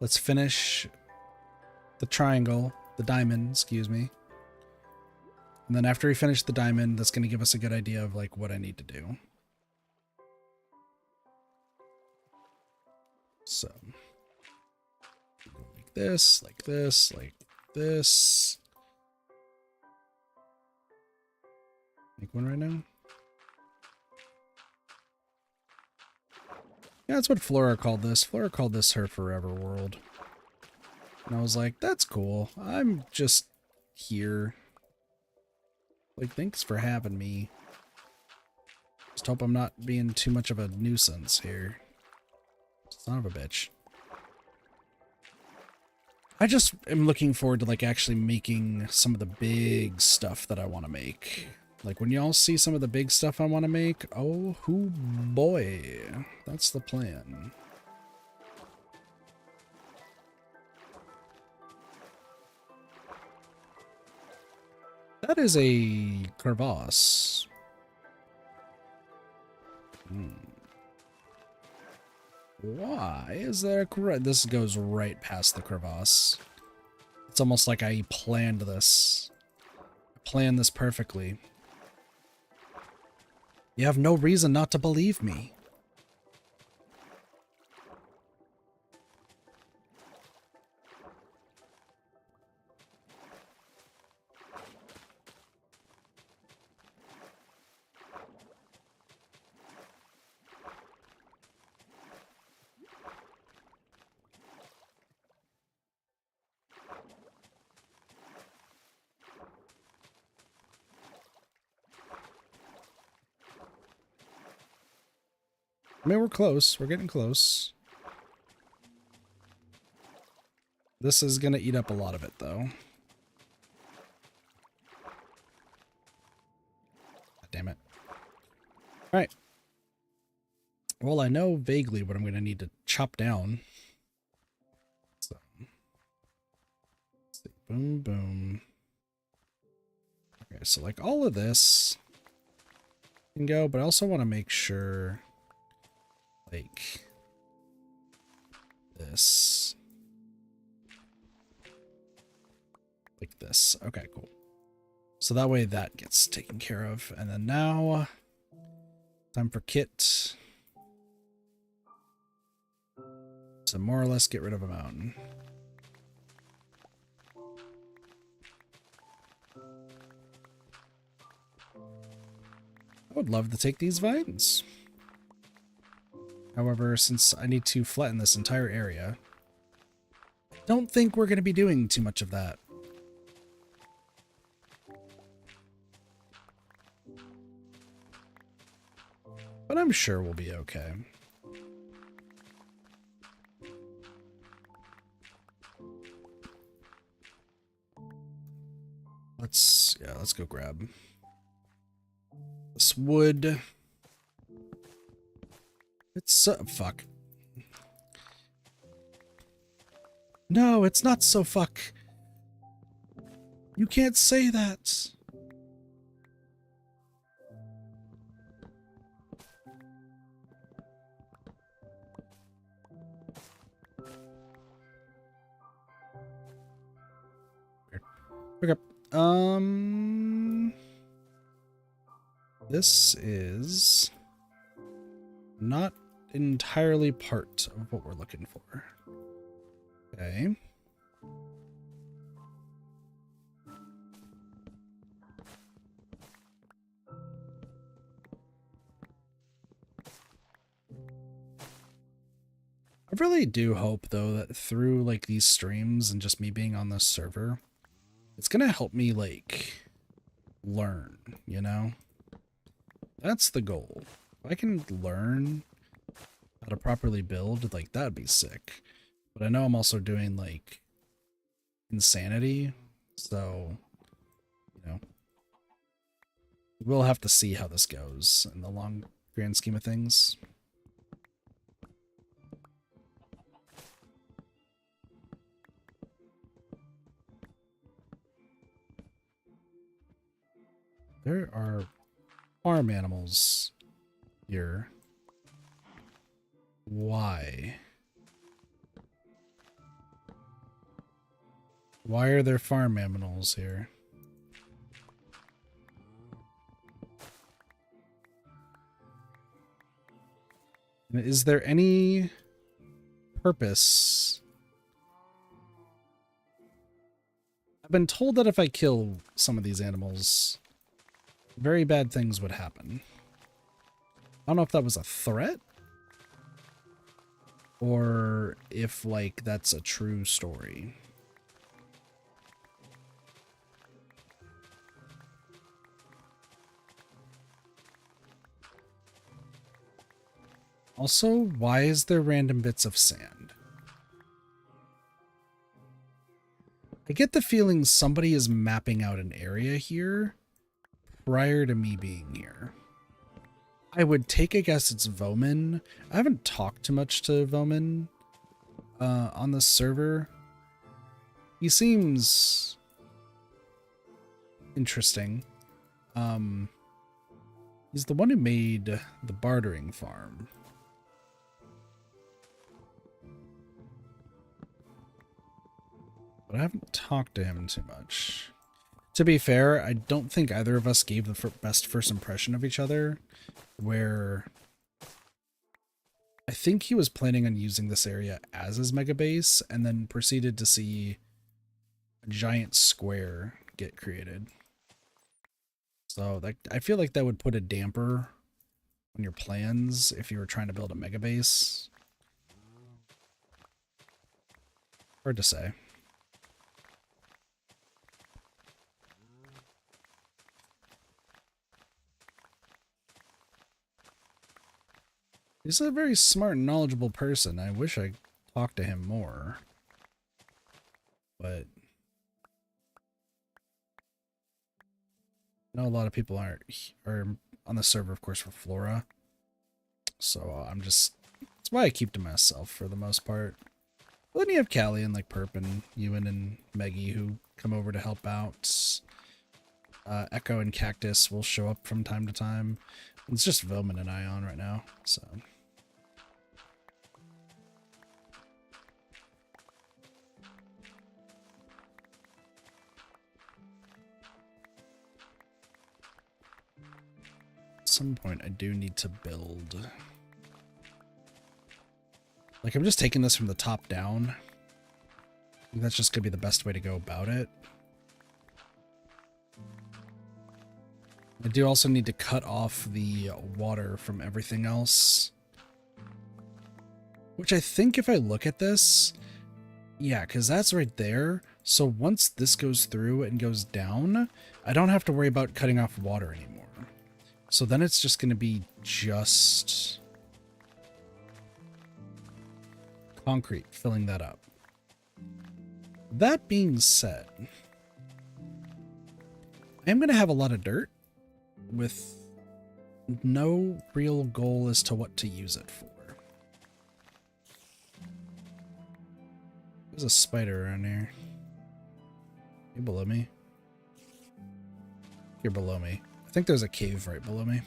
Let's finish the triangle, the diamond, excuse me. And then after we finish the diamond, that's going to give us a good idea of like what I need to do. So like this, like this, like this. Make one right now. Yeah, that's what Flora called this. Flora called this her forever world. And I was like, that's cool. I'm just here. Like, thanks for having me. Just hope I'm not being too much of a nuisance here. Son of a bitch. I just am looking forward to, like, actually making some of the big stuff that I want to make. Like, when y'all see some of the big stuff I want to make, oh, hoo boy. That's the plan. That is a crevasse. Why is there a crevasse? This goes right past the crevasse. It's almost like I planned this. I planned this perfectly. You have no reason not to believe me. I mean, we're close. We're getting close. This is going to eat up a lot of it, though. God damn it. All right. Well, I know vaguely what I'm going to need to chop down. So, let's see. Boom, boom. Okay, so like all of this can go, but I also want to make sure like this. Like this. Okay, cool. So that way that gets taken care of. And then now, time for kit. So more or less get rid of a mountain. I would love to take these vines. However, since I need to flatten this entire area, I don't think we're going to be doing too much of that. But I'm sure we'll be okay. Let's go grab this wood. It's so, fuck. No, it's not so fuck. You can't say that. Okay. This is not entirely part of what we're looking for. Okay. I really do hope, though, that through, like, these streams and just me being on this server, it's gonna help me, like, learn, you know? That's the goal. If I can learn how to properly build, like, that'd be sick. But I know I'm also doing, like, insanity, so, you know, we'll have to see how this goes in the long grand scheme of things. There are farm animals here. Why? Why are there farm animals here? Is there any purpose? I've been told that if I kill some of these animals, very bad things would happen. I don't know if that was a threat or if, like, that's a true story. Also, why is there random bits of sand? I get the feeling somebody is mapping out an area here prior to me being here. I would take a guess it's Voman. I haven't talked too much to Voman on this server. He seems interesting. He's the one who made the bartering farm. But I haven't talked to him too much. To be fair, I don't think either of us gave the best first impression of each other, where I think he was planning on using this area as his mega base and then proceeded to see a giant square get created. So that, I feel like that would put a damper on your plans if you were trying to build a mega base. Hard to say. He's a very smart and knowledgeable person. I wish I talked to him more. But I know a lot of people are on the server, of course, for Flora. So that's why I keep to myself for the most part. But then you have Callie and like Perp and Ewan and Meggie who come over to help out. Echo and Cactus will show up from time to time. It's just Voman and Ion right now, so. At some point I do need to build. Like, I'm just taking this from the top down. I think that's just gonna be the best way to go about it. I do also need to cut off the water from everything else. Which I think if I look at this, yeah, because that's right there. So once this goes through and goes down, I don't have to worry about cutting off water anymore. So then it's just going to be just concrete filling that up. That being said, I am going to have a lot of dirt with no real goal as to what to use it for. There's a spider around here. You below me? You're below me. I think there's a cave right below me.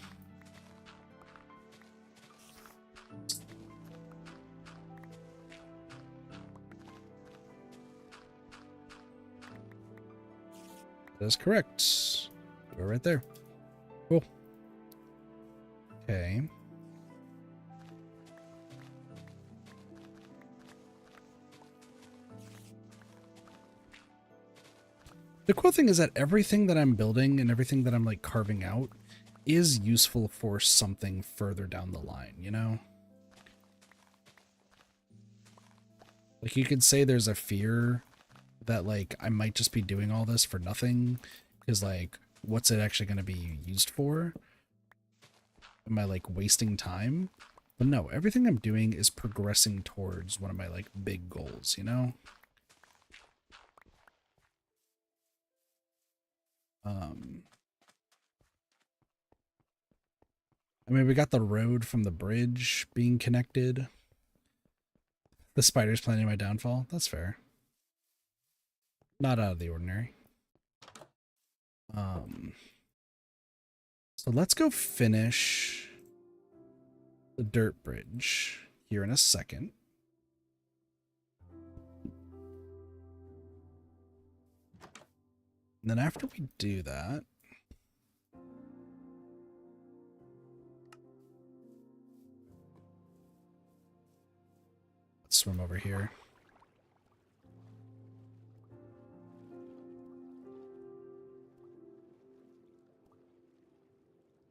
That is correct. We're right there. Cool. Okay. The cool thing is that everything that I'm building and everything that I'm like carving out is useful for something further down the line, you know? Like, you could say there's a fear that like I might just be doing all this for nothing, because like, what's it actually going to be used for? Am I like wasting time? But no, everything I'm doing is progressing towards one of my like big goals, you know? I mean, we got the road from the bridge being connected. The spider's planning my downfall. That's fair. Not out of the ordinary. So let's go finish the dirt bridge here in a second. And then after we do that, let's swim over here.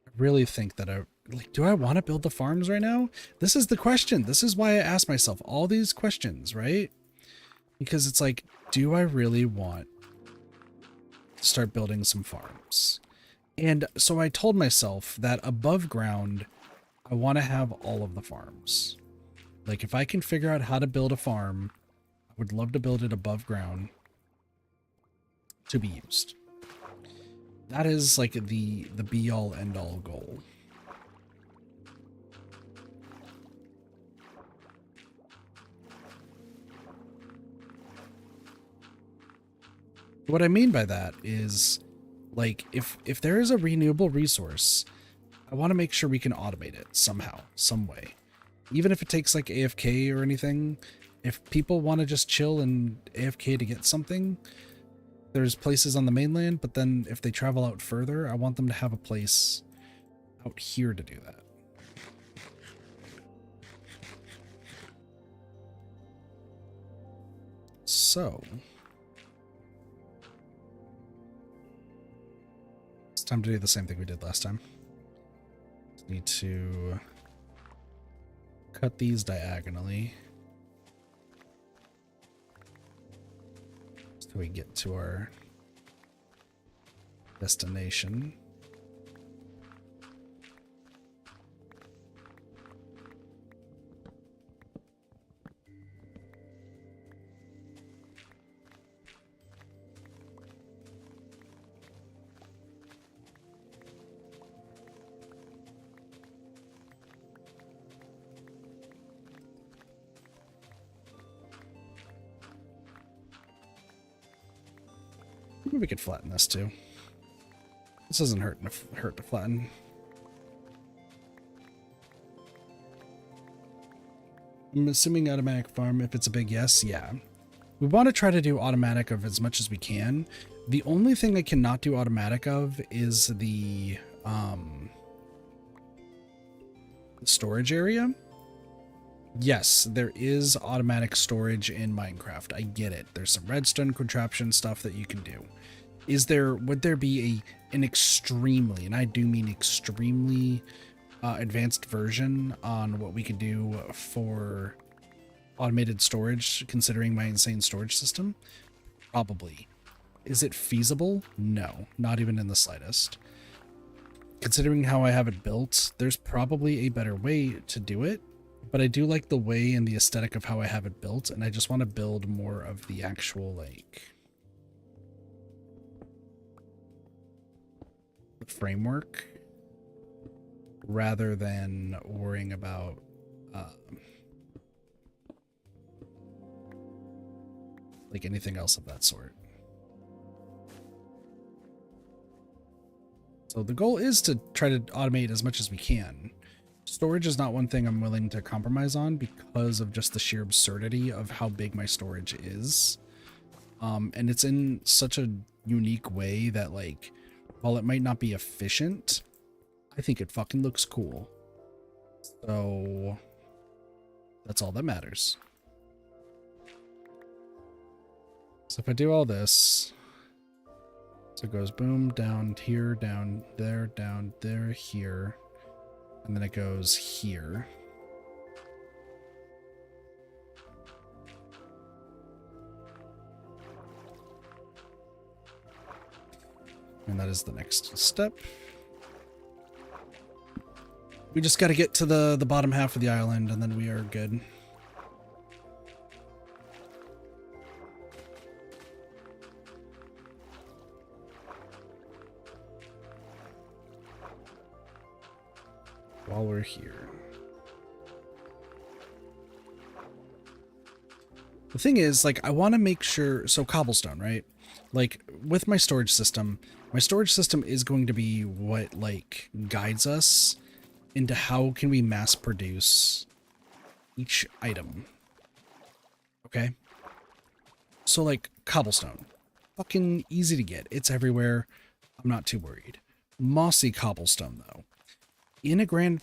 I really think that do I want to build the farms right now? This is the question. This is why I ask myself all these questions, right? Because it's like, do I really want to start building some farms? And so I told myself that above ground, I want to have all of the farms. Like if I can figure out how to build a farm, I would love to build it above ground to be used. That is like the be all end all goal. What I mean by that is, like, if there is a renewable resource, I want to make sure we can automate it somehow, some way. Even if it takes like AFK or anything, if people want to just chill and AFK to get something, there's places on the mainland, but then if they travel out further, I want them to have a place out here to do that. So it's time to do the same thing we did last time. Just need to cut these diagonally so we get to our destination. Maybe we could flatten this too. This doesn't hurt to flatten. I'm assuming automatic farm if it's a big yes. Yeah. We want to try to do automatic of as much as we can. The only thing I cannot do automatic of is the storage area. Yes, there is automatic storage in Minecraft. I get it. There's some redstone contraption stuff that you can do. Would there be an extremely, and I do mean extremely, advanced version on what we could do for automated storage, considering my insane storage system? Probably. Is it feasible? No, not even in the slightest. Considering how I have it built, there's probably a better way to do it. But I do like the way and the aesthetic of how I have it built, and I just want to build more of the actual, like, framework rather than worrying about like anything else of that sort. So the goal is to try to automate as much as we can. Storage is not one thing I'm willing to compromise on because of just the sheer absurdity of how big my storage is. And it's in such a unique way that, like, while it might not be efficient, I think it fucking looks cool. So that's all that matters. So if I do all this, so it goes boom, down here, down there, here. And then it goes here. And that is the next step. We just got to get to the bottom half of the island and then we are good. While we're here. The thing is, like, I want to make sure, so cobblestone, right? Like, with my storage system is going to be what, like, guides us into how can we mass produce each item. Okay? So, like, cobblestone. Fucking easy to get. It's everywhere. I'm not too worried. Mossy cobblestone, though. In the grand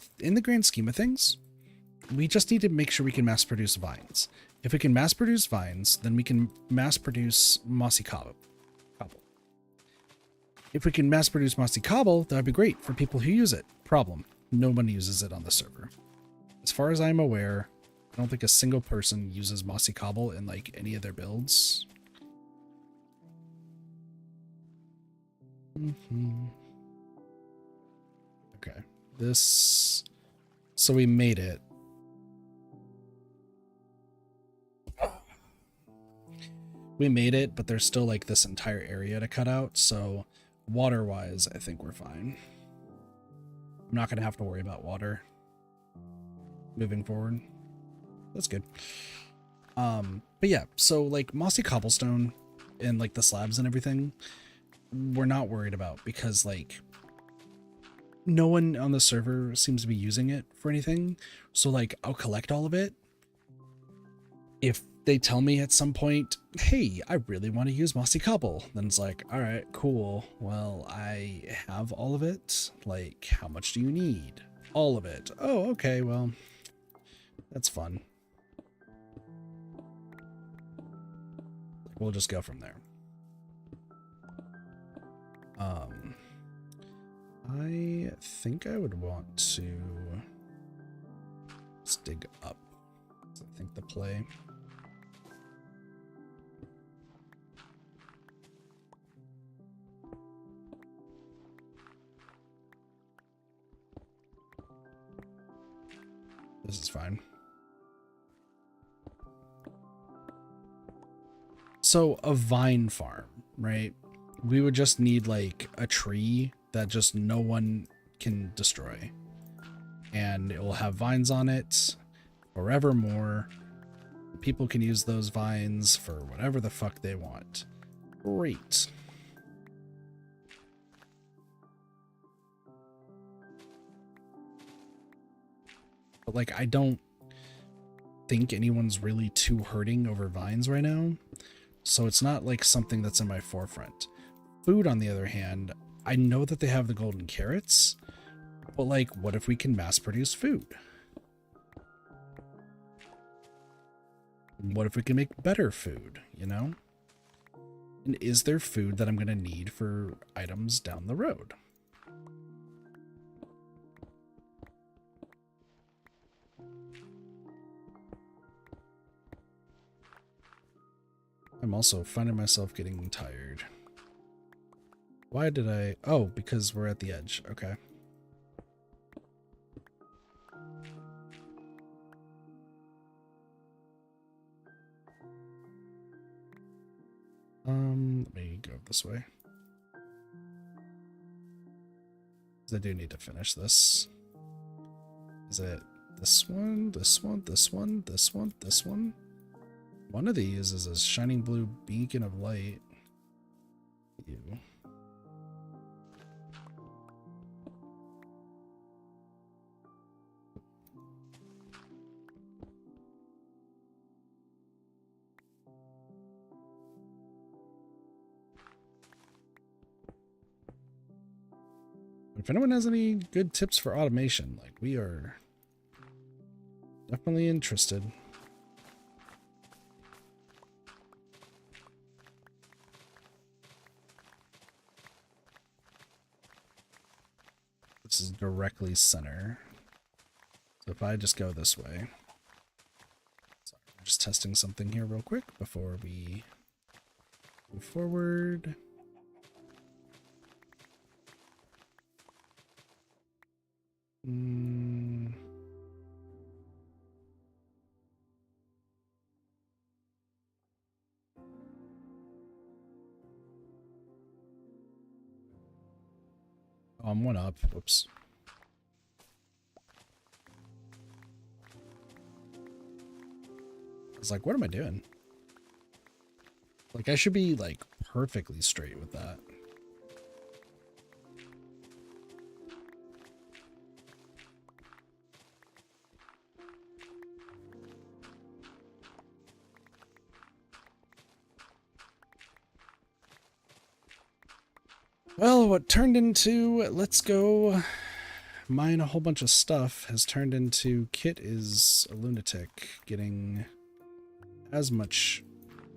scheme of things, we just need to make sure we can mass produce vines. If we can mass produce vines, then we can mass produce mossy cobble. If we can mass produce mossy cobble, that would be great for people who use it. Problem: no one uses it on the server. As far as I'm aware, I don't think a single person uses mossy cobble in like any of their builds. Okay, this. So we made it. We made it, but there's still like this entire area to cut out. So water-wise, I think we're fine. I'm not gonna have to worry about water moving forward. That's good. But yeah, so like mossy cobblestone and like the slabs and everything, we're not worried about because like no one on the server seems to be using it for anything. So like I'll collect all of it. If they tell me at some point, hey, I really want to use mossy cobble, then it's like, all right, cool. Well, I have all of it. Like, how much do you need? All of it. Oh, okay, well, that's fun. We'll just go from there. I think I would want to just dig up. I think the play. This is fine. So a vine farm, right? We would just need like a tree that just no one can destroy. And it will have vines on it forevermore. People can use those vines for whatever the fuck they want. Great. But like, I don't think anyone's really too hurting over vines right now. So it's not like something that's in my forefront. Food, on the other hand, I know that they have the golden carrots, but like, what if we can mass produce food? What if we can make better food, you know? And is there food that I'm going to need for items down the road? I'm also finding myself getting tired. Why did I... Oh, because we're at the edge. Okay. Let me go this way. Because I do need to finish this. Is it this one, this one, this one, this one, this one? One of these is a shining blue beacon of light. Ew. If anyone has any good tips for automation, like, we are definitely interested. This is directly center. So if I just go this way. Sorry, I'm just testing something here real quick before we move forward. Oh, I'm one up. Whoops. I was like, what am I doing? Like, I should be, like, perfectly straight with that. Well, what turned into let's go mine a whole bunch of stuff has turned into Kit is a lunatic, getting as much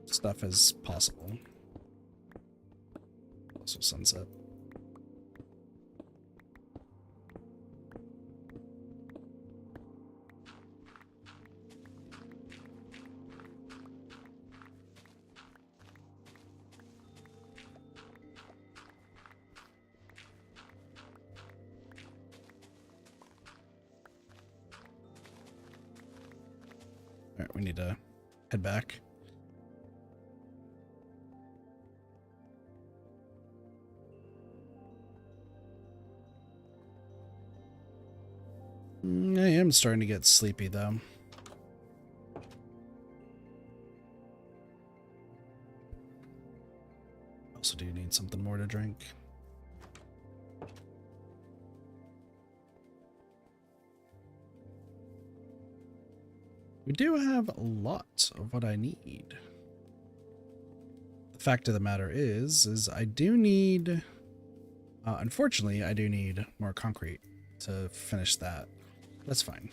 stuff as possible. Also sunset. Alright, we need to head back. I am starting to get sleepy, though. Also do need something more to drink. We do have a lot of what I need. The fact of the matter is I do need... unfortunately, I do need more concrete to finish that. That's fine.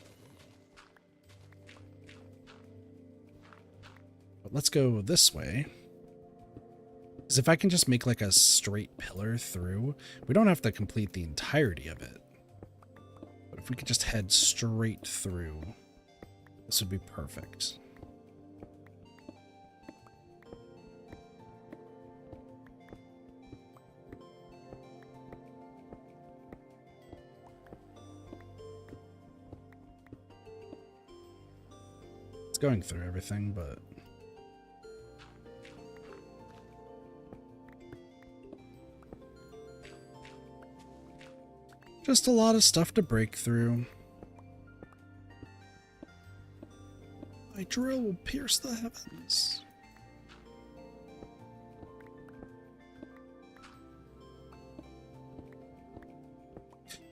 But let's go this way. Because if I can just make like a straight pillar through, we don't have to complete the entirety of it. But if we could just head straight through, this would be perfect. It's going through everything, but... just a lot of stuff to break through. My drill will pierce the heavens.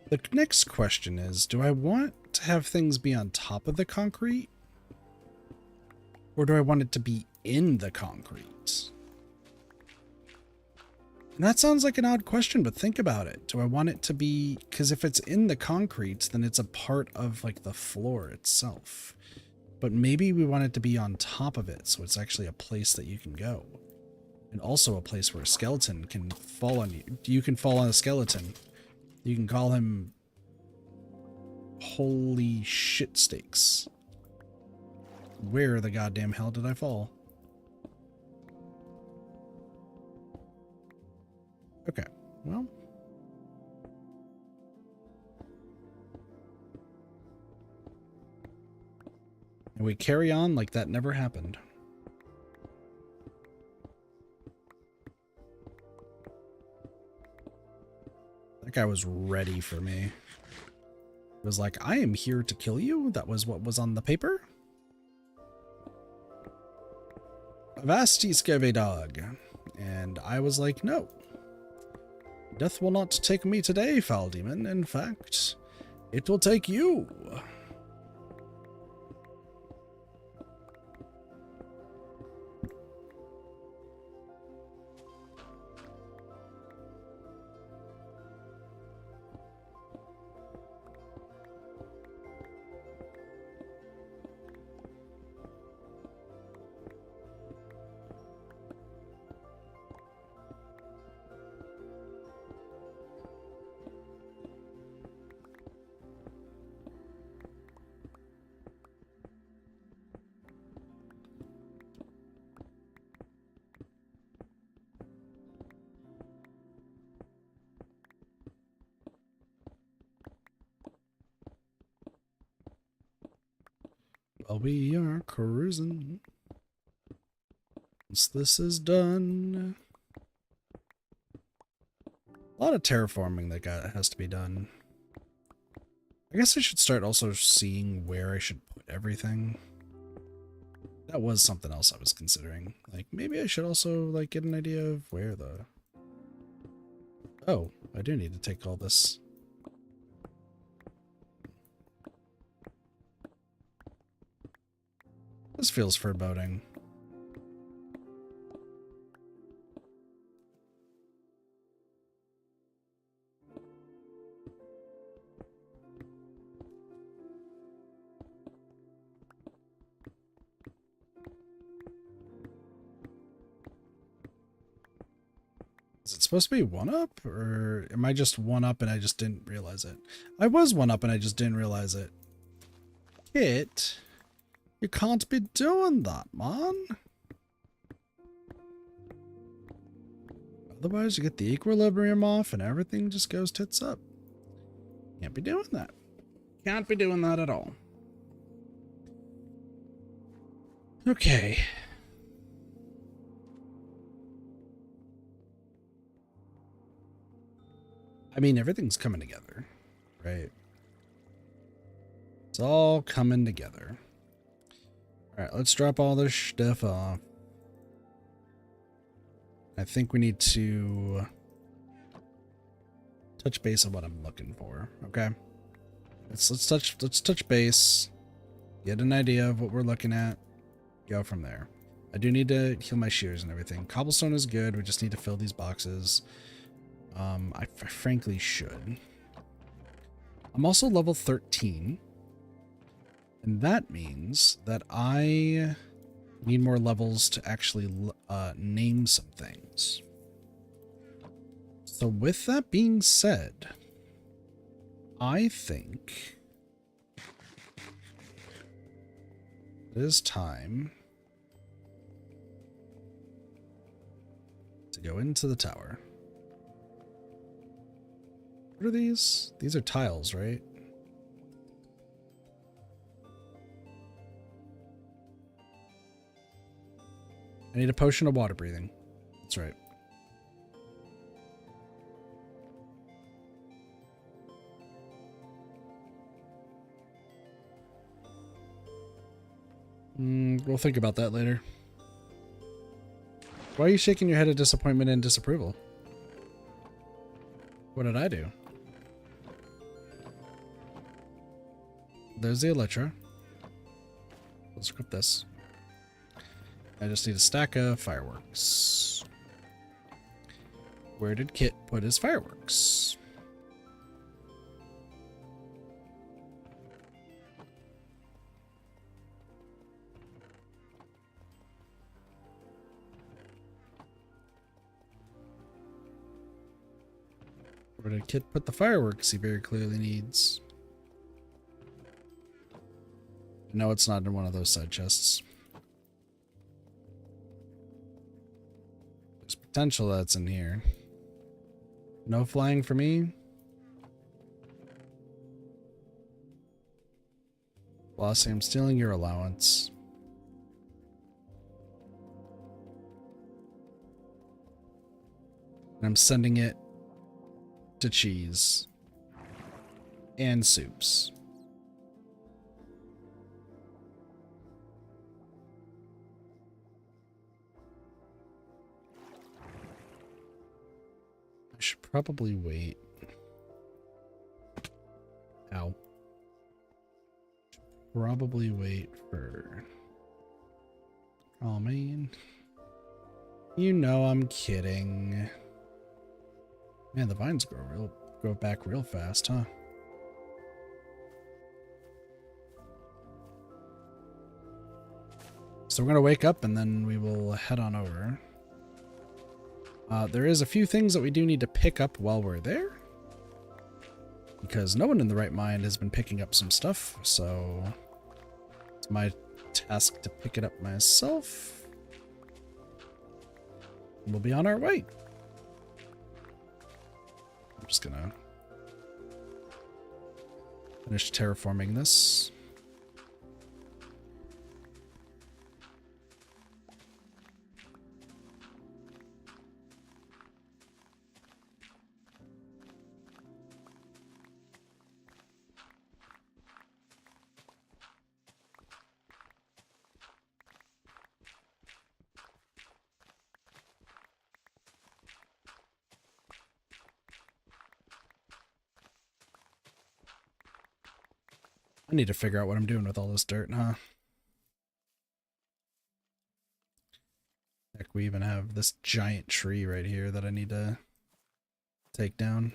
The next question is, do I want to have things be on top of the concrete? Or do I want it to be in the concrete? And that sounds like an odd question, but think about it. Do I want it to be... because if it's in the concrete, then it's a part of like the floor itself. But maybe we want it to be on top of it, so it's actually a place that you can go. And also a place where a skeleton can fall on you. You can fall on a skeleton. You can call him... holy shit steaks. Where the goddamn hell did I fall? Okay, well... and we carry on like that never happened. That guy was ready for me. It was like, I am here to kill you? That was what was on the paper? Avasti scurvy dog. And I was like, no. Death will not take me today, foul demon. In fact, it will take you. Well, we are cruising. Once this is done. A lot of terraforming that has to be done. I guess I should start also seeing where I should put everything. That was something else I was considering. Like, maybe I should also, like, get an idea of where the... oh, I do need to take all this... this feels foreboding. Is it supposed to be 1-up? Or am I just 1-up and I just didn't realize it? I was 1-up and I just didn't realize it. Kit, you can't be doing that, man. Otherwise, you get the equilibrium off and everything just goes tits up. Can't be doing that. Can't be doing that at all. Okay. I mean, everything's coming together, right? It's all coming together. All right, let's drop all this stuff off. I think we need to touch base on what I'm looking for. Okay, let's touch base, get an idea of what we're looking at, go from there. I do need to heal my shears and everything. Cobblestone is good. We just need to fill these boxes. I frankly should. I'm also level 13. And that means that I need more levels to actually name some things. So with that being said, I think it is time to go into the tower. What are these? These are tiles, right? I need a potion of water breathing. That's right. We'll think about that later. Why are you shaking your head at disappointment and disapproval? What did I do? There's the Elytra. Let's equip this. I just need a stack of fireworks. Where did Kit put his fireworks? Where did Kit put the fireworks he very clearly needs? No, it's not in one of those side chests. There's potential that's in here. No flying for me. Bossy, I'm stealing your allowance. And I'm sending it to cheese and soups. I should probably wait. Ow. Probably wait for... Oh, man. You know I'm kidding. Man, the vines grow back real fast, huh? So we're gonna wake up and then we will head on over. There is a few things that we do need to pick up while we're there. Because no one in the right mind has been picking up some stuff, so it's my task to pick it up myself. We'll be on our way. I'm just gonna finish terraforming this. I need to figure out what I'm doing with all this dirt, huh? Heck, we even have this giant tree right here that I need to take down.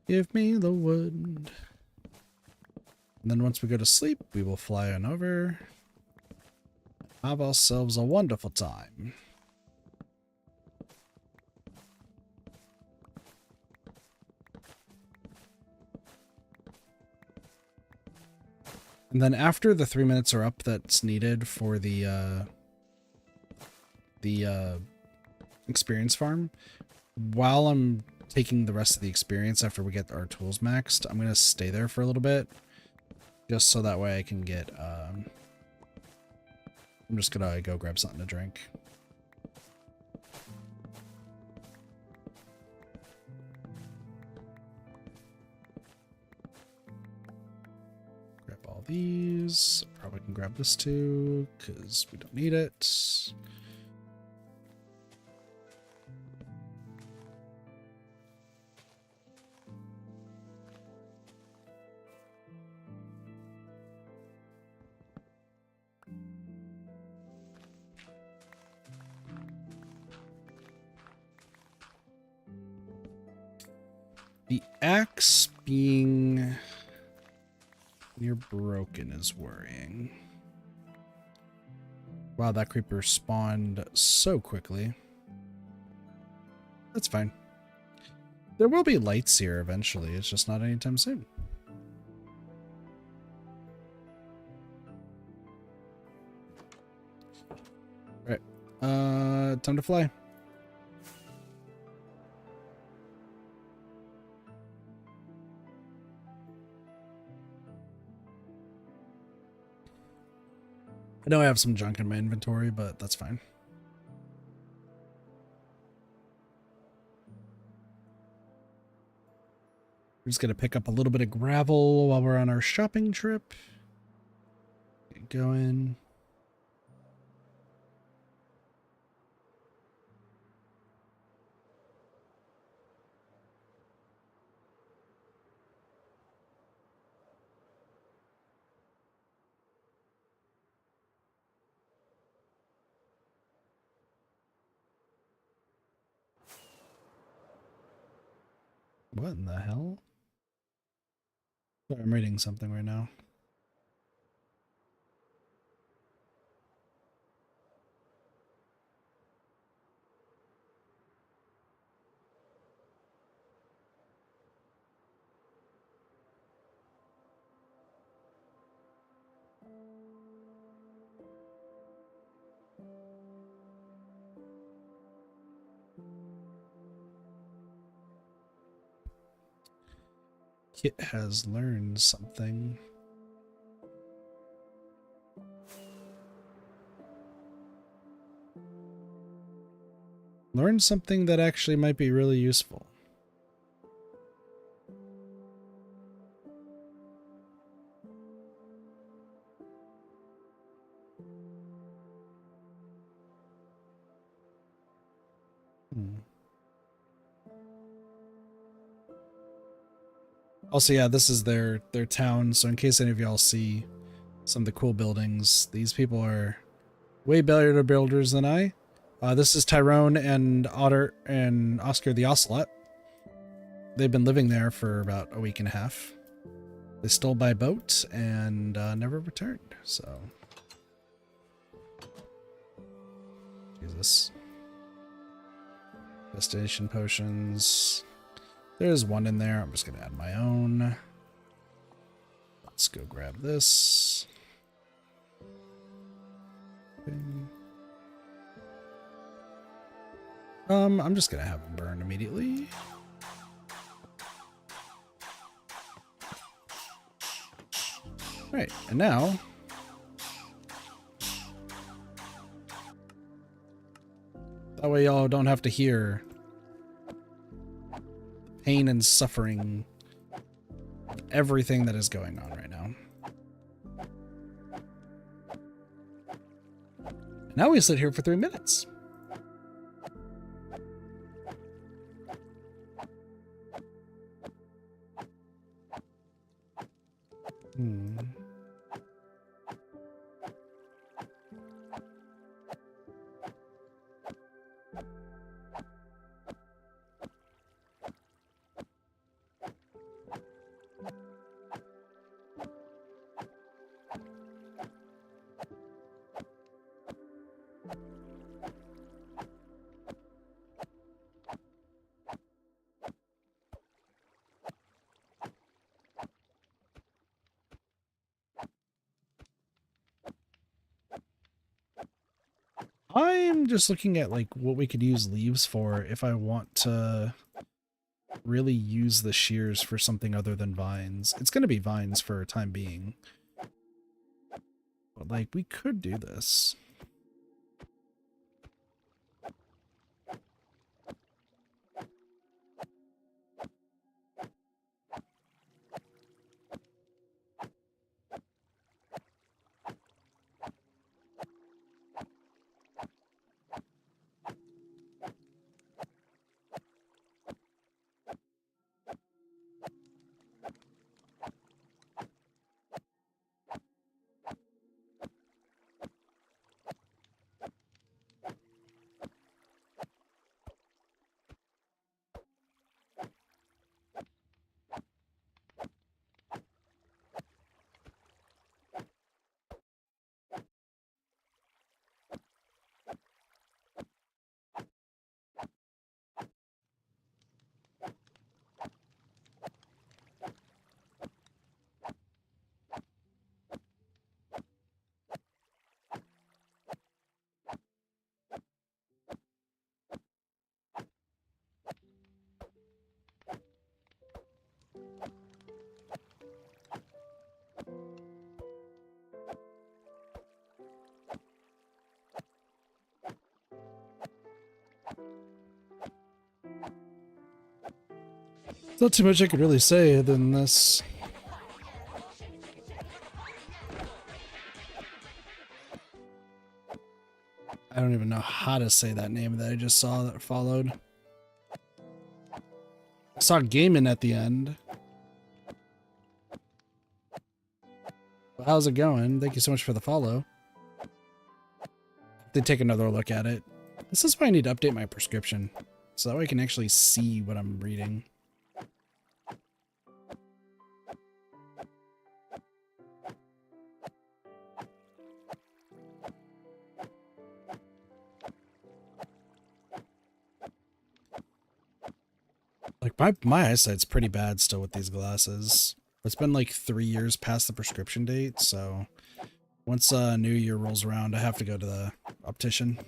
Give me the wood. And then once we go to sleep, we will fly on over. Have ourselves a wonderful time. And then after the 3 minutes are up that's needed for the experience farm, while I'm taking the rest of the experience after we get our tools maxed, I'm going to stay there for a little bit. Just so that way I can get, I'm just going to go grab something to drink. Grab all these. Probably can grab this too, because we don't need it. The axe being near broken is worrying. Wow, that creeper spawned so quickly. That's fine. There will be lights here eventually, it's just not anytime soon. Alright, time to fly. I know I have some junk in my inventory, but that's fine. We're just going to pick up a little bit of gravel while we're on our shopping trip. Get going. What in the hell? Sorry, I'm reading something right now. Kit has learned something. Learned something that actually might be really useful. Also, yeah, this is their town, so in case any of y'all see some of the cool buildings, these people are way better builders than I. This is Tyrone and Otter and Oscar the Ocelot. They've been living there for about a week and a half. They stole by boat and never returned, so... Jesus. Destination potions. There's one in there. I'm just going to add my own. Let's go grab this. Okay. I'm just going to have them burn immediately. Right, and now... that way y'all don't have to hear pain and suffering of everything that is going on right now. Now we sit here for 3 minutes. I'm just looking at like what we could use leaves for if I want to really use the shears for something other than vines. It's going to be vines for a time being. But like we could do this. Not too much I could really say than this. I don't even know how to say that name that I just saw that followed. I saw Gaiman at the end. Well, how's it going? Thank you so much for the follow. They take another look at it. This is why I need to update my prescription, so that way I can actually see what I'm reading. Like my eyesight's pretty bad still with these glasses. It's been like 3 years past the prescription date, so once New Year rolls around, I have to go to the optician.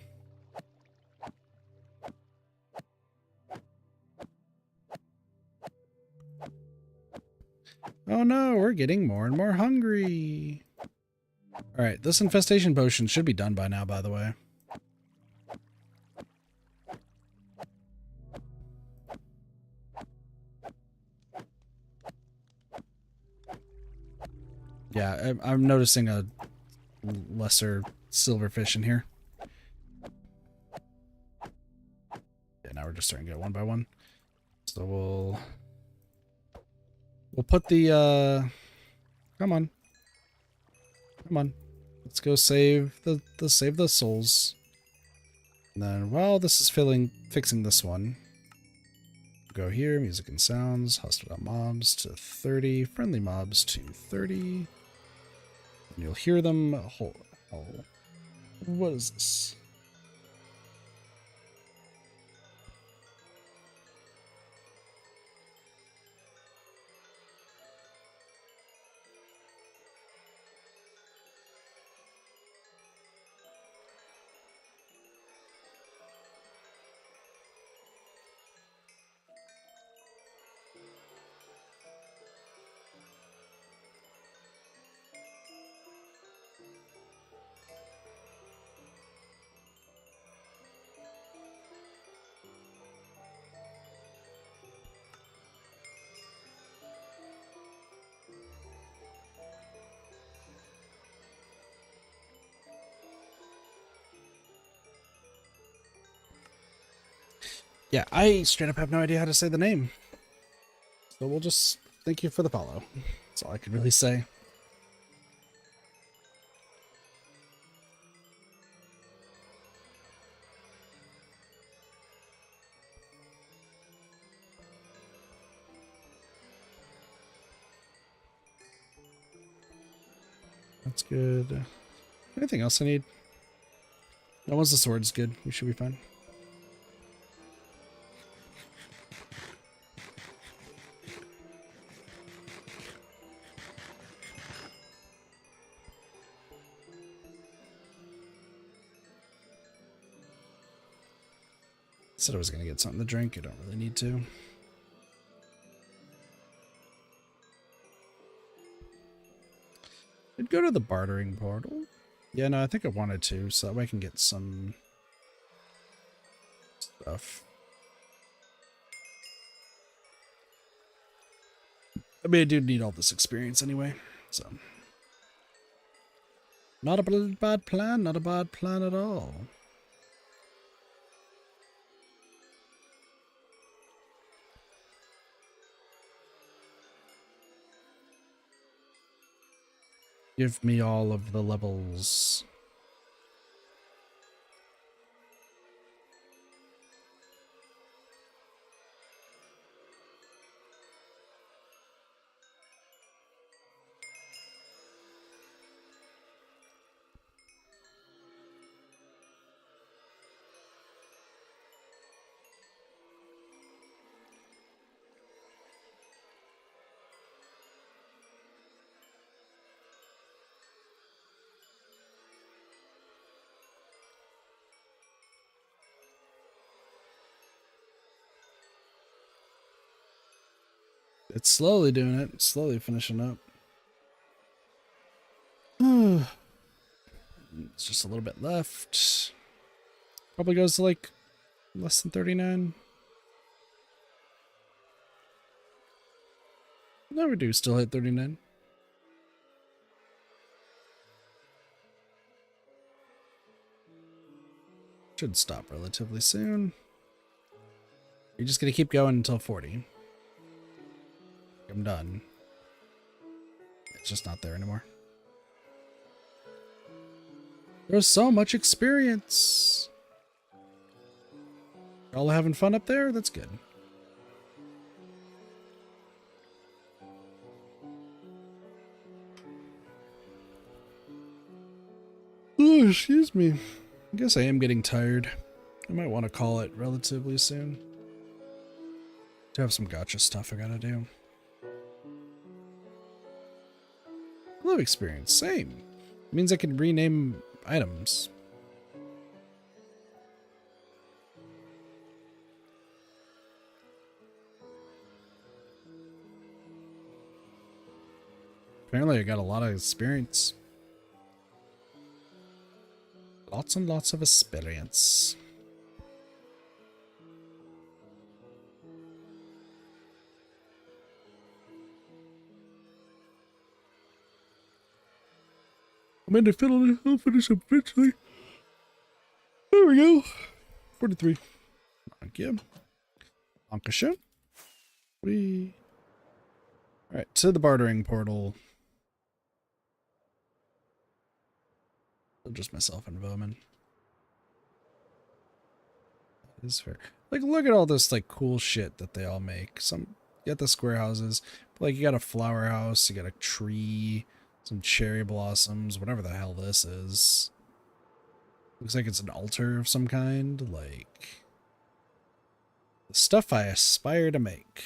Oh no, we're getting more and more hungry. Alright, this infestation potion should be done by now, by the way. Yeah, I'm noticing a lesser silverfish in here. Yeah, now we're just starting to get one by one. So we'll put the come on. Come on. Let's go save the souls. And then while this is fixing this one, go here, music and sounds, hostile mobs to 30, friendly mobs to 30. And you'll hear them. What is this? Yeah, I straight up have no idea how to say the name. So we'll just thank you for the follow. That's all I can really say. That's good. Anything else I need? No, once the sword's good, we should be fine. Said I was gonna get something to drink. I don't really need to. I'd go to the bartering portal. Yeah, no, I think I wanted to, so that way I can get some stuff. I mean, I do need all this experience anyway, so. Not a bad plan, not a bad plan at all. Give me all of the levels. It's slowly doing it, slowly finishing up. It's just a little bit left. Probably goes to like less than 39. No, we do still hit 39. Should stop relatively soon. You're just gonna keep going until 40. I'm done. It's just not there anymore. There's so much experience. Y'all having fun up there? That's good. Oh, excuse me. I guess I am getting tired. I might want to call it relatively soon. To have some gotcha stuff I gotta do. Love experience, same. It means I can rename items. Apparently I got a lot of experience. Lots and lots of experience. I'm in the fiddle. I'll finish up eventually. There we go. 43. Thank you. Lancashire. Alright, to the bartering portal. Just myself and Bowman. That is fair. Like, look at all this, like, cool shit that they all make. You got the square houses. But, like, you got a flower house. You got a tree. Some cherry blossoms. Whatever the hell this is. Looks like it's an altar of some kind. Like, the stuff I aspire to make.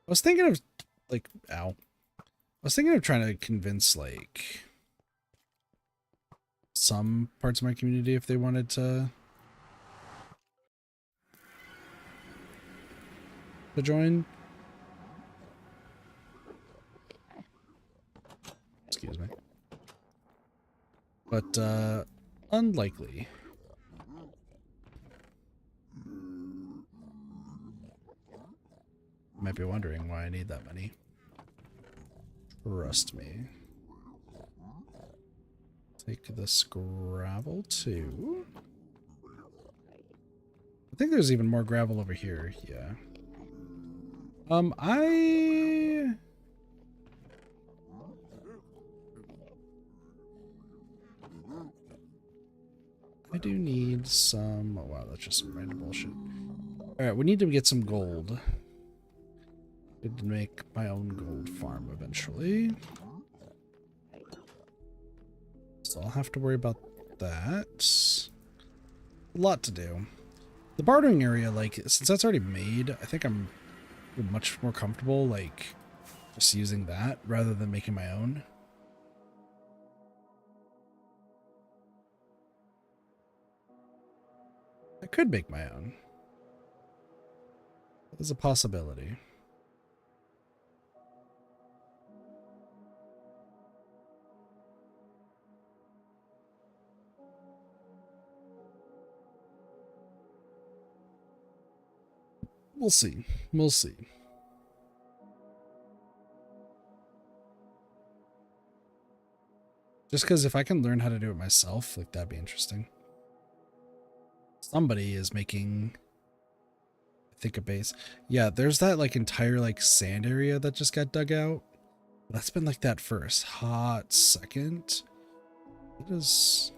I was thinking of, like, ow. I was thinking of trying to convince, like, some parts of my community if they wanted to join. Excuse me. But, unlikely. You might be wondering why I need that many. Trust me. Take this gravel too. I think there's even more gravel over here. Yeah. I do need some. Oh wow, that's just some random bullshit. All right, we need to get some gold. Need to make my own gold farm eventually. So I'll have to worry about that. A lot to do. The bartering area, like, since that's already made, I think I'm much more comfortable, like, just using that rather than making my own. I could make my own. There's a possibility. We'll see. We'll see. Just because if I can learn how to do it myself, like, that'd be interesting. Somebody is making, I think, a base. Yeah, there's that, like, entire, like, sand area that just got dug out. That's been like that for a hot second. It is...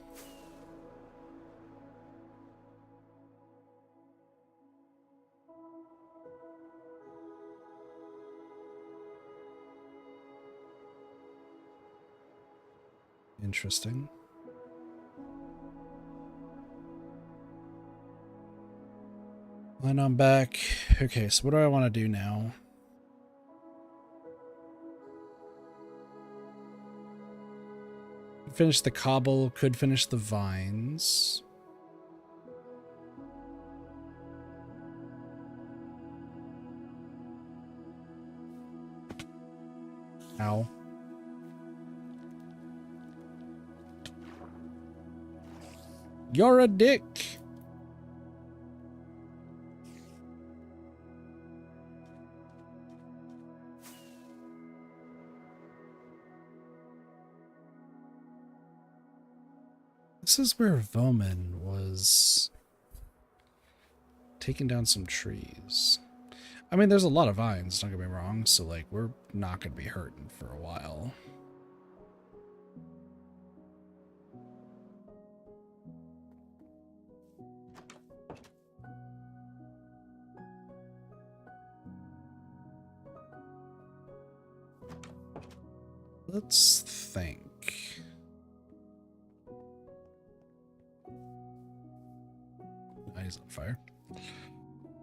interesting. And I'm back. Okay, so what do I want to do now? Finish the cobble, could finish the vines. Ow. You're a dick. This is where Voman was taking down some trees. I mean, there's a lot of vines, don't get me wrong, so, like, we're not going to be hurting for a while. Let's think. He's on fire.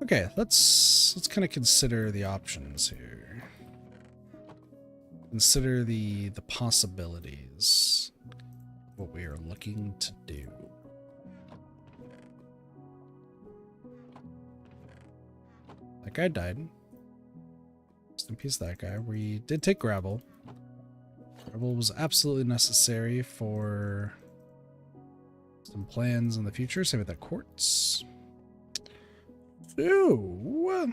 Okay, let's kind of consider the options here. Consider the possibilities. What we are looking to do. That guy died. Rest in peace, that guy. We did take gravel. Gravel was absolutely necessary for some plans in the future. Same with that quartz. So,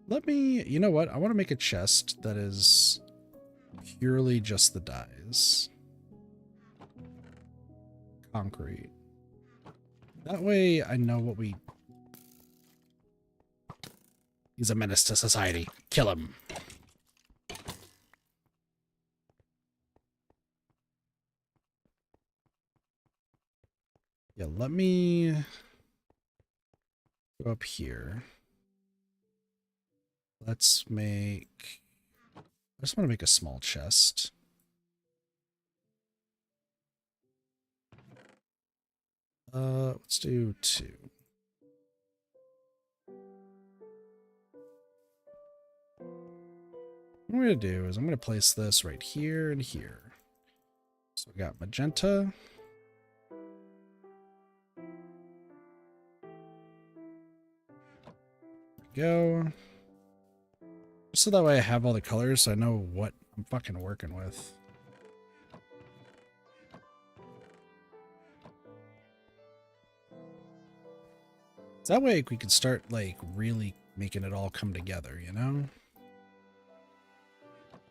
let me, you know what? I want to make a chest that is purely just the dyes. Concrete. That way I know what we... He's a menace to society. Kill him. Yeah, let me go up here. Let's make... I just want to make a small chest. Let's do 2. What I'm going to do is I'm going to place this right here and here. So we got magenta. Go. Just so that way I have all the colors so I know what I'm fucking working with. So that way we can start, like, really making it all come together, you know?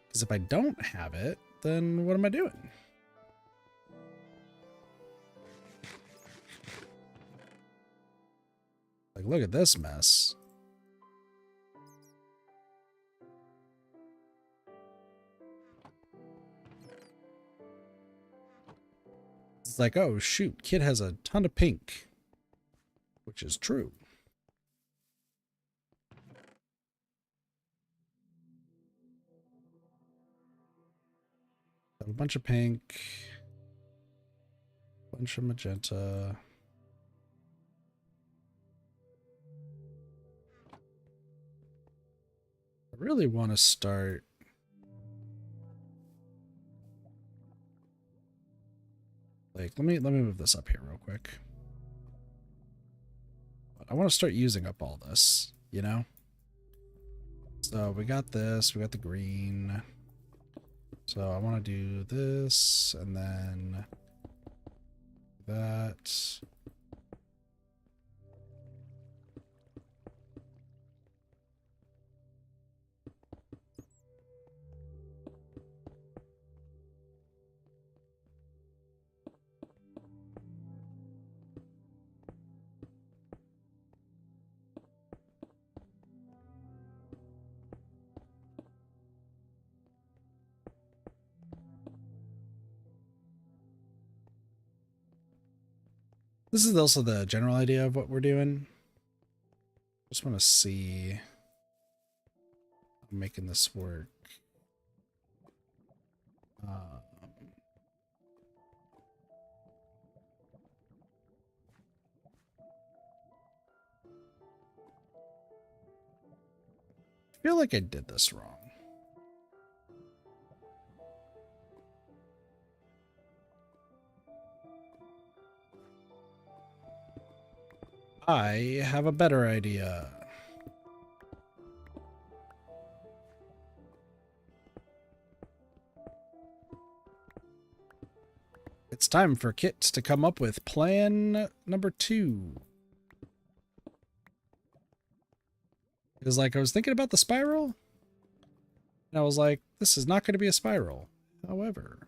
Because if I don't have it, then what am I doing? Like, look at this mess. It's like, oh, shoot, kid has a ton of pink. Which is true. Have a bunch of pink. Bunch of magenta. I really want to start. Like, let me move this up here real quick. I want to start using up all this, you know? So we got this, we got the green. So I want to do this and then that. This is also the general idea of what we're doing. Just want to see making this work. I feel like I did this wrong. I have a better idea. It's time for Kit to come up with plan number 2. Because, like, I was thinking about the spiral, and I was like, this is not going to be a spiral. However,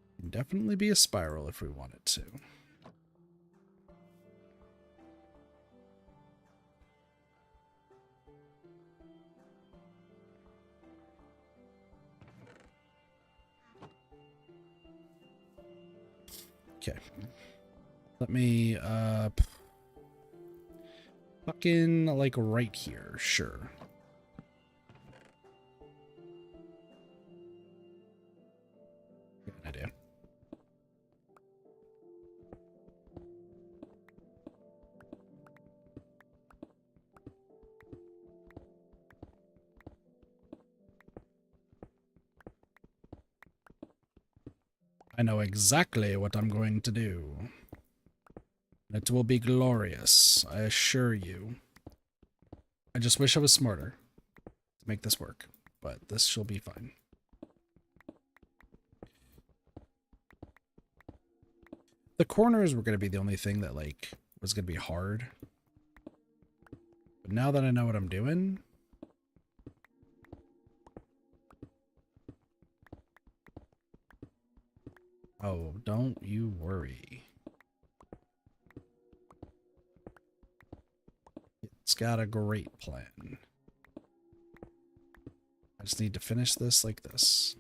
it can definitely be a spiral if we wanted to. Okay. Let me, fucking, like, right here. Sure. Good idea. I know exactly what I'm going to do. It will be glorious, I assure you. I just wish I was smarter to make this work, but this shall be fine. The corners were going to be the only thing that, like, was going to be hard. But now that I know what I'm doing... Oh, don't you worry. It's got a great plan. I just need to finish this like this.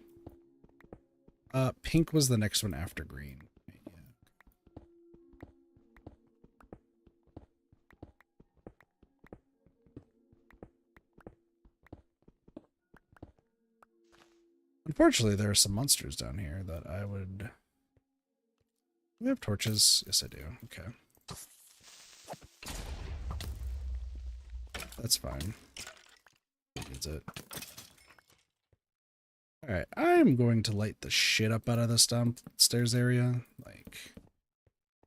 Pink was the next one after green. Yeah. Unfortunately, there are some monsters down here that I would... Do we have torches? Yes, I do. Okay. That's fine. Is it? Alright, I'm going to light the shit up out of this downstairs area. Like,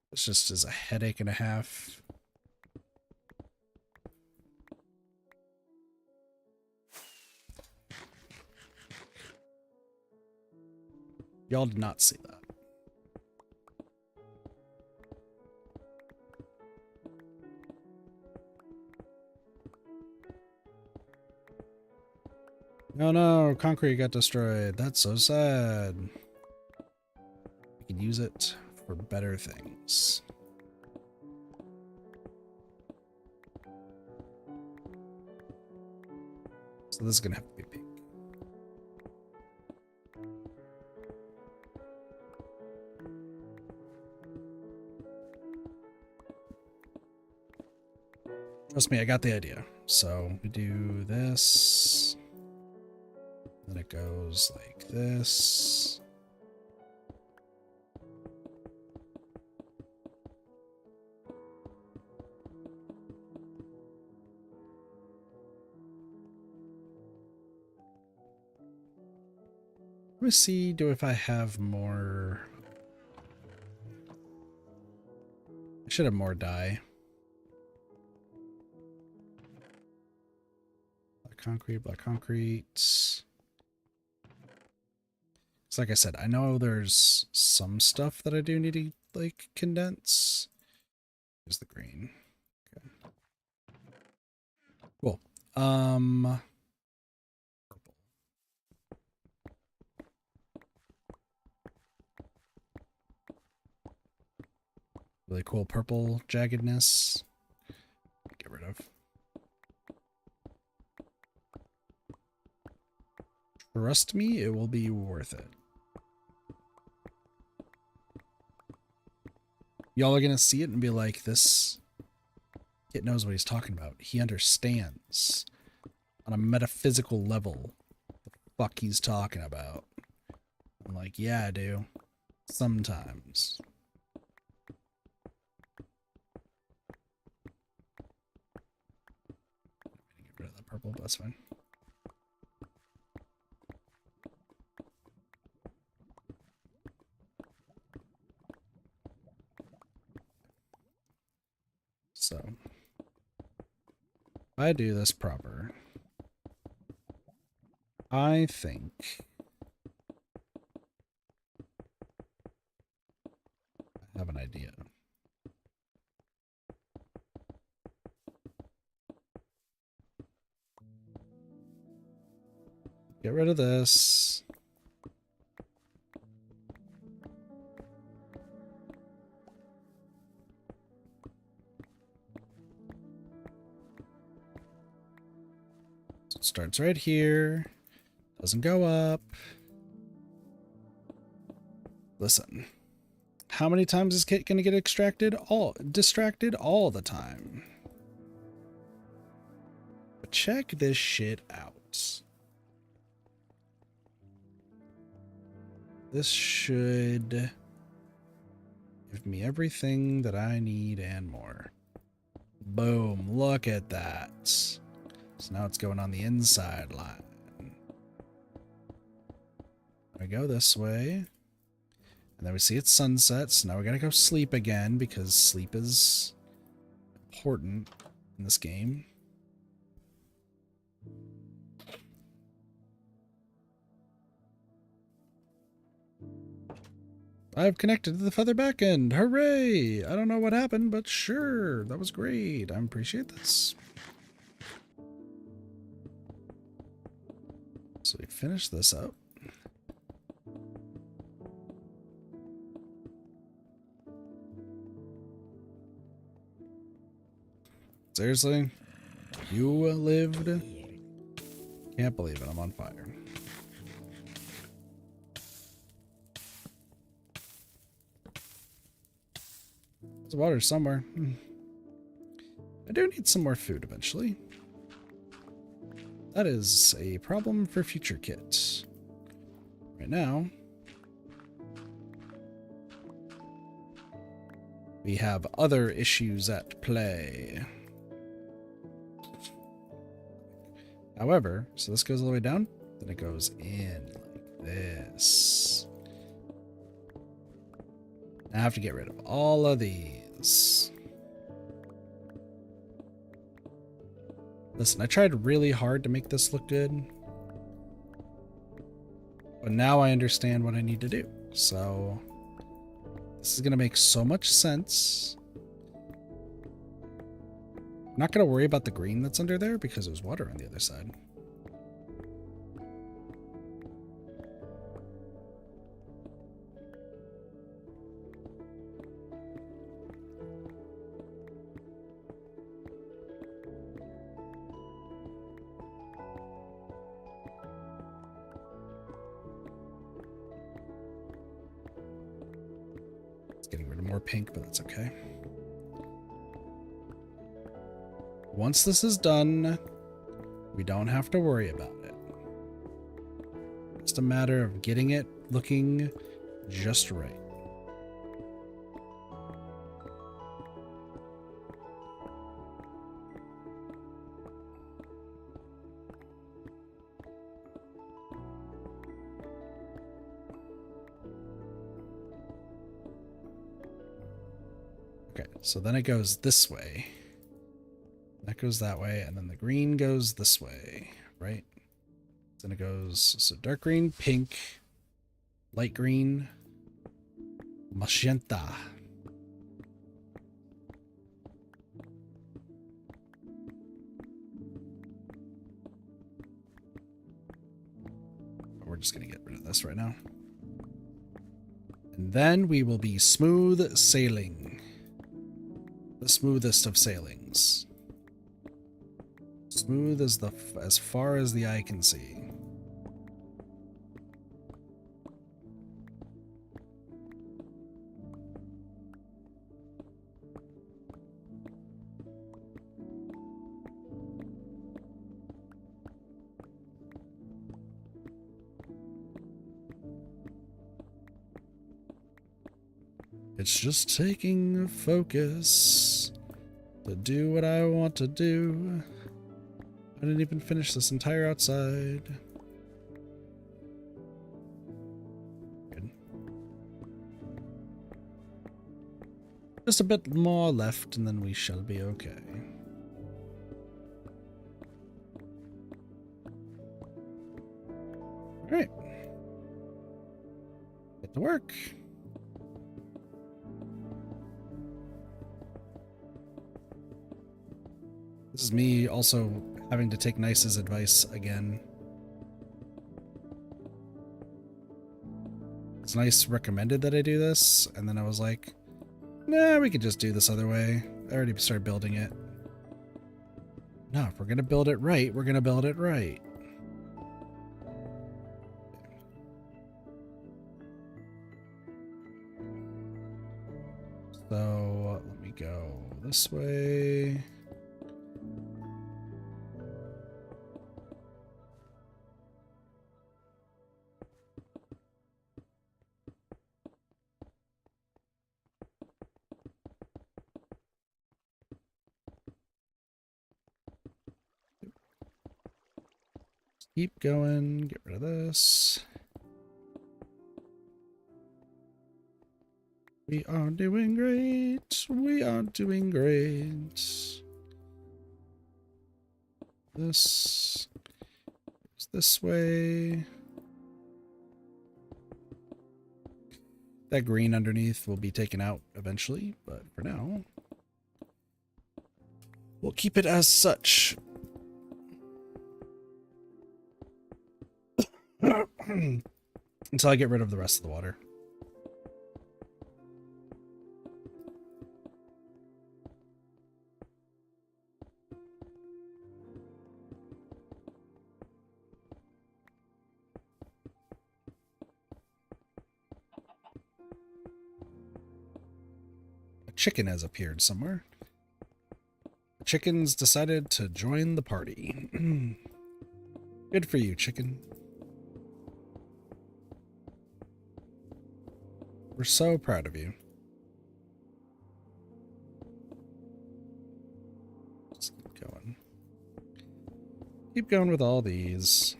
this just is a headache and a half. Y'all did not see that. Oh no, concrete got destroyed. That's so sad. We can use it for better things. So this is gonna have to be pink. Trust me, I got the idea. So we do this. Then it goes like this. me see, if I have more. I should have more dye. Black concrete, black concrete. It's like I said, I know there's some stuff that I do need to like condense. Here's the green. Okay. Cool. Purple. Really cool purple jaggedness. Get rid of. Trust me, it will be worth it. Y'all are gonna see it and be like, this kid knows what he's talking about. He understands on a metaphysical level the fuck he's talking about. I'm like, yeah, I do. Sometimes. Get rid of that purple, but that's fine. So, if I do this proper, I think I have an idea. Get rid of this. So it starts right here. Doesn't go up. Listen. How many times is Kit gonna get distracted all the time? But check this shit out. This should give me everything that I need and more. Boom, look at that. So now it's going on the inside line. I go this way. And then we see it's sunset, so now we gotta go sleep again because sleep is important in this game. I've connected to the feather back end. Hooray! I don't know what happened, but sure, that was great. I appreciate this. So we finish this up. Seriously? You lived? Can't believe it, I'm on fire. There's water somewhere. I do need some more food eventually. That is a problem for future kits. Right now, we have other issues at play. However, so this goes all the way down, then it goes in like this. I have to get rid of all of these. Listen, I tried really hard to make this look good, but now I understand what I need to do. So this is going to make so much sense. I'm not going to worry about the green that's under there because there's water on the other side. It's getting rid of more pink, but that's okay. Once this is done, we don't have to worry about it. It's just a matter of getting it looking just right. Okay, so then it goes this way. That goes that way, and then the green goes this way, right? Then it goes, so dark green, pink, light green, magenta. We're just going to get rid of this right now. And then we will be smooth sailing. The smoothest of sailings. Smooth as far as the eye can see. It's just taking focus to do what I want to do. I didn't even finish this entire outside. Good. Just a bit more left and then we shall be okay. Alright. Get to work. This is me also having to take Nice's advice again. It's Nice recommended that I do this, and then I was like, nah, we could just do this other way. I already started building it. No, if we're gonna build it right, we're gonna build it right. So, let me go this way. Keep going, get rid of this. We are doing great. We are doing great. This is this way. That green underneath will be taken out eventually, but for now, we'll keep it as such. Until I get rid of the rest of the water. A chicken has appeared somewhere. The chickens decided to join the party. Good for you, chicken. We're so proud of you. Just keep going. Keep going with all these.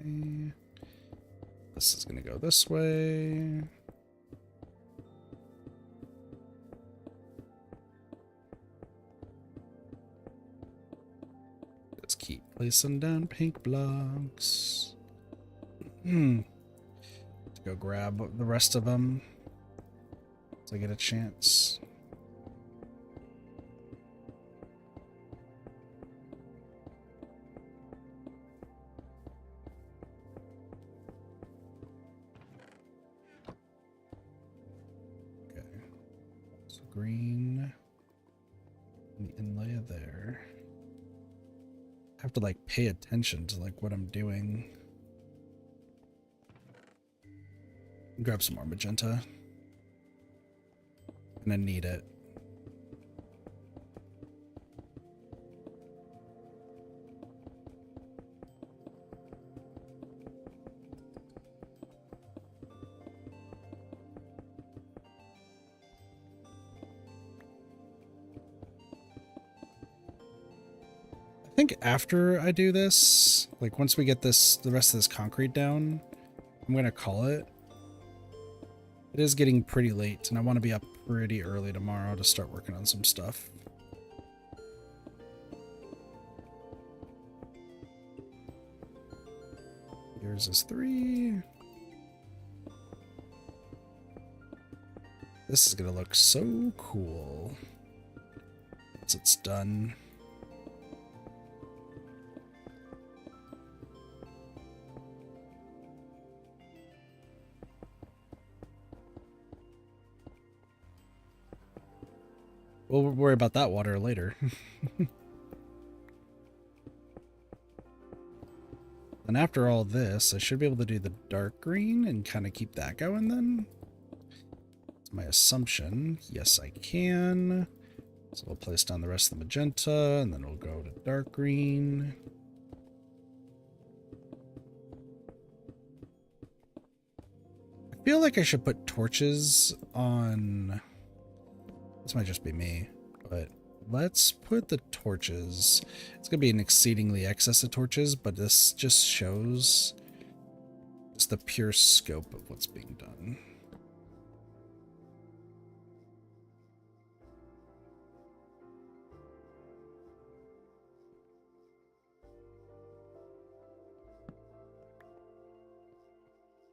Okay. This is going to go this way. Just keep placing down pink blocks. To go grab the rest of them so I get a chance. Okay. So green and the inlay there. I have to like pay attention to like what I'm doing. Grab some more magenta. And I need it. I think after I do this, like once we get the rest of this concrete down, I'm gonna call it It is getting pretty late, and I want to be up pretty early tomorrow to start working on some stuff. Yours is 3. This is gonna look so cool once it's done. We'll worry about that water later. And after all this, I should be able to do the dark green and kind of keep that going then. That's my assumption. Yes, I can. So we'll place down the rest of the magenta, and then we'll go to dark green. I feel like I should put torches on... This might just be me, but let's put the torches. It's going to be an exceedingly excess of torches, but this just shows just the pure scope of what's being done.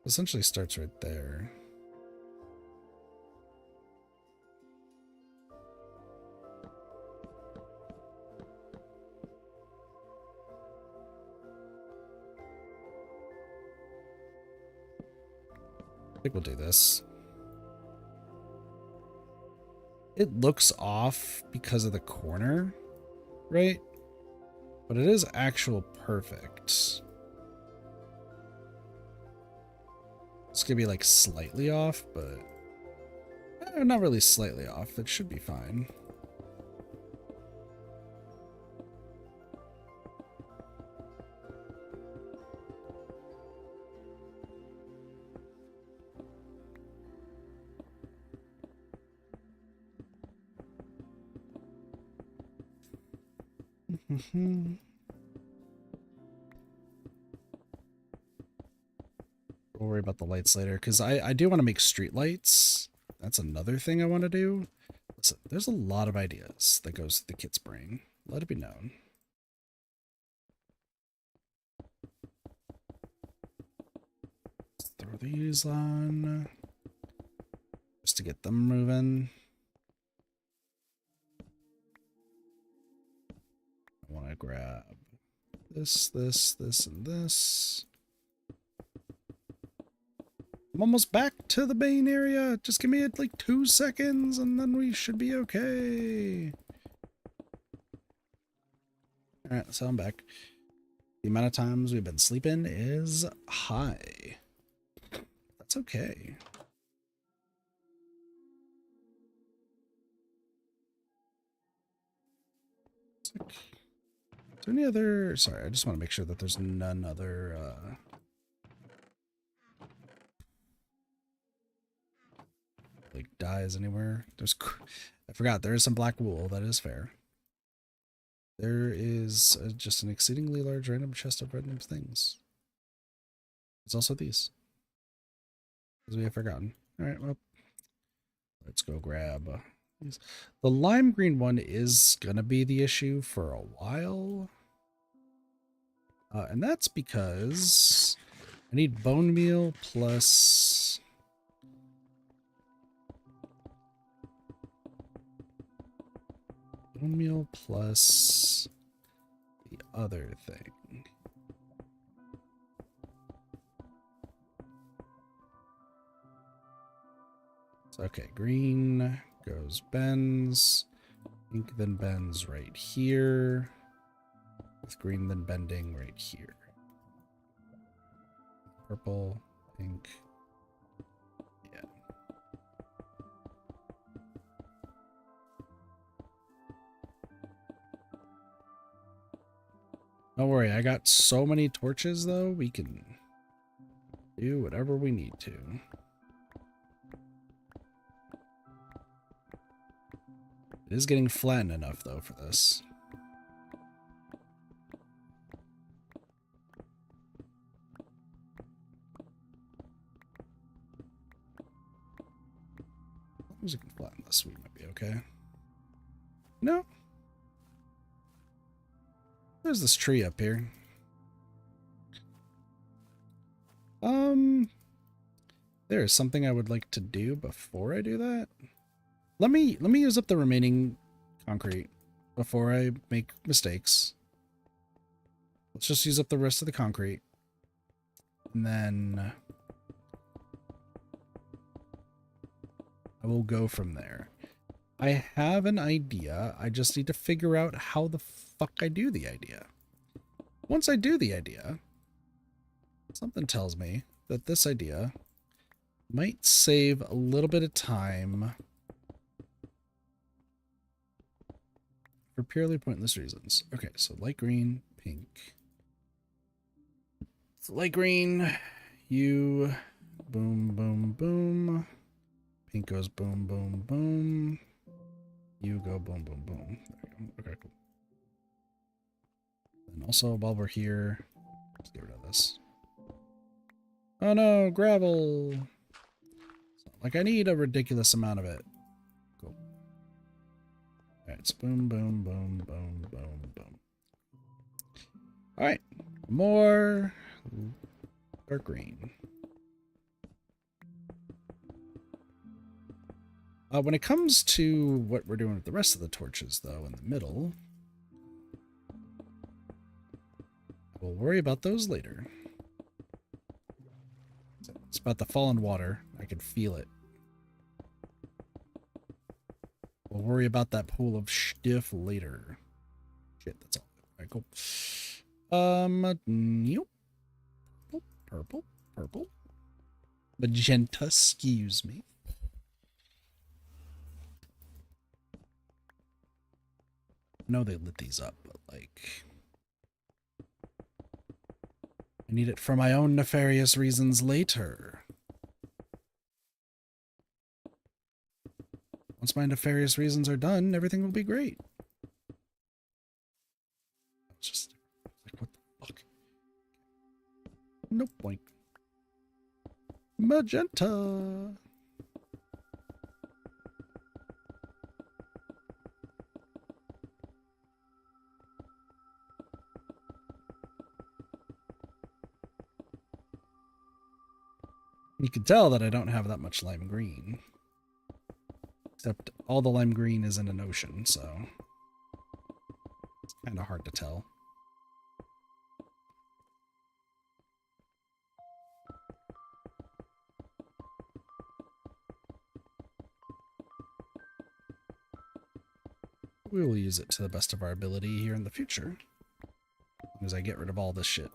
Essentially starts right there. I think we'll do this. It looks off because of the corner, right? But it is actual perfect. It's gonna be like slightly off, but not really slightly off. It should be fine. We'll worry about the lights later, because I do want to make street lights. That's another thing I want to do. Listen, there's a lot of ideas that goes to the kid's brain. Let it be known. Let's throw these on just to get them moving. I want to grab this, and this. I'm almost back to the main area. Just give me like 2 seconds and then we should be okay. Alright, so I'm back. The amount of times we've been sleeping is high. That's okay. Is there any other... Sorry, I just want to make sure that there's none other... like dyes anywhere. There's... I forgot, there is some black wool. That is fair. There is just an exceedingly large random chest of random things. There's also these. As we have forgotten. Alright, well. Let's go grab these. The lime green one is gonna be the issue for a while. And that's because I need bone meal plus... Bone meal plus the other thing. So, okay, green goes bends. Pink then bends right here. With green then bending right here. Purple, pink. Yeah. Don't worry, I got so many torches though, we can do whatever we need to. It is getting flattened enough though for this. Music can flatten this. We might be okay. No. There's this tree up here. There is something I would like to do before I do that. Let me use up the remaining concrete before I make mistakes. Let's just use up the rest of the concrete. And then I will go from there. I have an idea. I just need to figure out how the fuck I do the idea. Once I do the idea, something tells me that this idea might save a little bit of time for purely pointless reasons. Okay, so light green, pink. So light green, you, boom, boom, boom. Pink goes boom, boom, boom. You go boom, boom, boom. There we go. Okay, cool. And also, while we're here, let's get rid of this. Oh no, gravel! It's not like I need a ridiculous amount of it. Cool. Alright, it's boom, boom, boom, boom, boom, boom. Alright, more dark green. When it comes to what we're doing with the rest of the torches, though, in the middle, we'll worry about those later. It's about the fallen water. I can feel it. We'll worry about that pool of stiff later. Shit, that's all. Alright, cool. Nope. Purple, purple. Magenta, excuse me. I know they lit these up, but like, I need it for my own nefarious reasons later. Once my nefarious reasons are done, everything will be great. It's just like, what the fuck? No point. Magenta. You can tell that I don't have that much lime green. Except all the lime green is in an ocean, so it's kind of hard to tell. We will use it to the best of our ability here in the future, as I get rid of all this shit.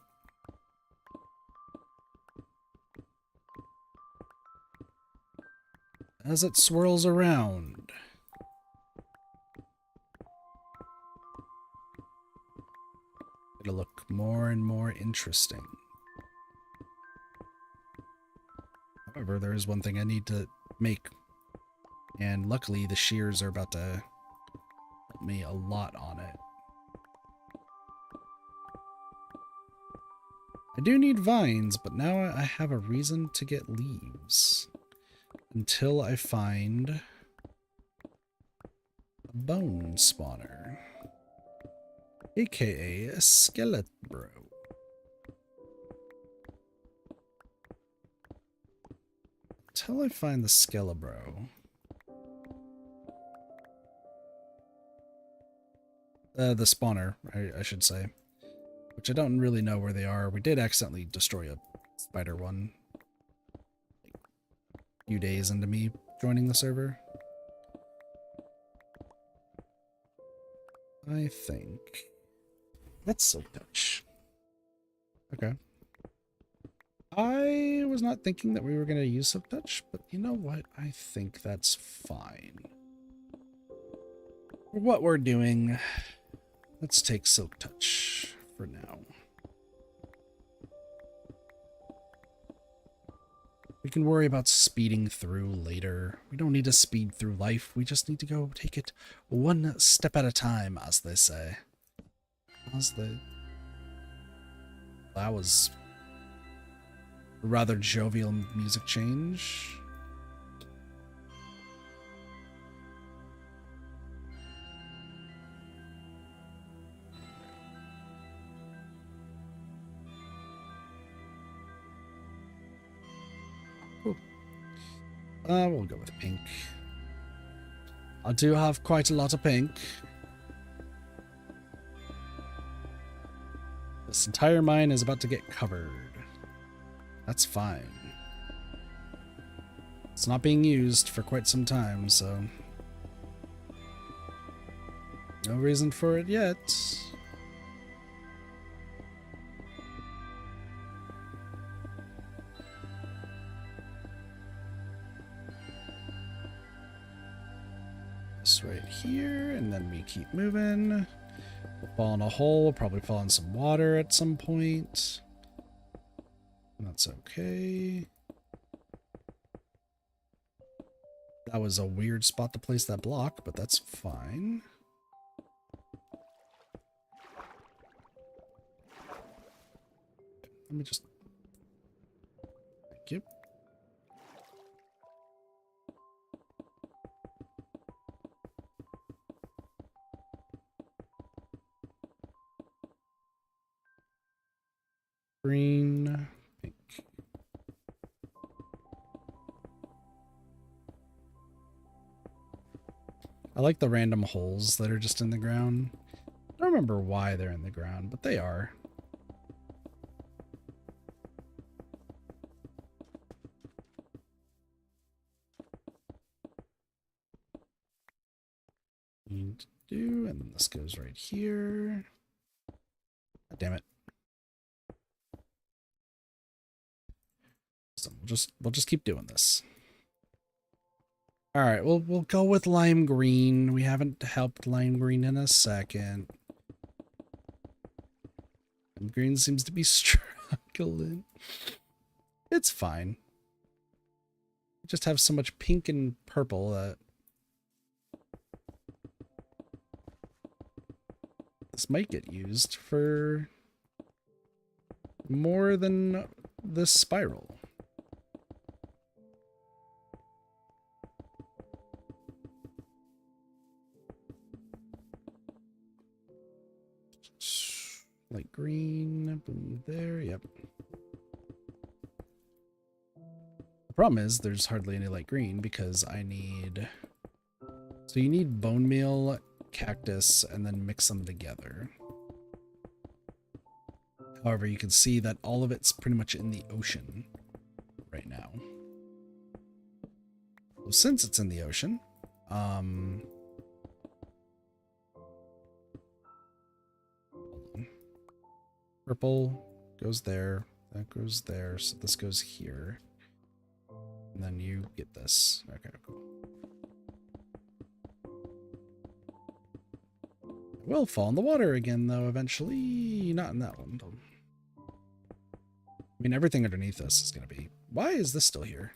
As it swirls around. It'll look more and more interesting. However, there is one thing I need to make. And luckily, the shears are about to help me a lot on it. I do need vines, but now I have a reason to get leaves. Until I find a bone spawner, aka a skeletbro. Until I find the skelebro. The spawner, I should say. Which I don't really know where they are. We did accidentally destroy a spider one. Few days into me joining the server. I think that's Silk Touch. Okay. I was not thinking that we were going to use Silk Touch, but you know what? I think that's fine. For what we're doing, let's take Silk Touch for now. We can worry about speeding through later. We don't need to speed through life. We just need to go take it one step at a time, as they say. That was a rather jovial music change. Cool. We'll go with pink. I do have quite a lot of pink. This entire mine is about to get covered. That's fine. It's not being used for quite some time, so no reason for it yet. This right here, and then we keep moving. We'll fall in a hole, we'll probably fall in some water at some point. That's okay. That was a weird spot to place that block, but that's fine. Let me just... Thank you. Green, pink. I like the random holes that are just in the ground. I don't remember why they're in the ground, but they are. Need to do, and then this goes right here. God damn it. So we'll just keep doing this. All right, we'll go with lime green. We haven't helped lime green in a second. Lime green seems to be struggling. It's fine. We just have so much pink and purple that this might get used for more than this spiral. Light green, boom, there, yep. The problem is there's hardly any light green because I need... So you need bone meal, cactus, and then mix them together. However, you can see that all of it's pretty much in the ocean right now. So since it's in the ocean, purple goes there, that goes there, so this goes here. And then you get this. Okay, cool. It will fall in the water again, though, eventually. Not in that one, though. I mean, everything underneath this is going to be... Why is this still here?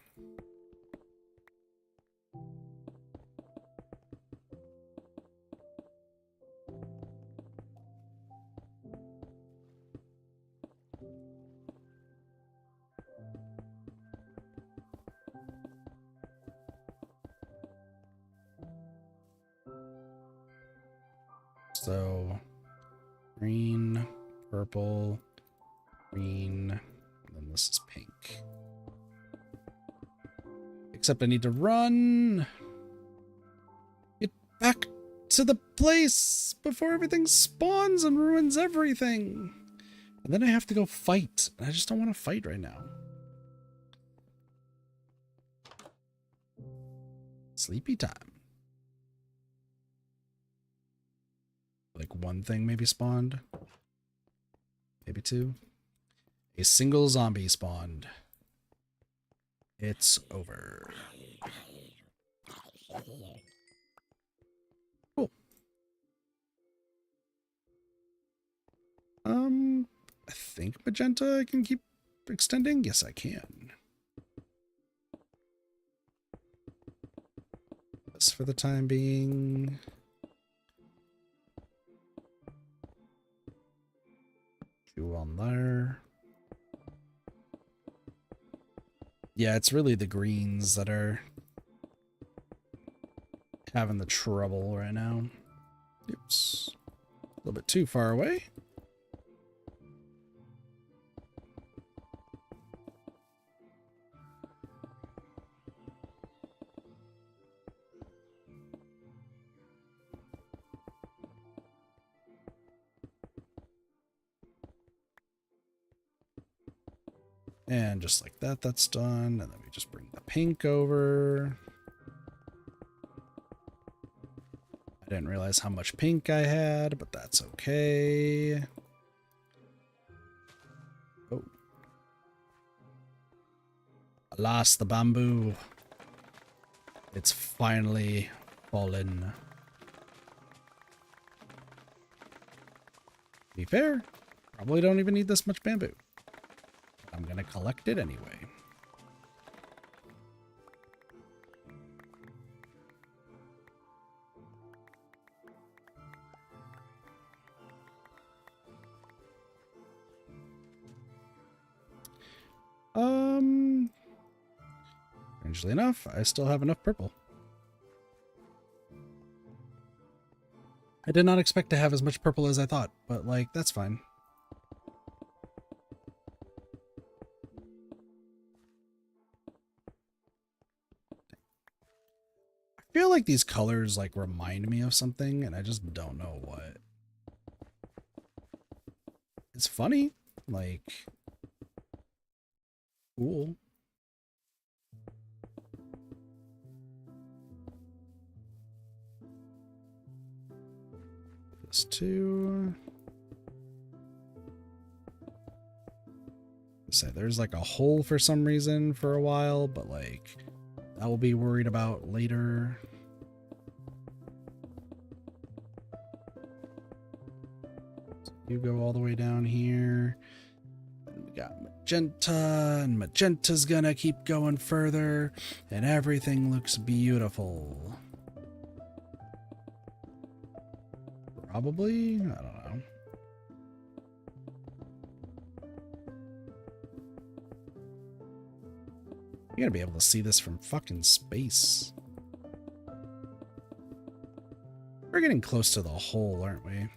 So, green, purple, green, and then this is pink. Except I need to run. Get back to the place before everything spawns and ruins everything. And then I have to go fight. I just don't want to fight right now. Sleepy time. Like one thing maybe spawned. Maybe two. A single zombie spawned. It's over. Cool. I think magenta I can keep extending. Yes, I can. This for the time being. Two on there. Yeah, it's really the greens that are having the trouble right now. Oops. A little bit too far away. And just like that, that's done. And then we just bring the pink over. I didn't realize how much pink I had, but that's okay. Oh. I lost the bamboo. It's finally fallen. To be fair, probably don't even need this much bamboo. I'm gonna collect it anyway. Strangely enough, I still have enough purple. I did not expect to have as much purple as I thought, but like, that's fine. I feel like these colors like remind me of something and I just don't know what. It's funny, like, cool. This too. Say there's like a hole for some reason for a while, but like I will be worried about later. So you go all the way down here. And we got magenta, and magenta's gonna keep going further, and everything looks beautiful. Probably? I don't know. You gotta be able to see this from fucking space. We're getting close to the hole, aren't we?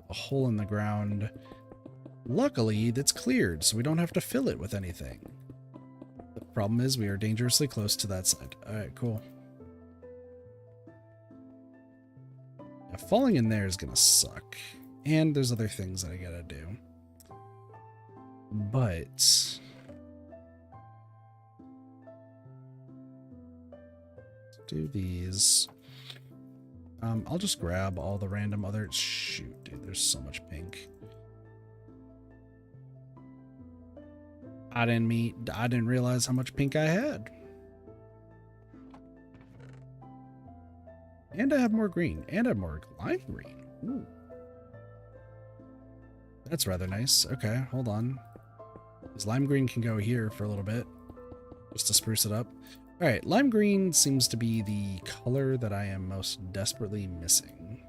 A hole in the ground. Luckily, that's cleared, so we don't have to fill it with anything. The problem is we are dangerously close to that side. Alright, cool. Yeah, falling in there is gonna suck. And there's other things that I gotta do. But let's do these. I'll just grab all the random other... Shoot, dude, there's so much pink. I didn't realize how much pink I had. And I have more green. And I have more lime green. Ooh. That's rather nice. Okay, hold on. This lime green can go here for a little bit. Just to spruce it up. Alright, lime green seems to be the color that I am most desperately missing.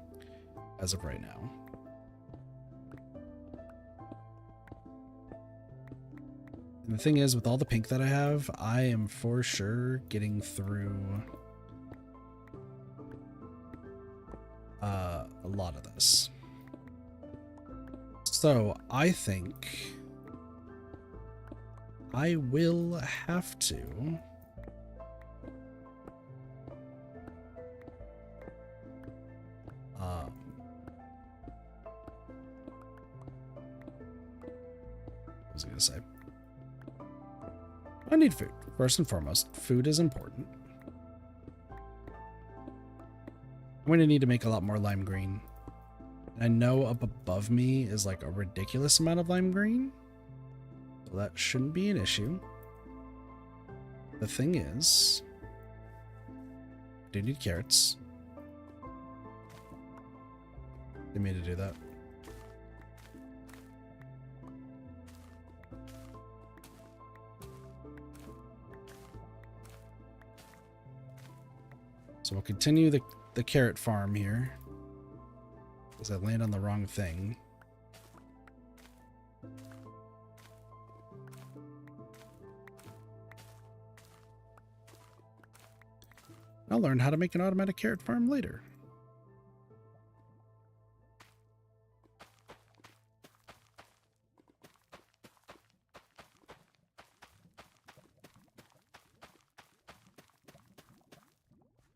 As of right now. And the thing is, with all the pink that I have, I am for sure getting through a lot of this. So, I think I will have to what was I gonna say? I need food. First and foremost, food is important. I'm going to need to make a lot more lime green. I know up above me is like a ridiculous amount of lime green. So that shouldn't be an issue. The thing is, I do need carrots. They made to do that. So we'll continue the carrot farm here. Because I land on the wrong thing. I'll learn how to make an automatic carrot farm later.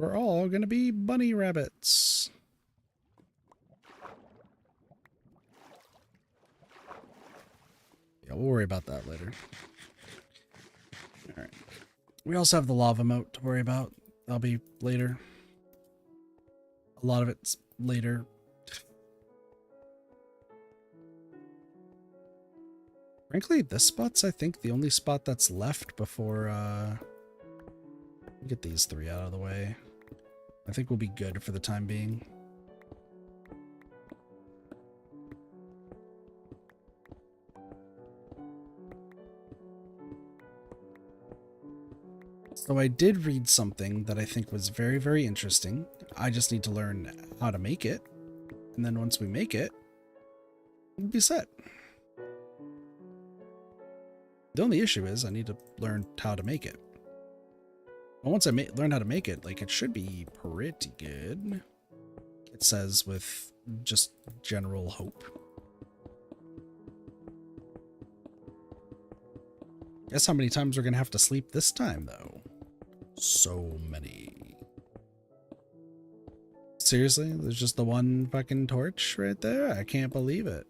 We're all going to be bunny rabbits. we'll worry about that later. Alright. We also have the lava moat to worry about. That'll be later. A lot of it's later. Frankly, this spot's, I think, the only spot that's left before, get these 3 out of the way. I think we'll be good for the time being. So I did read something that I think was very, very interesting. I just need to learn how to make it. And then once we make it, we'll be set. The only issue is I need to learn how to make it. But once I learn how to make it, like, it should be pretty good. It says with just general hope. Guess how many times we're gonna have to sleep this time, though? So many. Seriously? There's just the one fucking torch right there? I can't believe it.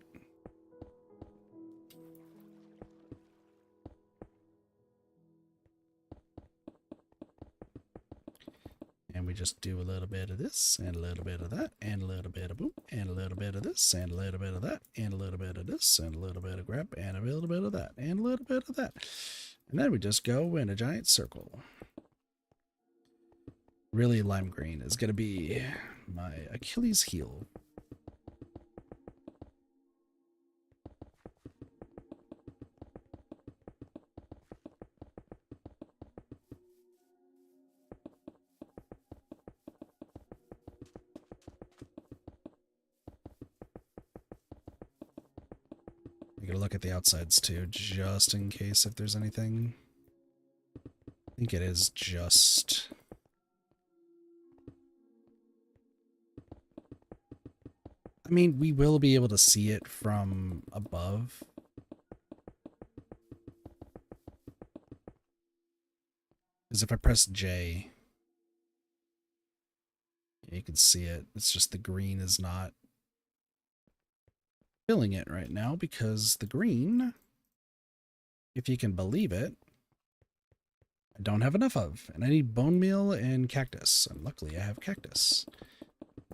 And we just do a little bit of this, and a little bit of that, and a little bit of boom, and a little bit of this, and a little bit of that, and a little bit of this, and a little bit of grab, and a little bit of that, and a little bit of that. And then we just go in a giant circle. Really, lime green is going to be my Achilles heel. I'm going to look at the outsides too, just in case if there's anything. I think it is just... I mean, we will be able to see it from above. Because if I press J, you can see it. It's just the green is not filling it right now because the green, if you can believe it, I don't have enough of. And I need bone meal and cactus. And luckily I have cactus.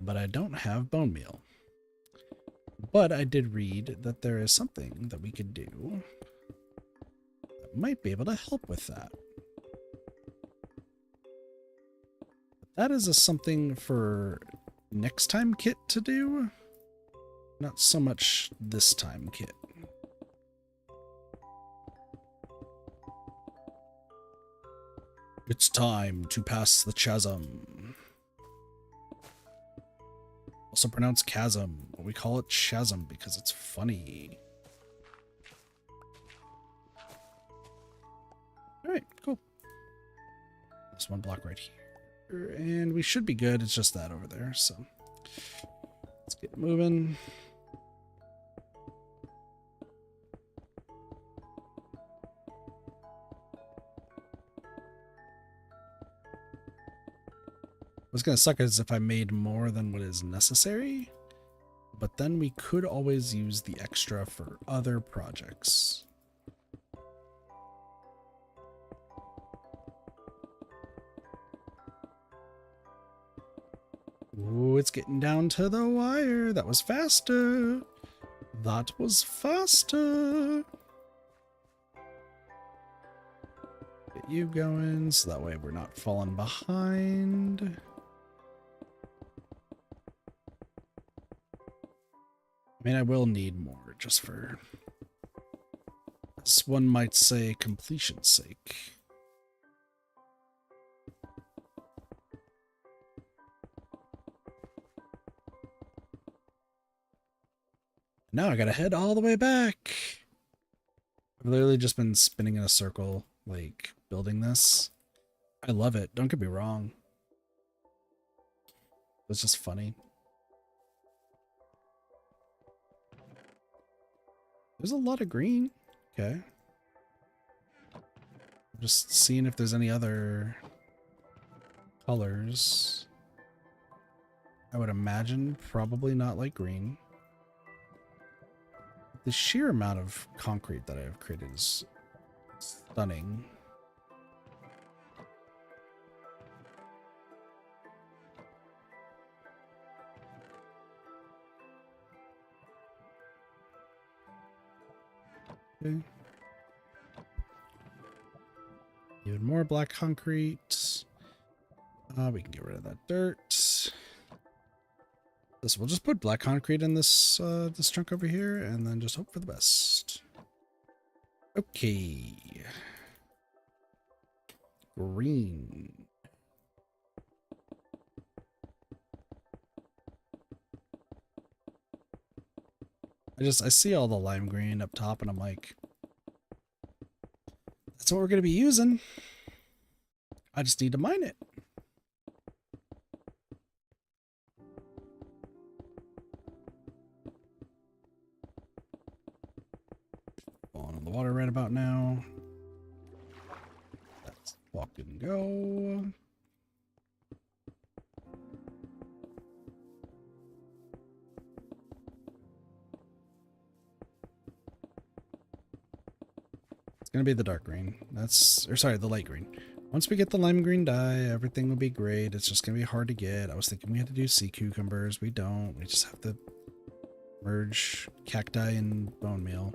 But I don't have bone meal. But I did read that there is something that we could do that might be able to help with that. That is something for next time kit to do, not so much this time kit. It's time to pass the chasm. Also pronounced chasm. We call it chasm because it's funny. Alright, cool. This one block right here. And we should be good. It's just that over there. So let's get moving. What's going to suck is if I made more than what is necessary, but then we could always use the extra for other projects. Ooh, it's getting down to the wire. That was faster. That was faster. Get you going so that way we're not falling behind. I mean, I will need more just for, as one might say, completion's sake. Now I gotta head all the way back. I've literally just been spinning in a circle, like, building this. I love it, don't get me wrong. It's just funny. There's a lot of green. Okay. I'm just seeing if there's any other colors. I would imagine probably not like green. the sheer amount of concrete that I have created is stunning. Okay. Even more black concrete. We can get rid of that dirt. This, we'll just put black concrete in this this chunk over here, and then just hope for the best. Okay. Green. I see all the lime green up top, and I'm like, that's what we're gonna be using. I just need to mine it. On the water right about now. Let's fucking go. It's gonna be the dark green. Or sorry, the light green. Once we get the lime green dye, everything will be great. It's just gonna be hard to get. I was thinking we had to do sea cucumbers. We don't. We just have to merge cacti and bone meal.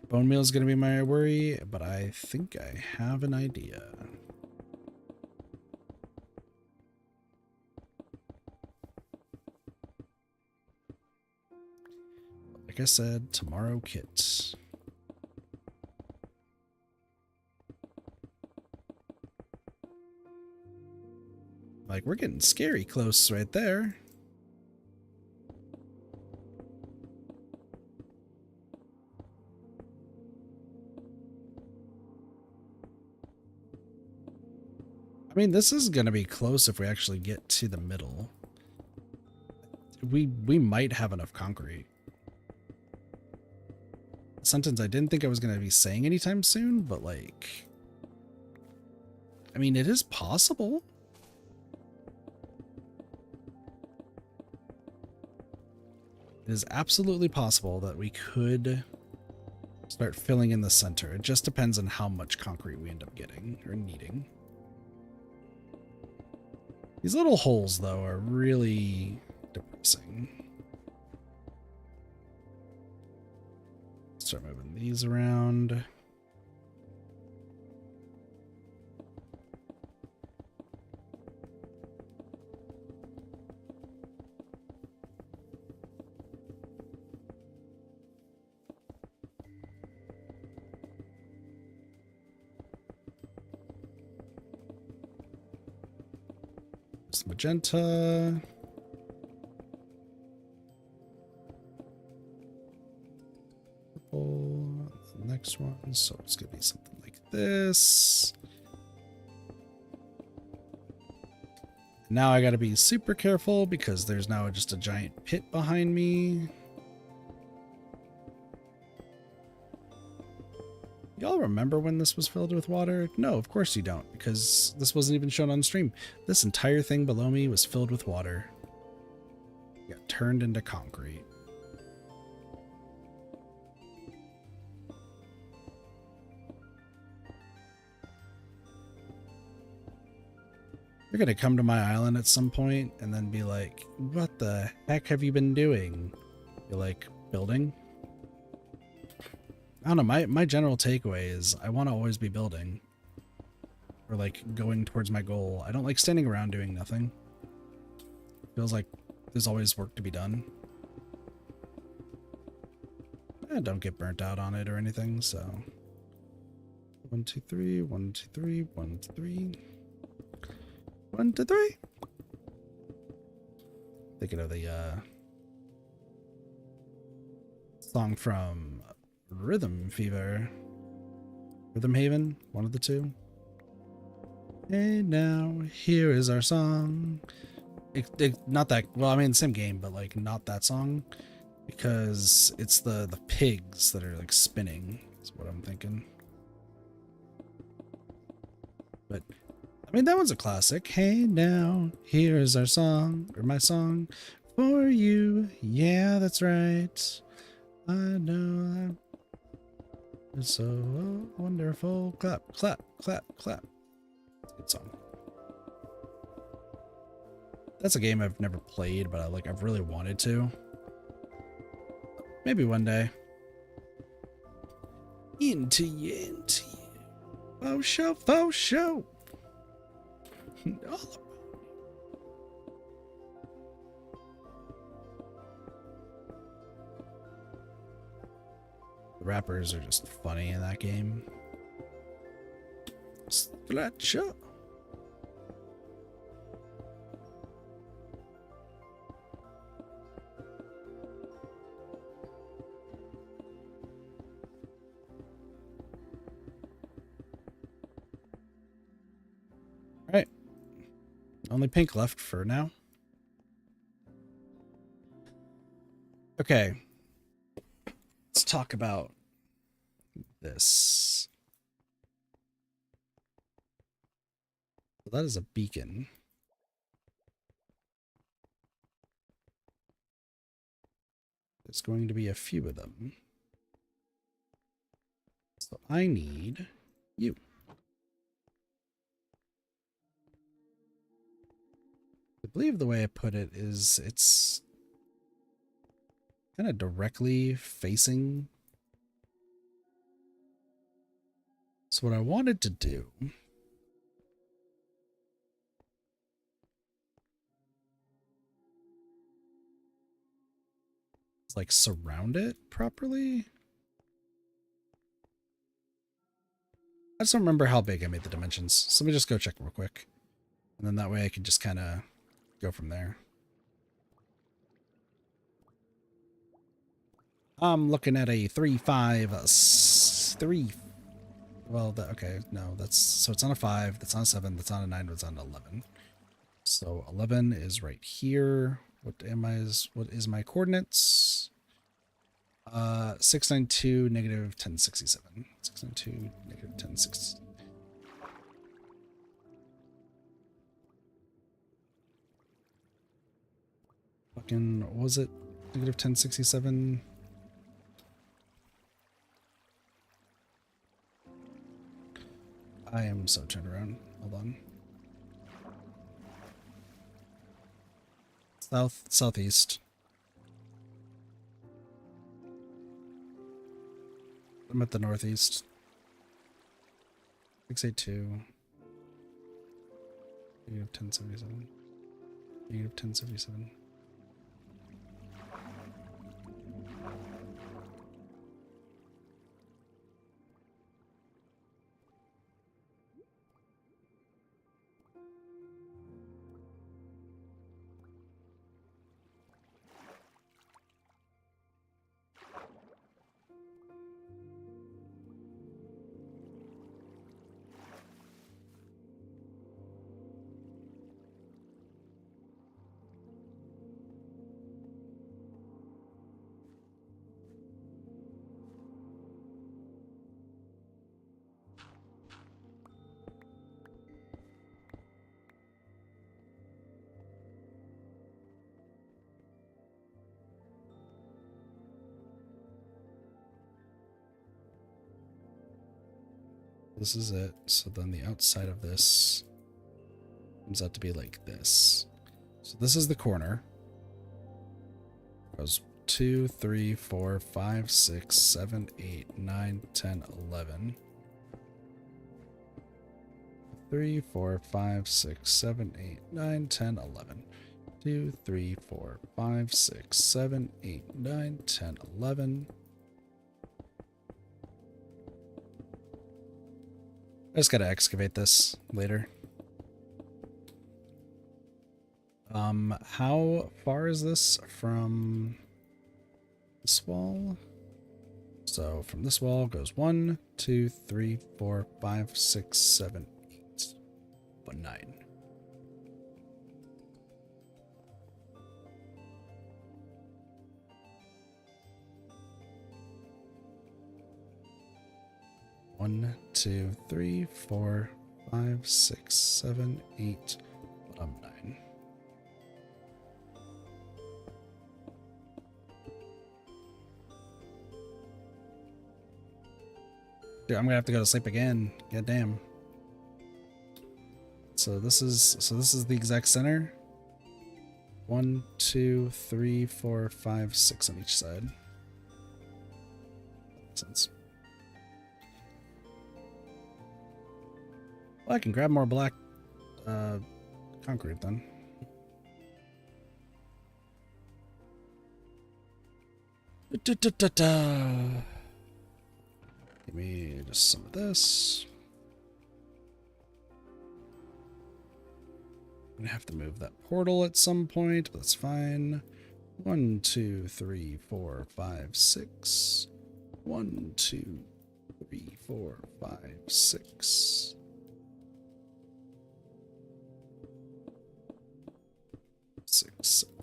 Bone meal is going to be my worry, but I think I have an idea. Like I said, tomorrow kits. Like, we're getting scary close right there. I mean, this is going to be close if we actually get to the middle. We might have enough concrete. A sentence I didn't think I was going to be saying anytime soon, but like, I mean, it is possible. It is absolutely possible that we could start filling in the center. It just depends on how much concrete we end up getting or needing. These little holes, though, are really depressing. Start moving these around. Magenta. Purple. The next one. So it's going to be something like this. Now I got to be super careful because there's now just a giant pit behind me. Y'all remember when this was filled with water? No, of course you don't, because this wasn't even shown on stream. This entire thing below me was filled with water. It got turned into concrete. You're gonna come to my island at some point and then be like, what the heck have you been doing? You're like, building? I don't know, my general takeaway is I want to always be building. Or like going towards my goal. I don't like standing around doing nothing. Feels like there's always work to be done. I don't get burnt out on it or anything, so. 1, 2, 3, 1, 2, 3, 1, 2, 3. 1, 2, 3. Thinking of the song from Rhythm Fever. Rhythm Haven, one of the two. Hey now, here is our song. Not that, well, I mean, same game, but like not that song. Because it's the pigs that are like spinning, is what I'm thinking. But, I mean, that one's a classic. Hey now, here is our song, or my song, for you. Yeah, that's right. I know it's so wonderful. Clap, clap, clap, clap. Good song. That's a game I've never played, but I've really wanted to. Maybe one day. Into you. Faux show, faux show. All the rappers are just funny in that game. Flat show. All right. Only pink left for now. Okay. Let's talk about this. So that is a beacon. There's going to be a few of them. So I need you. I believe the way I put it is it's kind of directly facing. So what I wanted to do is like surround it properly. I just don't remember how big I made the dimensions. So let me just go check real quick. And then that way I can just kind of go from there. I'm looking at a 3, 5, 3. Well, okay, no, so it's on a 5, that's on a 7, that's on a 9, that's on an 11. So 11 is right here. What is my coordinates? 692 negative 1067. 692 negative 1060. Fucking, what was it? Negative 1067. I am so turned around. Hold on. Southeast. I'm at the northeast. 682. Negative 1077. Negative 1077. This is it. So then the outside of this comes out to be like this. So this is the corner. Goes 2, 3, 4, 5, 6, 7, 8, 9, 10, 11. 3, 4, 5, 6, 7, 8, 9, 10, 11. 2, 3, 4, 5, 6, 7, 8, 9, 10, 11. I just gotta excavate this later. How far is this from this wall? So from this wall goes 1, 2, 3, 4, 5, 6, 7, 8, 9. One, 2, 3, 4, 5, 6, 7, 8, 9. Dude, I'm gonna have to go to sleep again. God damn. So this is the exact center. 1, 2, 3, 4, 5, 6 on each side. Makes sense. Well, I can grab more black concrete then. Give me just some of this. I'm gonna have to move that portal at some point, but that's fine. 1, 2, 3, 4, 5, 6. 1, 2, 3, 4, 5, 6. 6, 7,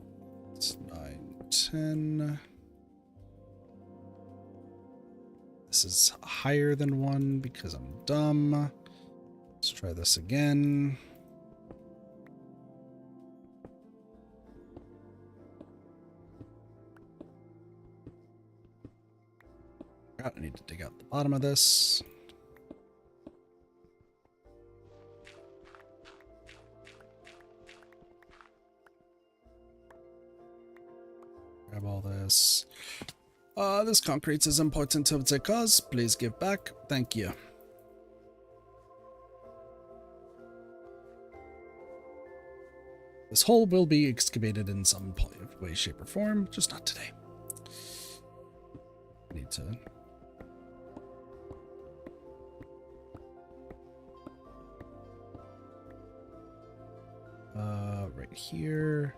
8, 9, 10. This is higher than 1 because I'm dumb. Let's try this again. I need to dig out the bottom of this. Grab all this. This concrete is important to the cause. Please give back. Thank you. This hole will be excavated in some way, shape, or form, just not today. I need to... right here.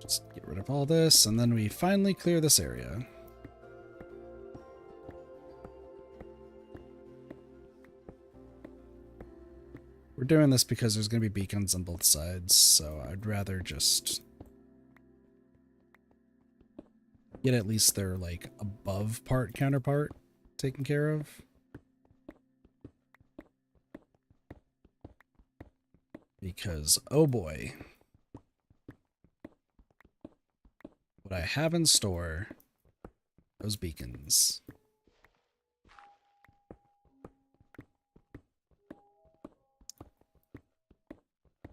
Just get rid of all this, and then we finally clear this area. We're doing this because there's going to be beacons on both sides, so I'd rather just get at least their, like, above part counterpart taken care of. Because, oh boy, what I have in store, those beacons.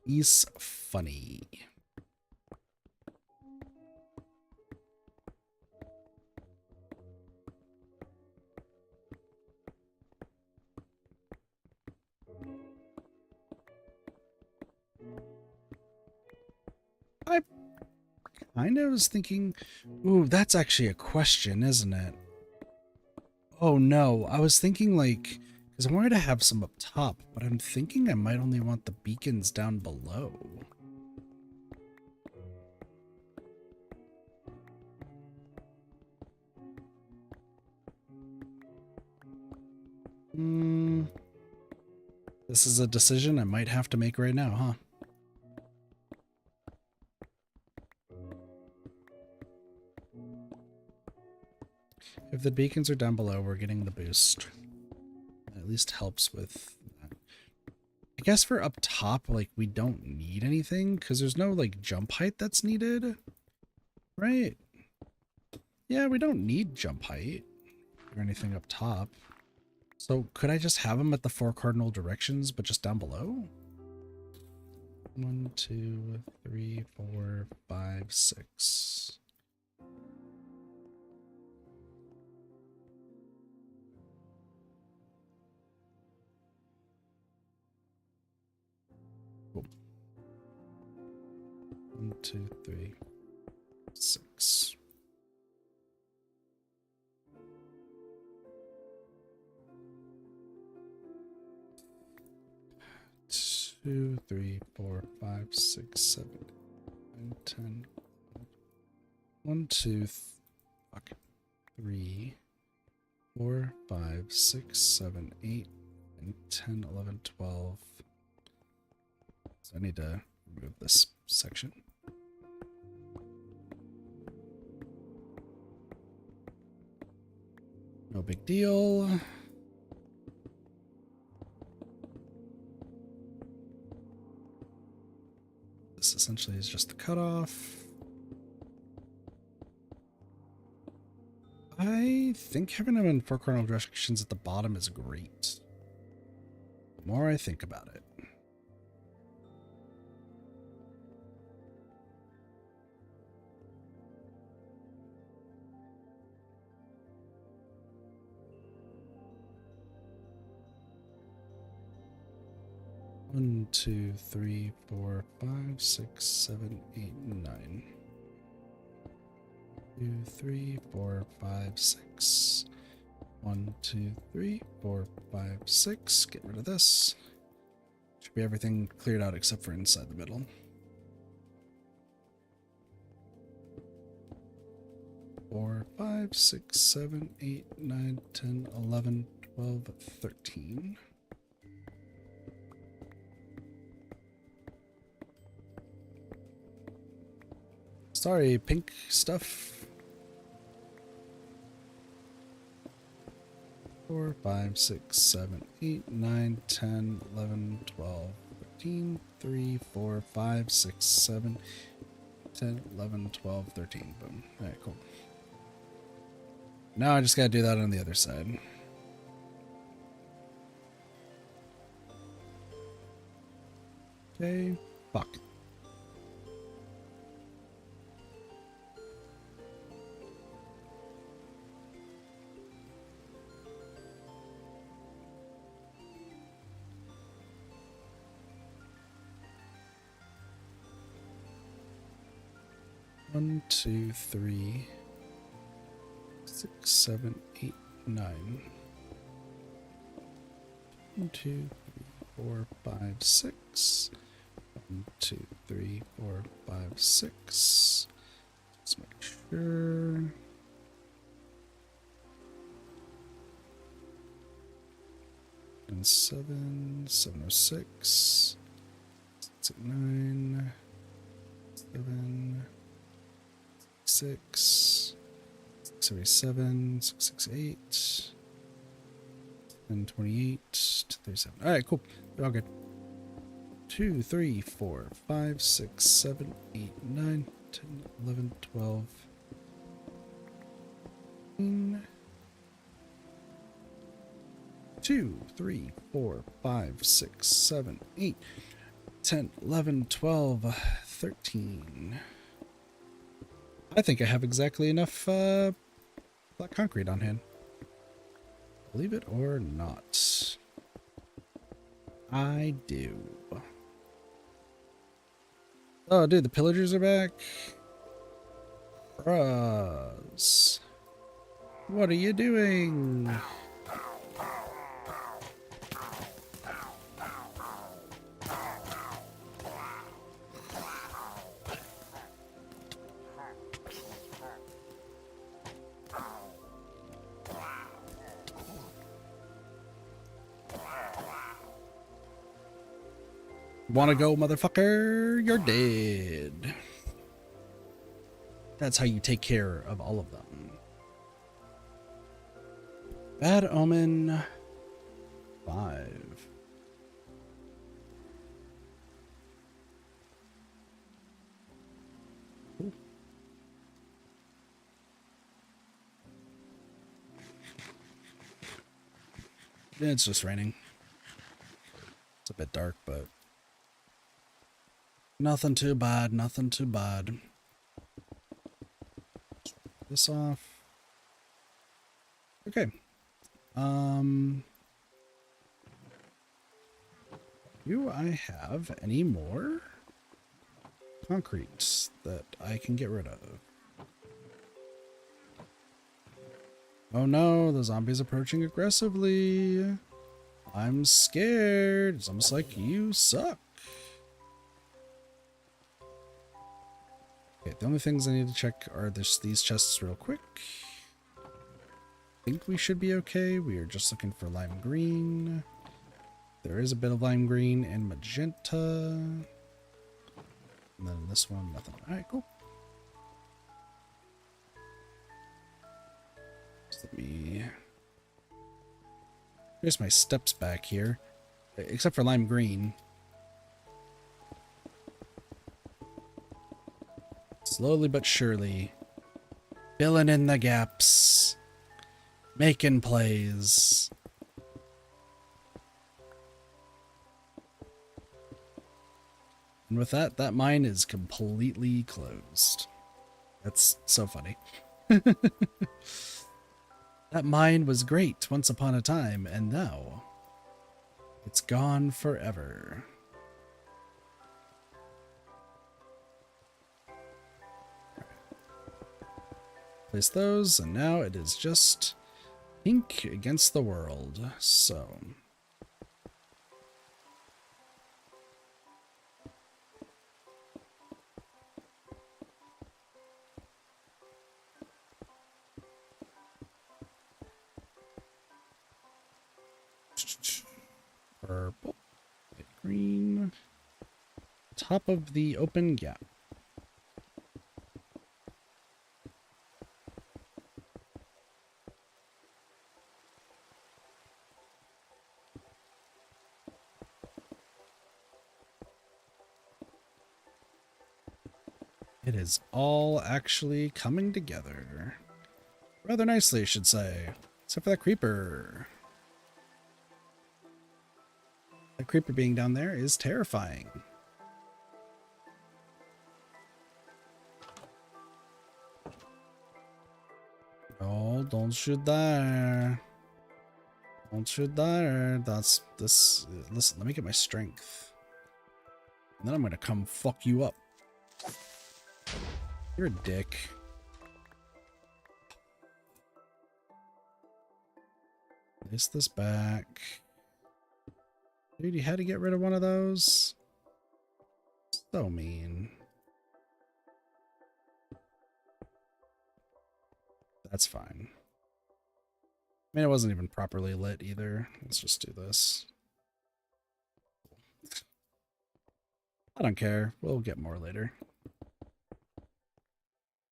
He's funny. I kind of was thinking, ooh, that's actually a question, isn't it? Oh no, I was thinking like, because I wanted to have some up top, but I'm thinking I might only want the beacons down below. This is a decision I might have to make right now, huh? If the beacons are down below, we're getting the boost. That at least helps with that. I guess for up top, like, we don't need anything, because there's no, like, jump height that's needed. Right? Yeah, we don't need jump height or anything up top. So could I just have them at the 4 cardinal directions, but just down below? 1, 2, 3, 4, 5, 6. Cool. 1, 2, 3, 6. 2, 3, 4, 5, 6, 7, 9, 10. 1, 2, 3, 4, 5, 6, 7, 8, and 10, 11, 12. So I need to remove this section. No big deal. This essentially is just the cutoff. I think having them in 4 cardinal directions at the bottom is great. The more I think about it. One, two, three, four, 5, 6, 7, 8, 9. 2, 3, 4, 5, 6. 1, 2, 3, 4, 5, 6. Get rid of this. Should be everything cleared out except for inside the middle. Four, 5, 6, 7, 8, 9, 10, 11, 12, 13. Sorry, pink stuff. 4, 5, 6, 7, 8, 9, 10, 11, 12, 13, 3, 4, 5, 6, 7, 10, 11, 12, 13. Boom. Alright, cool. Now I just gotta do that on the other side. Okay, fuck. One, 2, 3, 6, 7, 8, 9. 1, 2, 3, 4, 5, 6. 1, 2, 3, 4, 5, 6. Let's make sure. And 7, 706, 9, 7, 6, 677, 668, and 28 to 37. All right, cool. They're all good. 2, 3, 4, 5, 6, 7, 8, 9, 10, 11, 12. 2, 3, 4, 5, 6, 7, 8, 10, 11, 12, 13. I think I have exactly enough black concrete on hand. Believe it or not. I do. Oh, dude, the pillagers are back. Bros. What are you doing? Wanna go, motherfucker? You're dead. That's how you take care of all of them. Bad Omen 5. Ooh. It's just raining. It's a bit dark, but nothing too bad, nothing too bad. This off. Okay. Do I have any more concrete that I can get rid of? Oh no, the zombie's approaching aggressively. I'm scared. It's almost like you suck. Okay, the only things I need to check are these chests real quick. I think we should be okay. We are just looking for lime green. There is a bit of lime green and magenta. And then this one, nothing. Alright, cool. Just let me... Here's my steps back here. Except for lime green. Slowly but surely. Filling in the gaps. Making plays. And with that, that mine is completely closed. That's so funny. That mine was great once upon a time, and now it's gone forever. Place those, and now it is just pink against the world. So purple, light green, top of the open gap. It is all actually coming together. Rather nicely, I should say. Except for that creeper. That creeper being down there is terrifying. Oh, don't shoot there. Don't shoot there. That's this. Listen, let me get my strength. And then I'm gonna come fuck you up. You're a dick. Place this back. Dude, you had to get rid of one of those? So mean. That's fine. I mean, it wasn't even properly lit either. Let's just do this. I don't care. We'll get more later.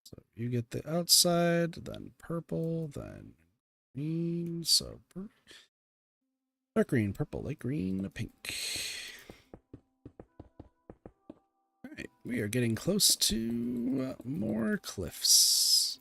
So you get the outside, then purple, then green. So dark green, purple, light green, pink. All right, we are getting close to more cliffs.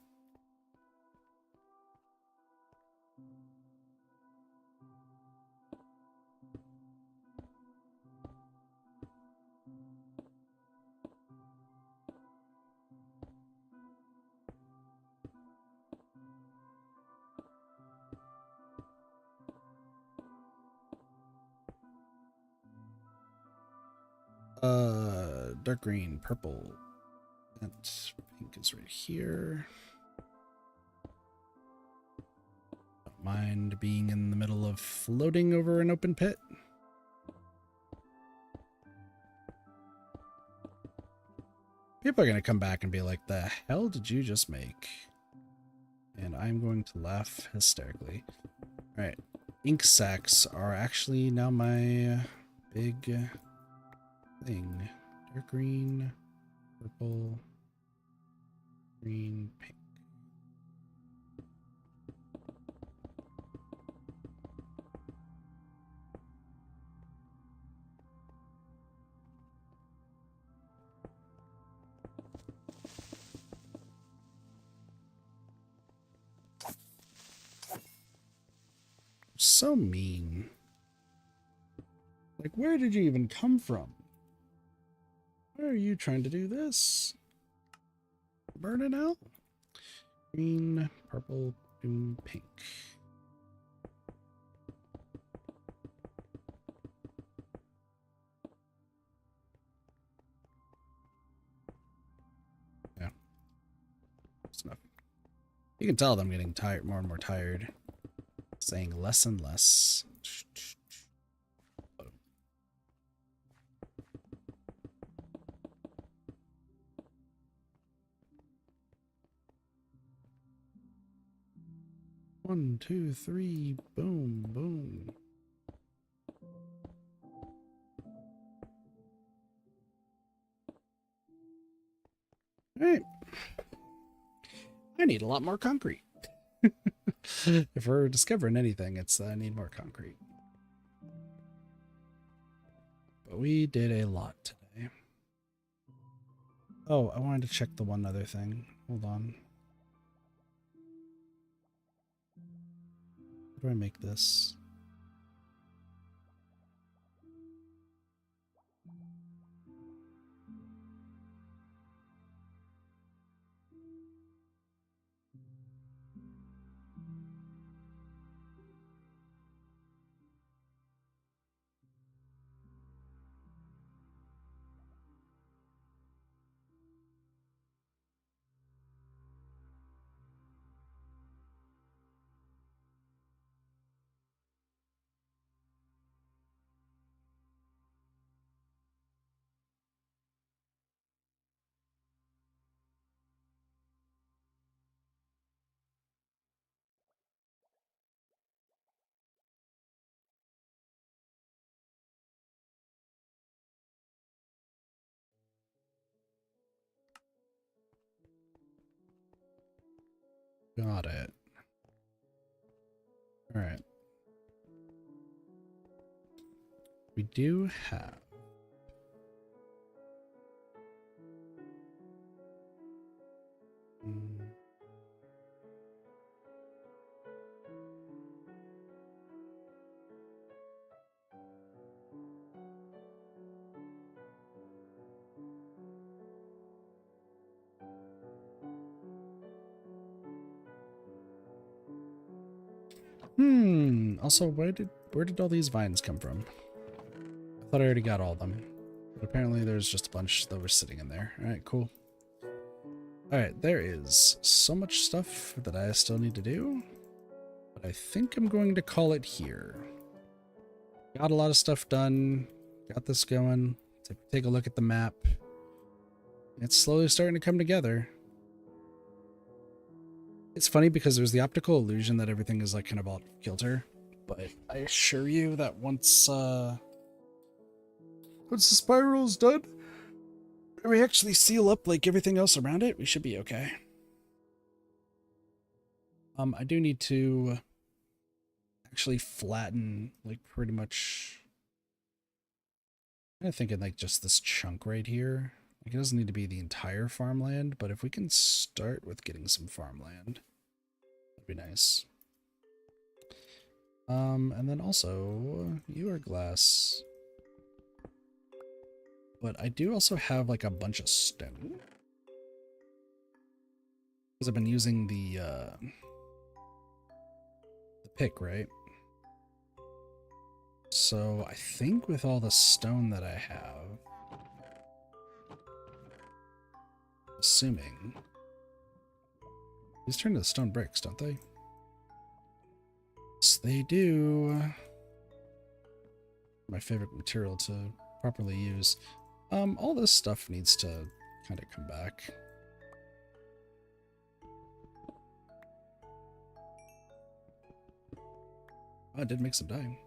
Dark green, purple, and pink is right here. Don't mind being in the middle of floating over an open pit. People are going to come back and be like, the hell did you just make? And I'm going to laugh hysterically. All right. Ink sacs are actually now my big thing. Dark green, purple, green, pink. So mean. Like, where did you even come from? Why are you trying to do this? Burn it out? Green, purple, blue, pink. Yeah. That's enough. You can tell that I'm getting tired, more and more tired. Saying less and less. One, two, three, boom, boom. All right. I need a lot more concrete. If we're discovering anything, it's I need more concrete. But we did a lot today. Oh, I wanted to check the one other thing. Hold on. do I make this? Got it. All right. We do have. Also, where did all these vines come from? I thought I already got all of them. But apparently there's just a bunch that were sitting in there. Alright, cool. Alright, there is so much stuff that I still need to do. But I think I'm going to call it here. Got a lot of stuff done. Got this going. Take a look at the map. It's slowly starting to come together. It's funny because there's the optical illusion that everything is like kind of off kilter. But I assure you that once the spiral's done, and we actually seal up like everything else around it, we should be okay. I do need to actually flatten like pretty much. I'm thinking like just this chunk right here. Like it doesn't need to be the entire farmland, but if we can start with getting some farmland, that'd be nice. And then also, you are glass. But I do also have like a bunch of stone. Because I've been using the pick, right? So I think with all the stone that I have, assuming, these turn to the stone bricks, don't they? Yes, they do. My favorite material to properly use. All this stuff needs to kind of come back. Oh, I did make some dye.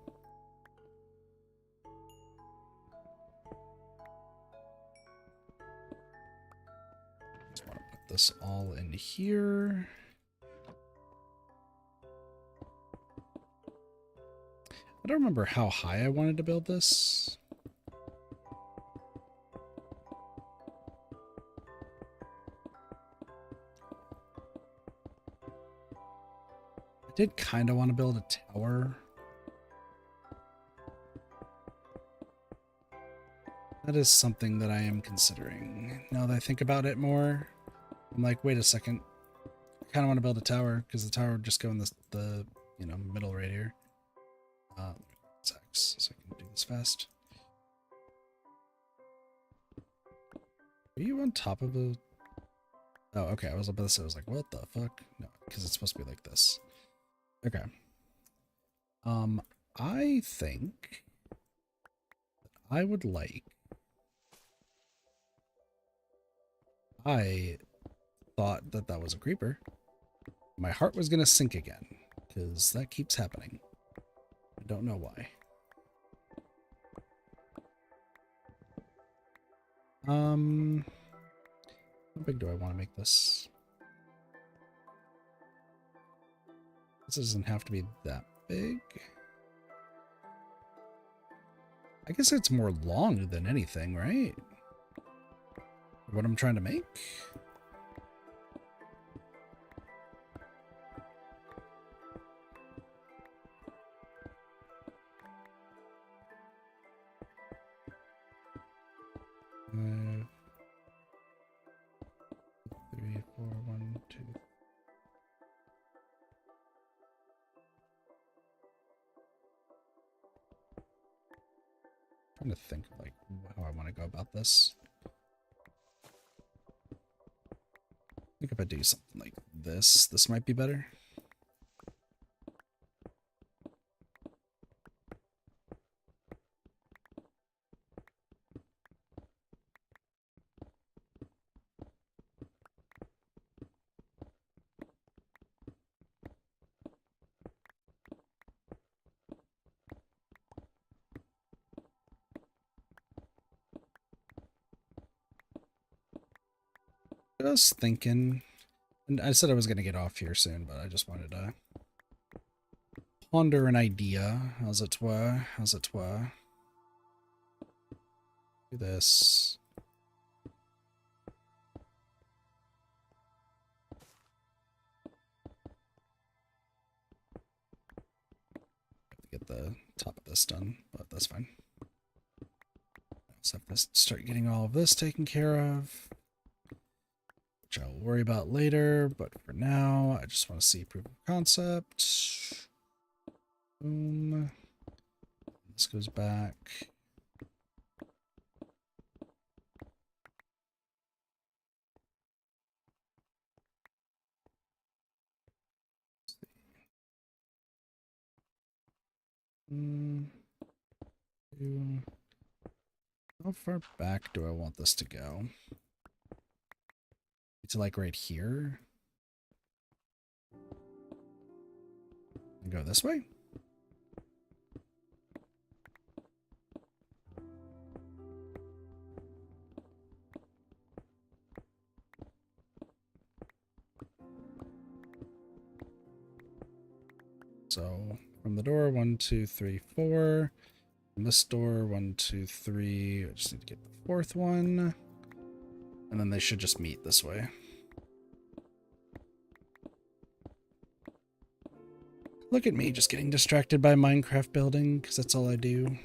Just want to put this all in here. I don't remember how high I wanted to build this. I did kind of want to build a tower. That is something that I am considering. Now that I think about it more, I'm like, wait a second. I kind of want to build a tower because the tower would just go in the middle right here. It's X, so I can do this fast. Are you on top of a... Oh, okay. I was about to say, I was like, what the fuck? No, because it's supposed to be like this. Okay. I think I would like... I thought that that was a creeper. My heart was going to sink again, because that keeps happening. I don't know why. How big do I want to make this? This doesn't have to be that big. I guess it's more long than anything, right? What I'm trying to make? 3, 4, 1, 2. Trying to think of like how I want to go about this. I think if I do something like this might be better. I was thinking, and I said I was going to get off here soon, but I just wanted to ponder an idea, as it were, as it were. Do this. Have to get the top of this done, but that's fine. So I have to start getting all of this taken care of, which I'll worry about later, but for now, I just want to see proof of concept. Boom. This goes back. How far back do I want this to go? To like right here? And go this way? So from the door, 1, 2, 3, 4. From this door, 1, 2, 3. I just need to get the fourth one. And then they should just meet this way. Look at me just getting distracted by Minecraft building, because that's all I do.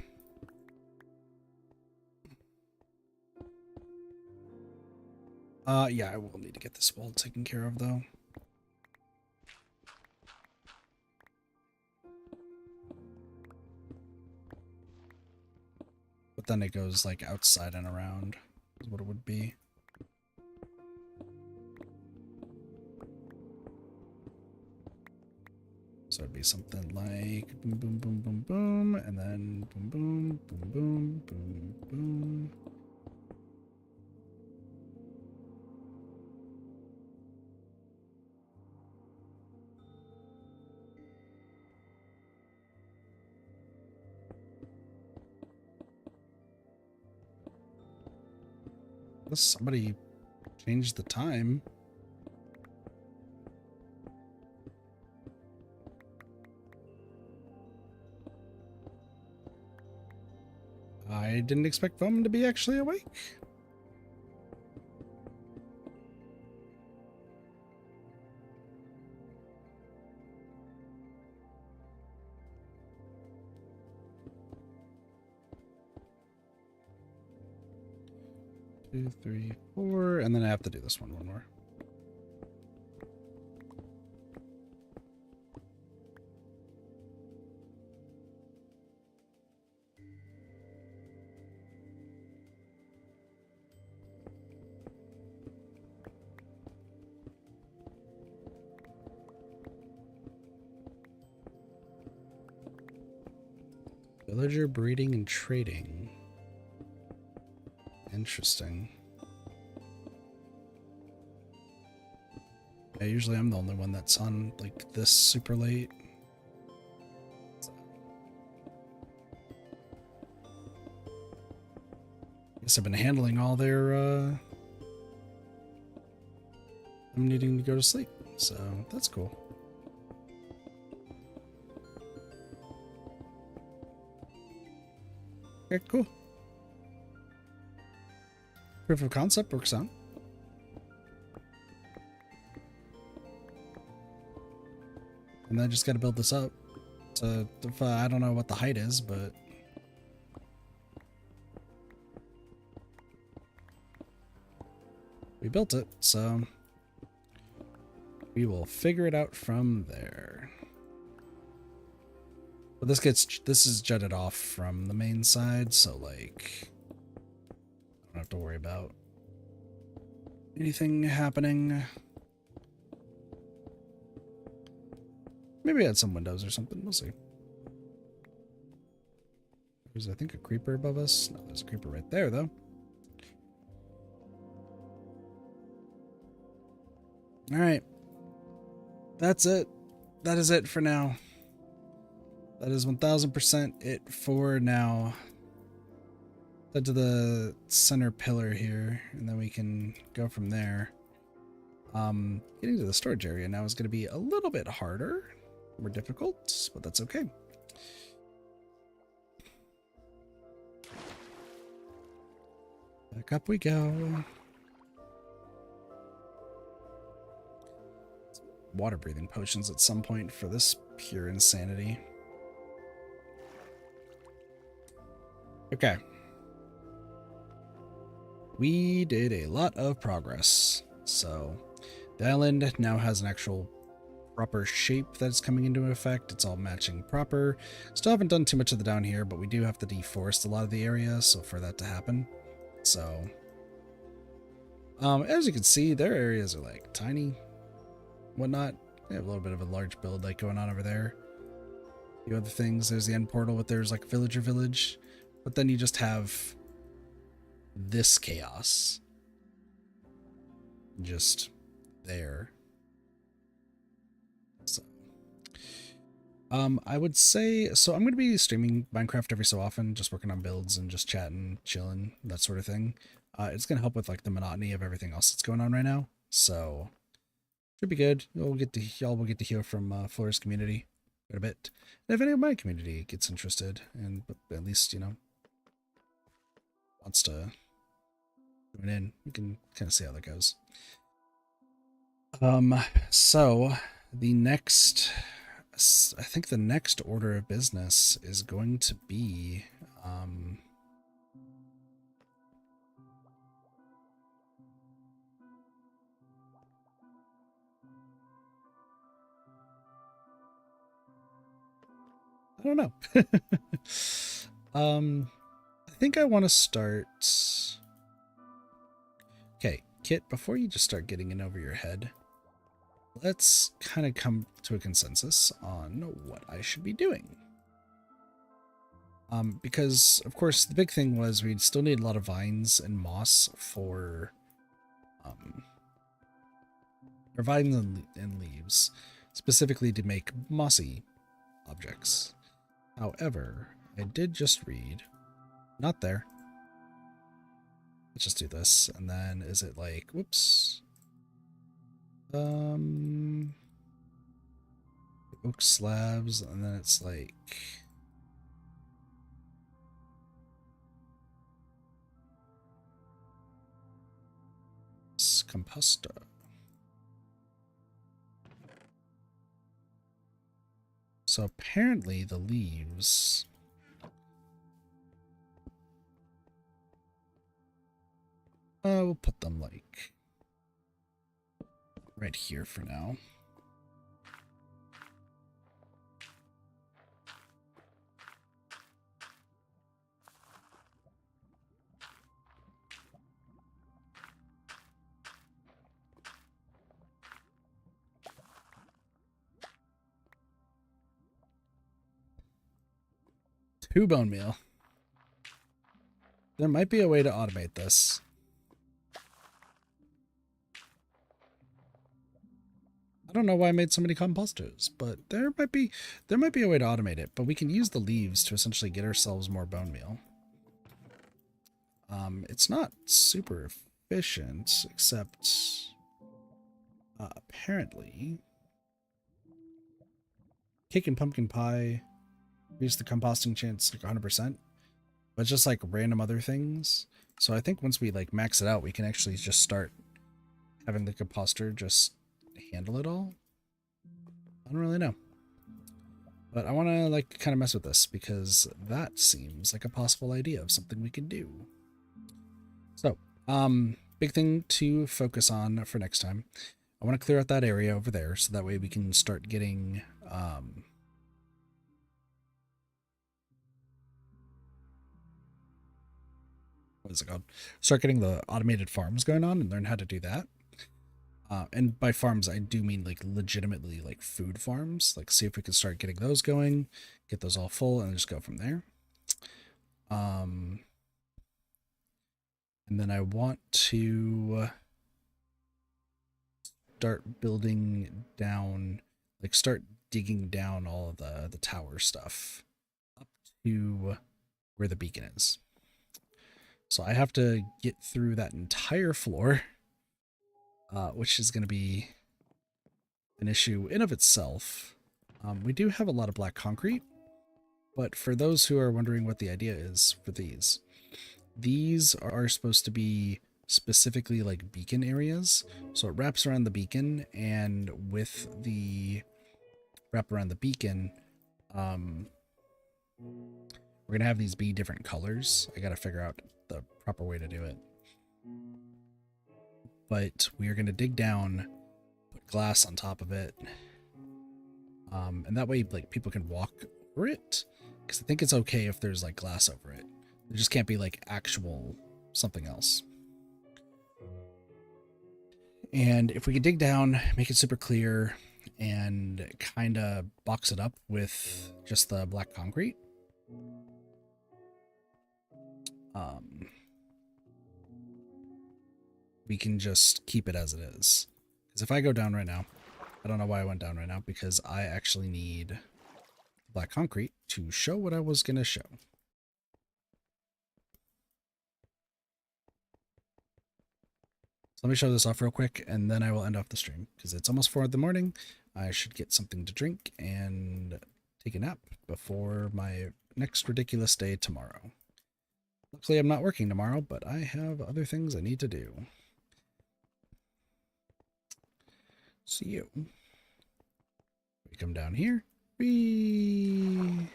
Yeah, I will need to get this wall taken care of, though. But then it goes, like, outside and around, is what it would be. So it'd be something like boom, boom, boom, boom, boom, and then boom, boom, boom, boom, boom, boom. Unless somebody changed the time. I didn't expect Foam to be actually awake. Two, 3, 4, and then I have to do this one more. Villager breeding and trading. Interesting. Yeah, usually I'm the only one that's on like this super late. Guess I've been handling all their I'm needing to go to sleep, so that's cool. Okay, cool. Proof of concept works out. And then I just got to build this up. So if, I don't know what the height is, but we built it, so We will figure it out from there. But this is jutted off from the main side, so like I don't have to worry about anything happening. Maybe add some windows or something. We'll see. There's, I think, a creeper above us. No, there's a creeper right there, though. All right. That's it. That is it for now. That is 1000% it for now. Head to the center pillar here, and then we can go from there. Getting to the storage area now is going to be a little bit harder, more difficult, but that's okay. Back up we go. Water breathing potions at some point for this pure insanity. Okay. We did a lot of progress. So the island now has an actual proper shape that's coming into effect. It's all matching proper. Still haven't done too much of the down here, but we do have to deforest a lot of the area, so for that to happen. So as you can see, their areas are like tiny, whatnot. They have a little bit of a large build like going on over there. A few other things. There's the end portal, but there's like villager village. But then you just have this chaos just there. So I would say, so I'm going to be streaming Minecraft every so often, just working on builds and just chatting, chilling, that sort of thing. It's going to help with like the monotony of everything else that's going on right now. So should be good. Y'all will get to hear from Flora's community quite a bit. And if any of my community gets interested and at least, you know, wants to join in, we can kind of see how that goes. So the next, I think the next order of business is going to be, I don't know. I think I want to start. Okay, Kit, before you just start getting in over your head, let's kind of come to a consensus on what I should be doing. Because, of course, the big thing was we'd still need a lot of vines and moss for, or vines and leaves, specifically to make mossy objects. However, I did just read, not there. Let's just do this, and then is it like, whoops. Oak slabs, and then it's like composter. So apparently the leaves we'll put them like right here for now. Two bone meal. There might be a way to automate this. I don't know why I made so many composters, but there might be a way to automate it, but we can use the leaves to essentially get ourselves more bone meal. It's not super efficient, except apparently cake and pumpkin pie reduce the composting chance like 100%, but just like random other things. So I think once we like max it out, we can actually just start having the composter just handle it all. I don't really know, but I want to like kind of mess with this because that seems like a possible idea of something we can do. So big thing to focus on for next time, I want to clear out that area over there so that way we can start getting what is it called? Start getting the automated farms going on and learn how to do that. And by farms, I do mean like legitimately like food farms. Like see if we can start getting those going, get those all full, and just go from there. And then I want to start building down, like start digging down all of the tower stuff up to where the beacon is. So I have to get through that entire floor, which is going to be an issue in of itself. We do have a lot of black concrete, but for those who are wondering what the idea is for these are supposed to be specifically like beacon areas. So it wraps around the beacon, and with the wrap around the beacon, we're gonna have these be different colors. I gotta figure out the proper way to do it. But we are gonna dig down, put glass on top of it, and that way like people can walk over it. Because I think it's okay if there's like glass over it. There just can't be like actual something else. And if we can dig down, make it super clear, and kind of box it up with just the black concrete, we can just keep it as it is. Because if I go down right now, I don't know why I went down right now, because I actually need black concrete to show what I was going to show. So let me show this off real quick, and then I will end off the stream, because it's almost 4 in the morning. I should get something to drink and take a nap before my next ridiculous day tomorrow. Luckily, I'm not working tomorrow, but I have other things I need to do. See you. We come down here. Whee!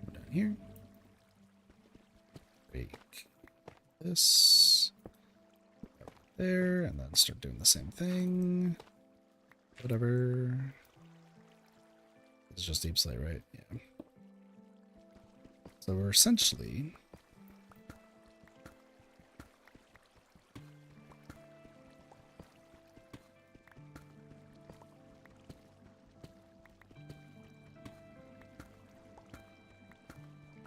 Go down here. Break this. There, and then start doing the same thing. Whatever. It's just deep slate, right? Yeah. So we're essentially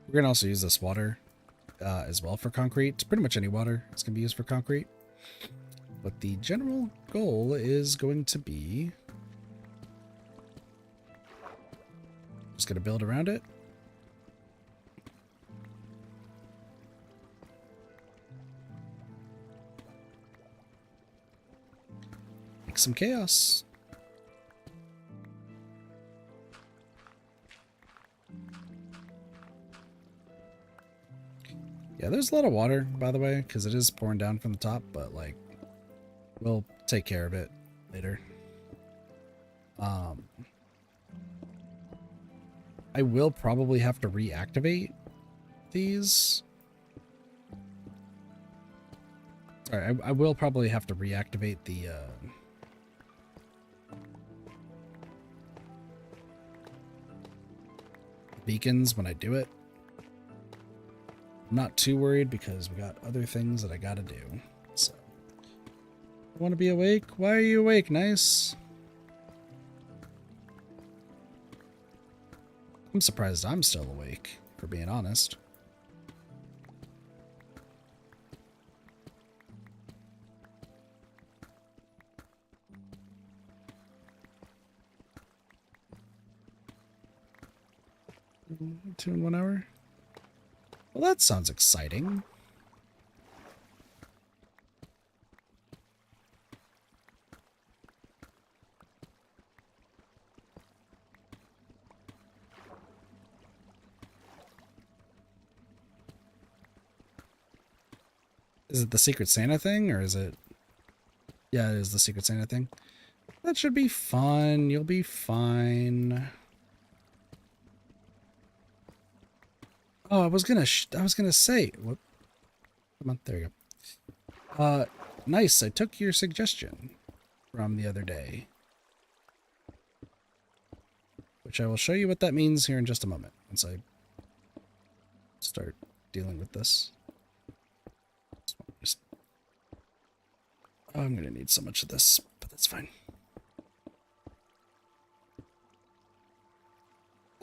we're gonna also use this water as well for concrete. It's pretty much any water is gonna be used for concrete. But the general goal is going to be just gonna build around it. Make some chaos. Yeah, there's a lot of water, by the way, because it is pouring down from the top, but like, we'll take care of it later. I will probably have to reactivate these. Sorry, I will probably have to reactivate the beacons when I do it. I'm not too worried because we got other things that I gotta do. So, want to be awake? Why are you awake? Nice. I'm surprised I'm still awake, for being honest. Two in 1 hour? Well, that sounds exciting. Is it the Secret Santa thing, or is it... Yeah, it is the Secret Santa thing. That should be fun. You'll be fine. Oh, I was gonna say. Whoop. Come on, there you go. Nice. I took your suggestion from the other day, which I will show you what that means here in just a moment once I start dealing with this. Just, oh, I'm gonna need so much of this, but that's fine.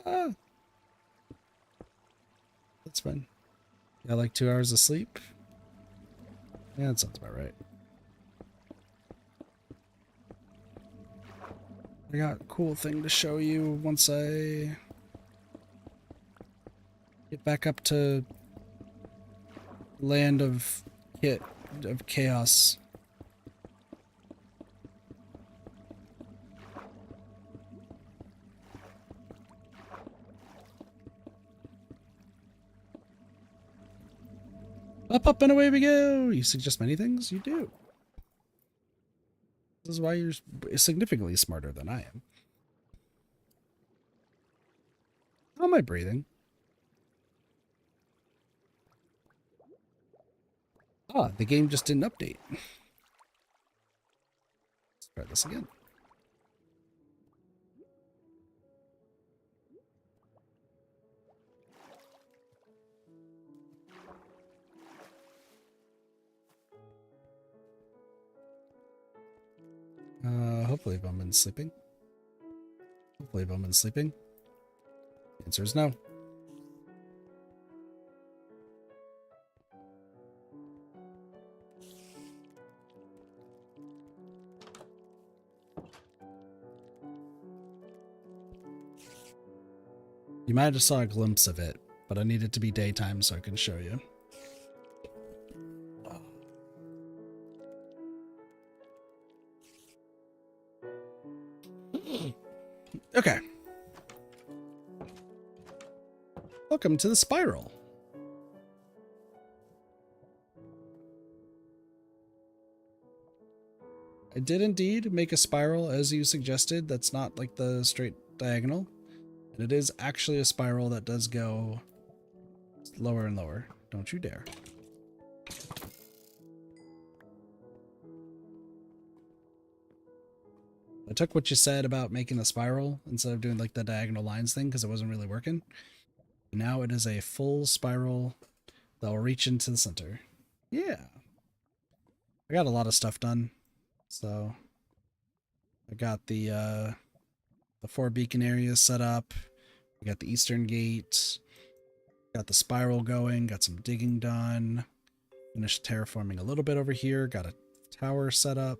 Ah, that's fine. Yeah, like 2 hours of sleep. Yeah, that sounds about right. I got a cool thing to show you once I get back up to land of chaos. Up and away we go. You suggest many things. You do. This is why you're significantly smarter than I am. How am I breathing? Ah, the game just didn't update. Let's try this again. Hopefully Bowman's sleeping. Hopefully Bowman's sleeping. The answer is no. You might have saw a glimpse of it, but I need it to be daytime so I can show you. Okay. Welcome to the spiral. I did indeed make a spiral as you suggested. That's not like the straight diagonal. And it is actually a spiral that does go lower and lower. Don't you dare. I took what you said about making a spiral instead of doing like the diagonal lines thing because it wasn't really working. Now it is a full spiral that will reach into the center. Yeah. I got a lot of stuff done. So I got the 4 beacon areas set up. We got the eastern gate. Got the spiral going. Got some digging done. Finished terraforming a little bit over here. Got a tower set up.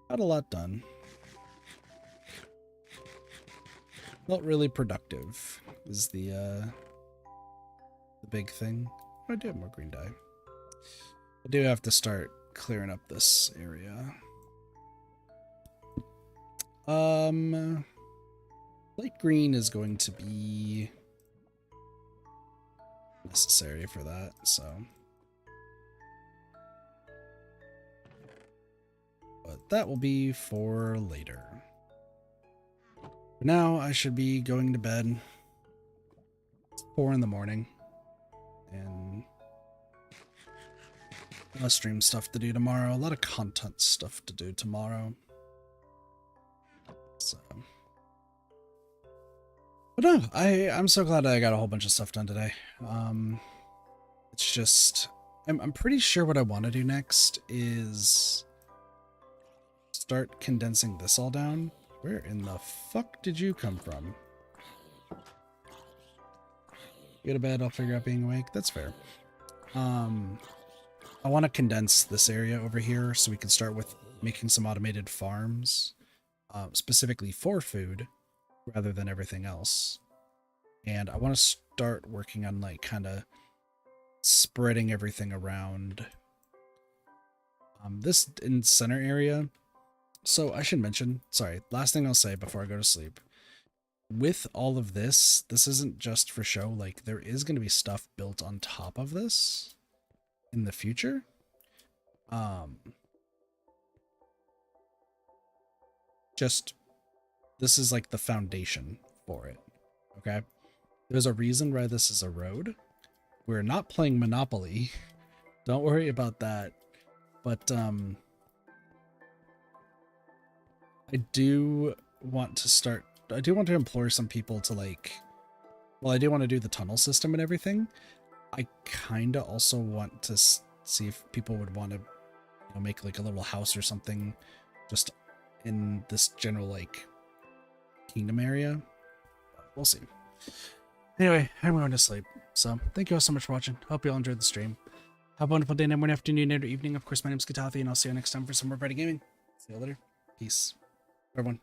Got a lot done. Felt really productive is the big thing. Oh, I do have more green dye. I do have to start clearing up this area. Light green is going to be necessary for that, so. But that will be for later. For now, I should be going to bed. It's 4 in the morning. And a lot of stream stuff to do tomorrow. A lot of content stuff to do tomorrow. So. But no, I'm so glad I got a whole bunch of stuff done today. It's just, I'm pretty sure what I want to do next is start condensing this all down. Where in the fuck did you come from? Go to bed, I'll figure out being awake. That's fair. I want to condense this area over here so we can start with making some automated farms, specifically for food, rather than everything else. And I want to start working on like kind of spreading everything around this in center area. So I should mention, sorry, last thing I'll say before I go to sleep. With all of this, this isn't just for show. Like, there is going to be stuff built on top of this in the future. Just this is like the foundation for it. Okay. There's a reason why this is a road. We're not playing Monopoly. Don't worry about that. But I do want to implore some people to like, well, I do want to do the tunnel system and everything. I kind of also want to see if people would want to, you know, make like a little house or something just in this general like kingdom area. We'll see. Anyway, I'm going to sleep. So thank you all so much for watching. Hope you all enjoyed the stream. Have a wonderful day, night, morning, afternoon, night, or evening. Of course, my name's Katafi, and I'll see you next time for some more Friday gaming. See you later. Peace. Everyone.